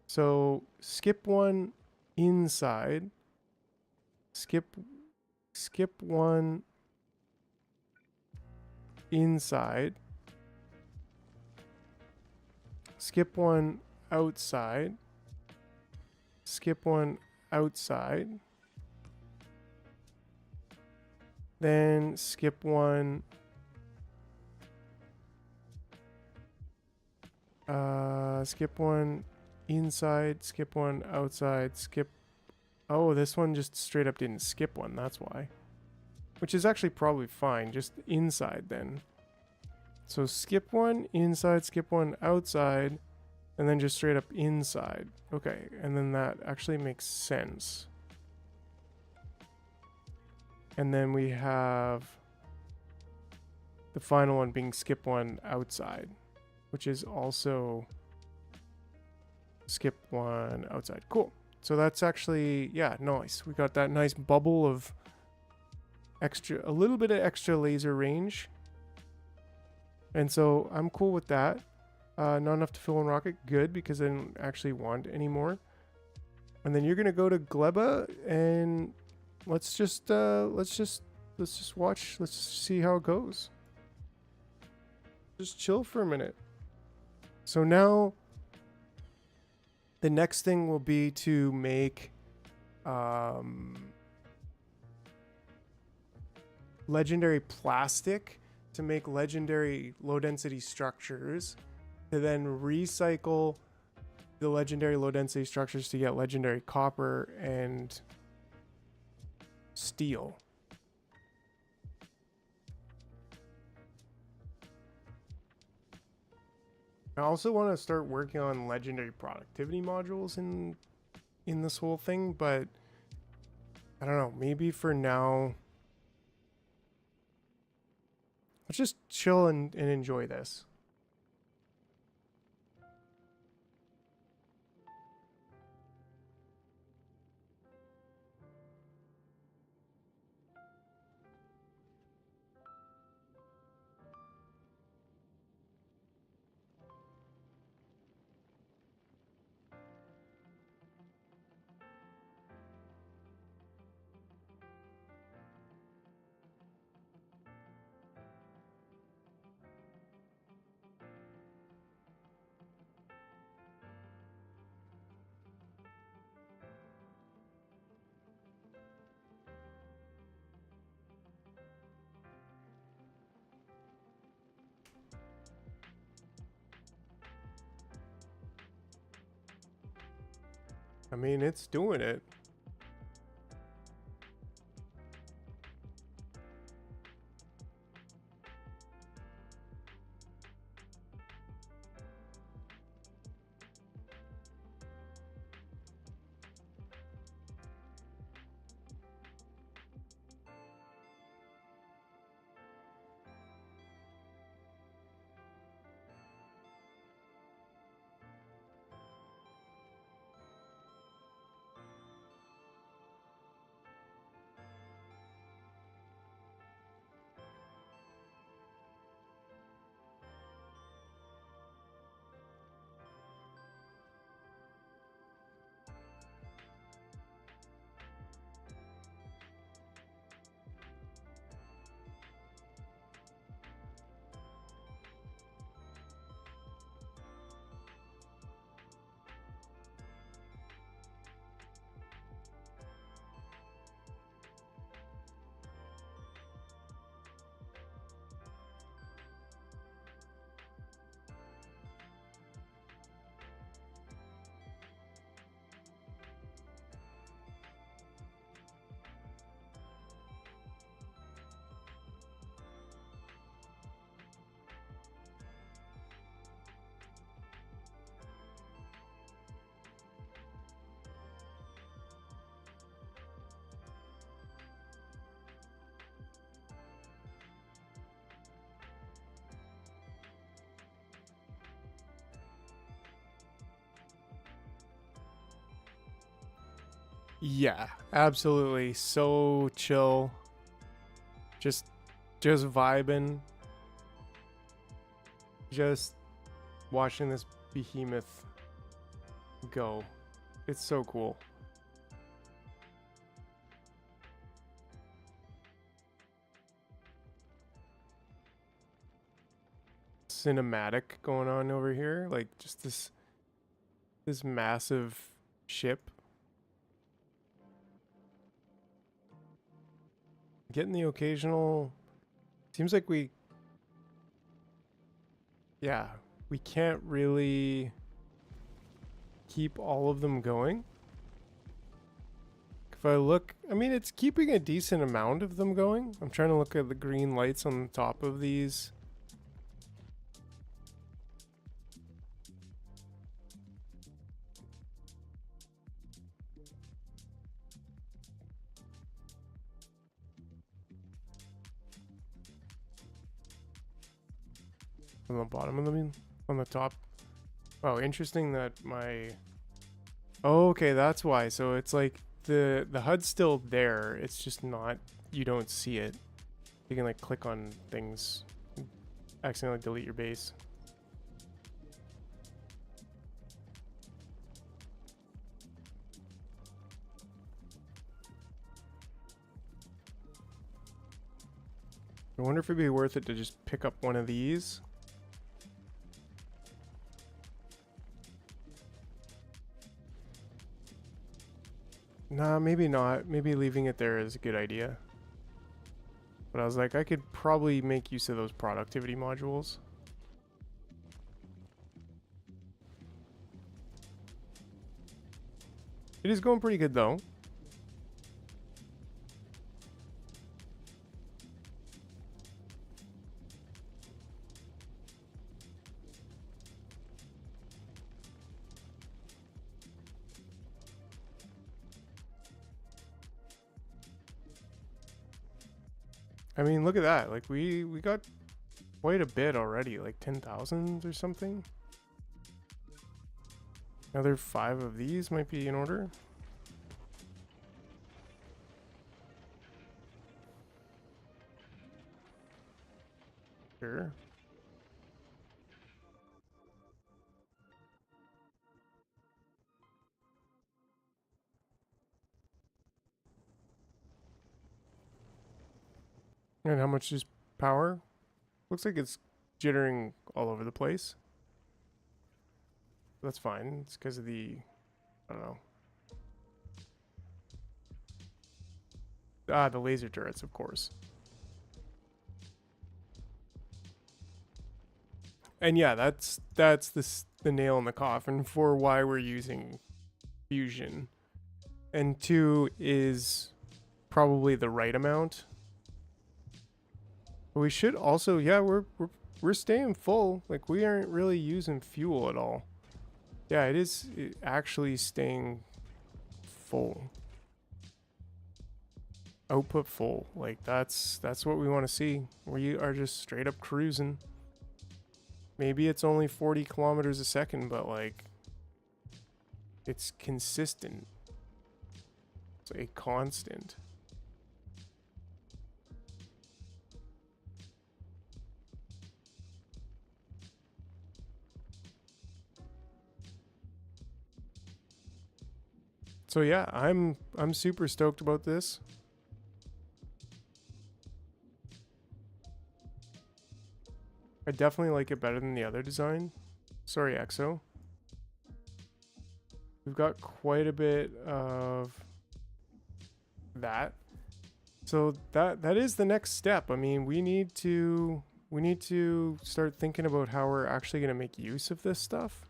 So skip 1 inside. Skip 1 inside. Skip 1 outside. Skip 1 outside. Then skip 1 skip 1 inside, skip 1 outside, skip. Oh, this one just straight up didn't skip one, that's why. Which is actually probably fine, just inside then. So skip 1 inside, skip 1 outside, and then just straight up inside. Okay, and then that actually makes sense. And then we have the final one being skip 1 outside, which is also skip 1 outside. Cool. So that's actually, yeah, nice. We got that nice bubble of extra, a little bit of extra laser range. And so I'm cool with that. Not enough to fill one rocket. Good, because I didn't actually want any more. And then you're going to go to Gleba and let's just watch. Let's just see how it goes. Just chill for a minute. So now the next thing will be to make legendary plastic to make legendary low density structures, to then recycle the legendary low density structures to get legendary copper and steel. I also want to start working on legendary productivity modules in this whole thing, but I don't know, maybe for now let's just chill and enjoy this. I mean, it's doing it. Yeah, absolutely. So chill. Just just vibing. Just watching this behemoth go. It's so cool. Cinematic going on over here, like just this massive ship. Getting the occasional. Seems like yeah, we can't really keep all of them going. If I look, I mean, it's keeping a decent amount of them going. I'm trying to look at the green lights on the top of these. On the bottom of them, on the top. Oh, interesting that my. Oh, okay, that's why. So it's like the HUD's still there. It's just not. You don't see it. You can like click on things, accidentally delete your base. I wonder if it'd be worth it to just pick up one of these. Nah, maybe not. Maybe leaving it there is a good idea. But I was like, I could probably make use of those productivity modules. It is going pretty good though. I mean, look at that. Like we got quite a bit already, like 10,000 or something. Another 5 of these might be in order. Sure. And how much is power? Looks like it's jittering all over the place. That's fine. It's because of the, I don't know. Ah, the laser turrets, of course. And yeah, that's the nail in the coffin for why we're using fusion. And 2 is probably the right amount. But we should also, yeah, we're staying full. Like we aren't really using fuel at all. Yeah, it is actually staying full. Output full. Like that's what we want to see. We are just straight up cruising. Maybe it's only 40 kilometers a second, but like it's consistent. It's a constant. So yeah, I'm super stoked about this. I definitely like it better than the other design. Sorry, EXO. We've got quite a bit of that. So that is the next step. I mean, we need to start thinking about how we're actually going to make use of this stuff.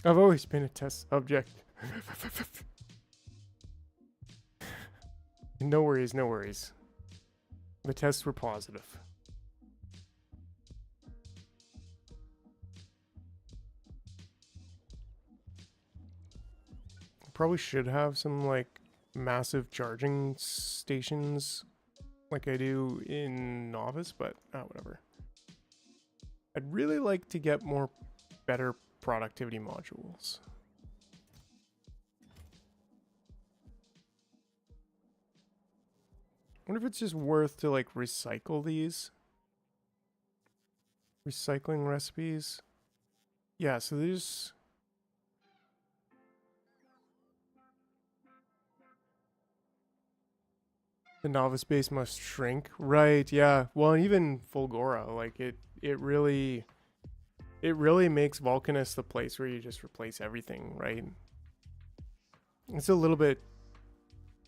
I've always been a test subject. No worries, no worries. The tests were positive. probably should have some like massive charging stations like I do in Novice, but whatever. I'd really like to get more better productivity modules. I wonder if it's just worth to like recycle these. Recycling recipes. Yeah, so there's... The novice base must shrink. Right, yeah. Well, even Fulgora, like it really makes Vulcanus the place where you just replace everything, right? It's a little bit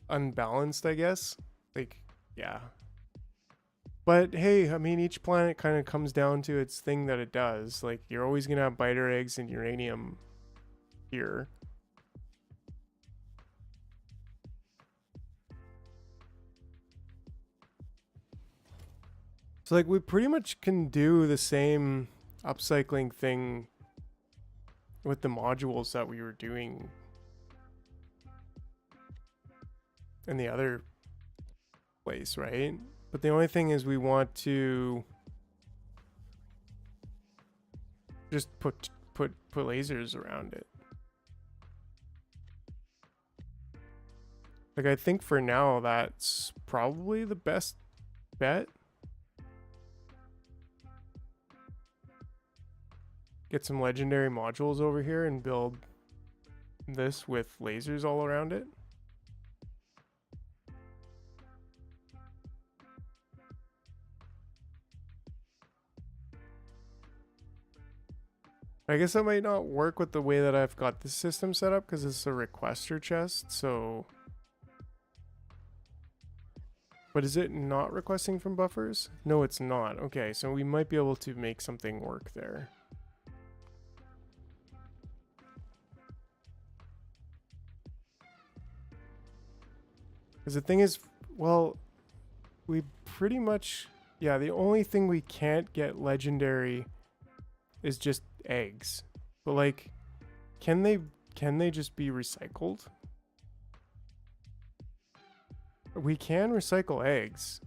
unbalanced, I guess. Like, yeah. But hey, I mean, each planet kind of comes down to its thing that it does. Like, you're always going to have biter eggs and uranium here. So, like, we pretty much can do the same upcycling thing with the modules that we were doing in the other place, right? But the only thing is we want to just put lasers around it. Like, I think for now that's probably the best bet. Get some legendary modules over here and build this with lasers all around it. I guess that might not work with the way that I've got this system set up because it's a requester chest, so... But is it not requesting from buffers? No, it's not. Okay, so we might be able to make something work there. Because the thing is, well, we pretty much... Yeah, the only thing we can't get legendary is just eggs. But like, can they just be recycled? We can recycle eggs.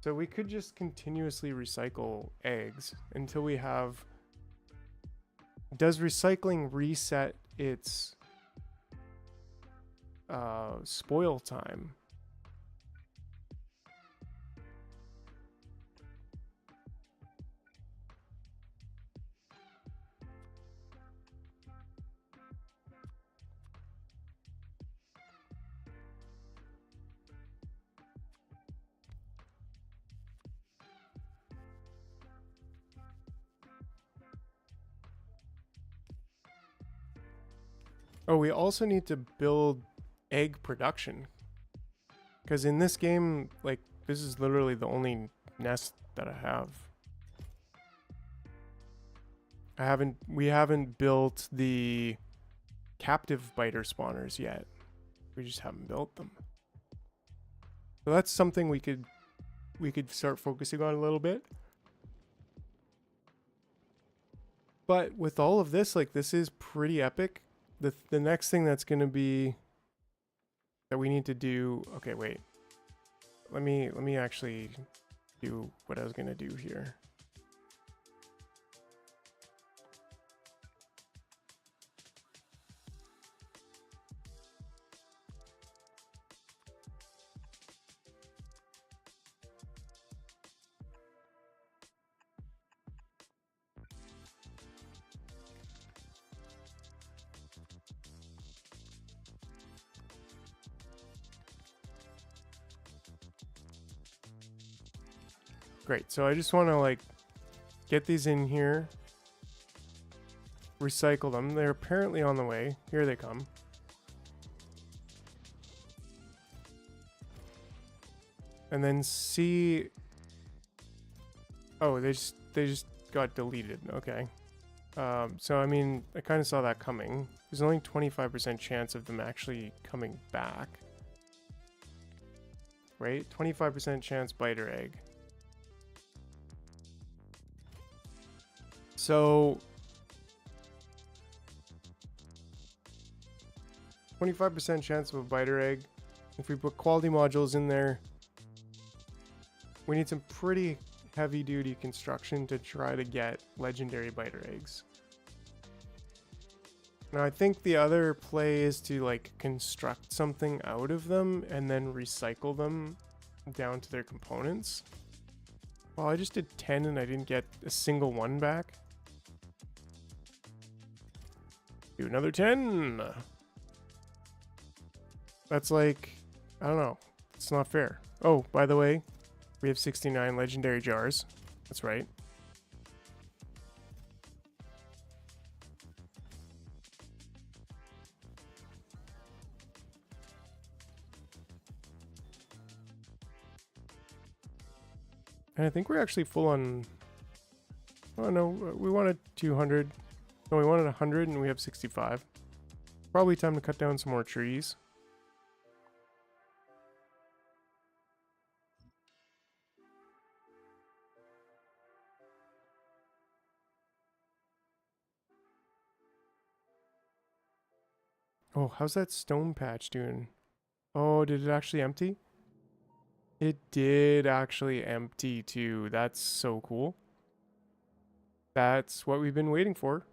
So we could just continuously recycle eggs until we have... Does recycling reset its spoil time? Oh, we also need to build egg production. Because in this game, like, this is literally the only nest that I have. We haven't built the captive biter spawners yet. We just haven't built them. So that's something we could start focusing on a little bit. But with all of this, like, this is pretty epic. The next thing that's going to be that we need to do... Okay, wait. Let me actually do what I was going to do here. Great, so I just want to like get these in here, recycle them. They're apparently on the way. Here they come. And then see... Oh, they just got deleted. Okay. So I mean, I kind of saw that coming. There's only 25% chance of them actually coming back. Right? 25% chance biter egg. So 25% chance of a biter egg. If we put quality modules in there, we need some pretty heavy duty construction to try to get legendary biter eggs. Now I think the other play is to like construct something out of them and then recycle them down to their components. Well, I just did 10 and I didn't get a single one back. Do another 10. That's like, I don't know. It's not fair. Oh, by the way, we have 69 legendary jars. That's right. And I think we're actually full on... Oh no, we wanted 200. No, we wanted 100 and we have 65. Probably time to cut down some more trees. Oh, how's that stone patch doing? Oh, did it actually empty? It did actually empty too. That's so cool. That's what we've been waiting for.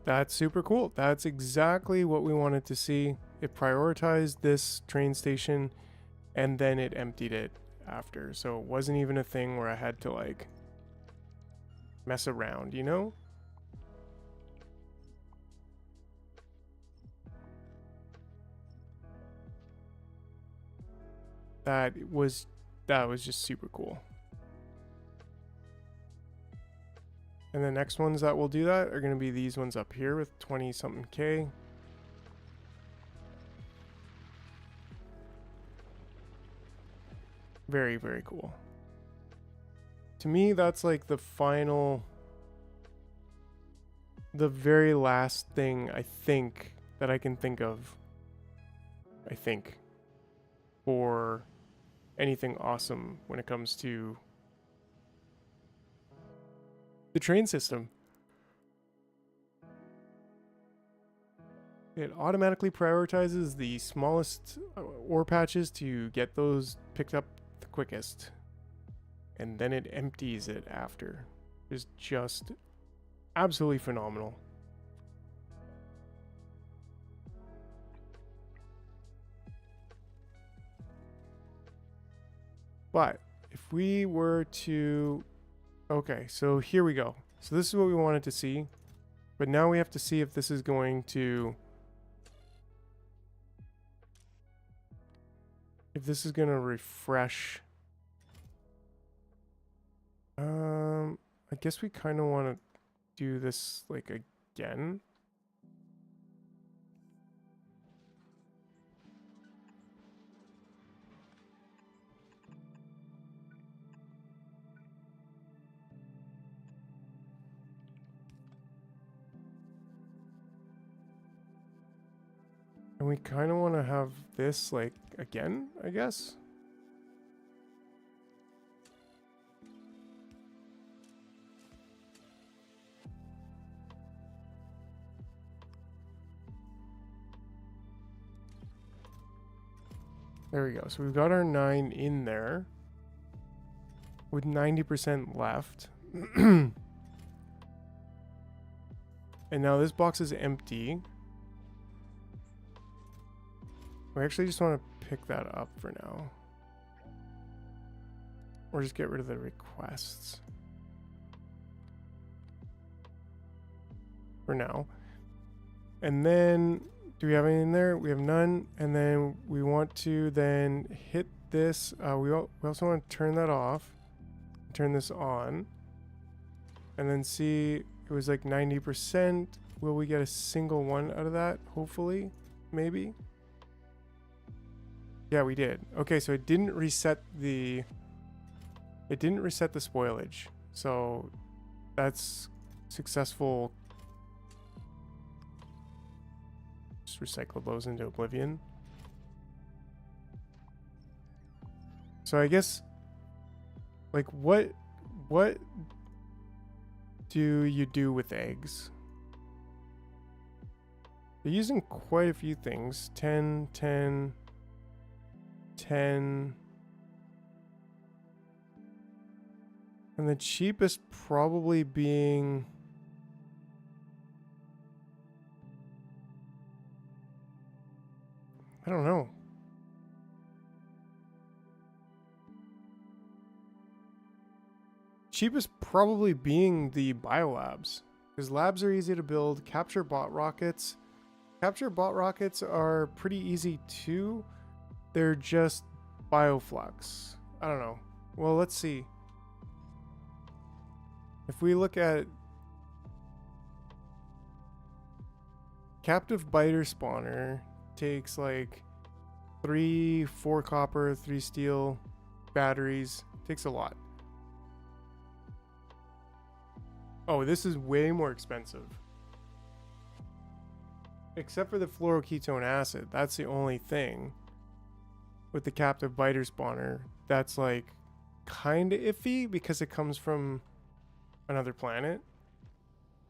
That's super cool. That's exactly what we wanted to see. It prioritized this train station and then it emptied it after. So it wasn't even a thing where I had to like mess around, you know? That was just super cool. And the next ones that will do that are going to be these ones up here with 20 something K. Very, very cool. To me, that's like the final, the very last thing I think that I can think of, I think, for anything awesome when it comes to the train system. It automatically prioritizes the smallest ore patches to get those picked up the quickest. And then it empties it after. It's just absolutely phenomenal. But if we were to... Okay, so here we go. So this is what we wanted to see. But now we have to see if this is going to... If this is going to refresh... I guess we kind of want to do this, like, again. And we kind of want to have this, like, again, I guess. There we go. So we've got our 9 in there with 90% left. And now this box is empty. We actually just want to pick that up for now. Or just get rid of the requests. For now. And then, do we have anything in there? We have none. And then we want to then hit this. We also want to turn that off. Turn this on. And then see, it was like 90%. Will we get a single one out of that? Hopefully. Maybe. Yeah, we did. Okay, so it didn't reset the spoilage. So that's successful. Just recycle those into oblivion. So I guess, like, what do you do with eggs? They're using quite a few things. 10, 10, 10. And the cheapest probably being... I don't know. Cheapest probably being the biolabs. Because labs are easy to build. Capture bot rockets. Capture bot rockets are pretty easy too. They're just bioflux. I don't know. Well, let's see. If we look at captive biter spawner, takes like 4 copper, 3 steel, batteries. Takes a lot. Oh, this is way more expensive. Except for the fluoroketone acid. That's the only thing with the captive biter spawner that's like kind of iffy because it comes from another planet.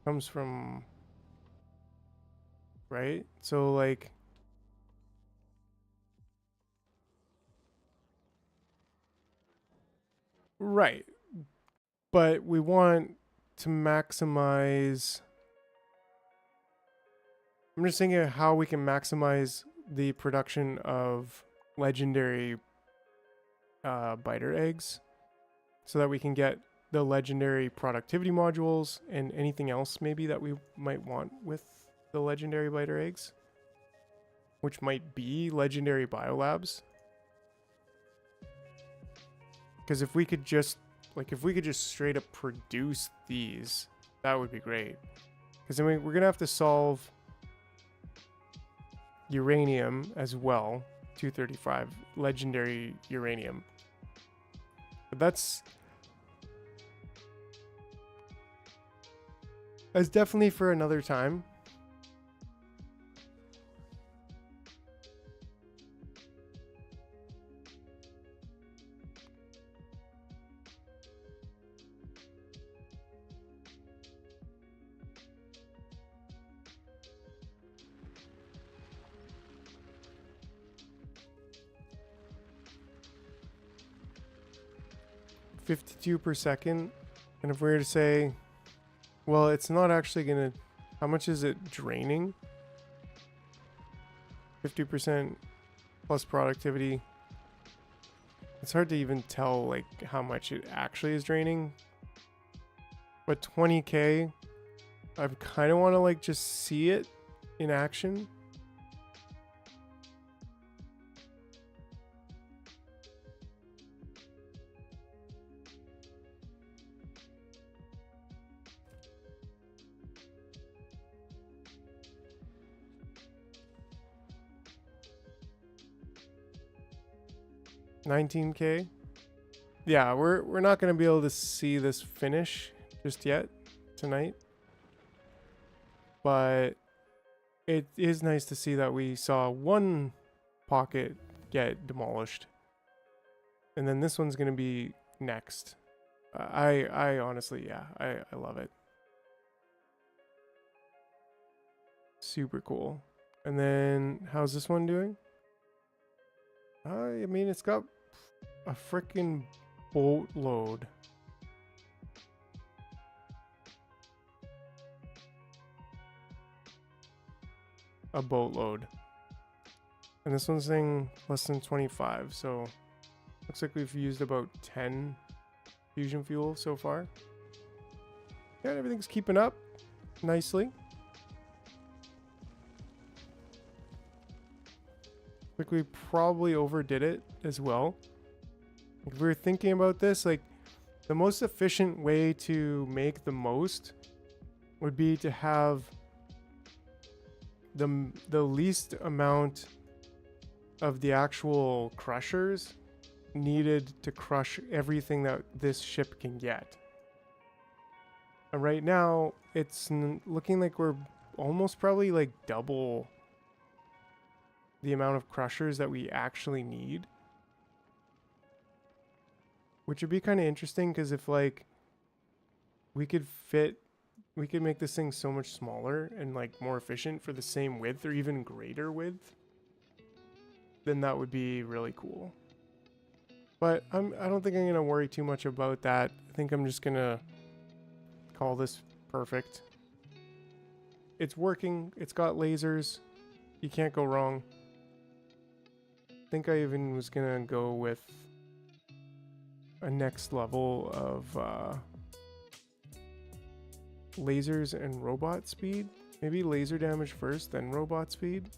Comes from... Right? So like... Right. But we want to maximize... I'm just thinking of how we can maximize the production of legendary biter eggs so that we can get the legendary productivity modules and anything else maybe that we might want with the legendary biter eggs, which might be legendary biolabs. Because if we could just straight up produce these, that would be great. Because then we're gonna have to solve uranium as well. 235 legendary uranium. But that's definitely for another time. $52 per second. And if we were to say, well, it's not actually gonna, how much is it draining? 50% plus productivity. It's hard to even tell like how much it actually is draining. But 20k, I kind of want to like just see it in action. $19k. Yeah, we're not going to be able to see this finish just yet tonight. But it is nice to see that we saw one pocket get demolished. And then this one's going to be next. I honestly, yeah, I love it. Super cool. And then how's this one doing? I mean, it's got a freaking boatload. A boatload. And this one's saying less than 25, so looks like we've used about 10 fusion fuel so far. Yeah, everything's keeping up nicely. Like we probably overdid it as well. If we were thinking about this, like the most efficient way to make the most would be to have the least amount of the actual crushers needed to crush everything that this ship can get. And right now, it's looking like we're almost probably like double the amount of crushers that we actually need. Which would be kind of interesting, because if like we could make this thing so much smaller and like more efficient for the same width or even greater width, then that would be really cool. But I don't think I'm going to worry too much about that. I think I'm just going to call this perfect. It's working. It's got lasers. You can't go wrong. I think I even was going to go with a next level of lasers and robot speed. Maybe laser damage first, then robot speed.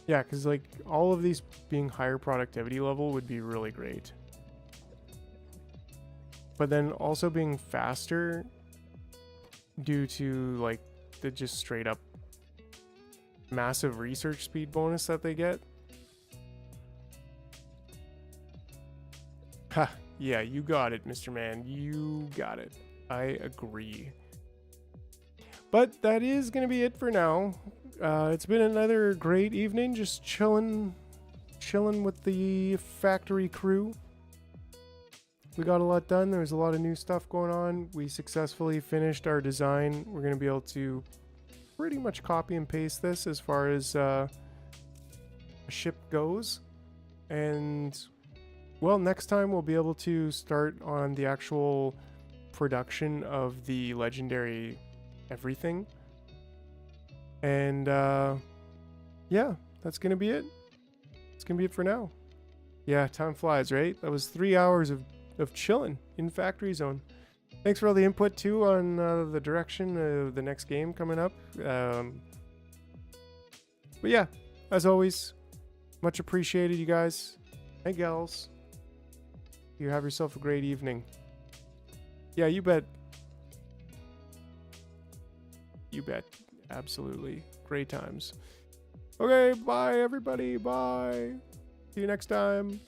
Yeah, because like all of these being higher productivity level would be really great. But then also being faster due to like the just straight up massive research speed bonus that they get. Ha, yeah, you got it, Mr. Man. You got it. I agree. But that is going to be it for now. It's been another great evening, just chilling with the factory crew. We got a lot done. There's a lot of new stuff going on. We successfully finished our design. We're going to be able to pretty much copy and paste this as far as a ship goes. And, well, next time we'll be able to start on the actual production of the legendary everything. And, yeah, that's going to be it. It's going to be it for now. Yeah, time flies, right? That was 3 hours of chilling in Factory Zone. Thanks for all the input too on the direction of the next game coming up. But yeah, as always, much appreciated, you guys and gals. You have yourself a great evening. Yeah, you bet. You bet. Absolutely. Great times. Okay, bye everybody. Bye. See you next time.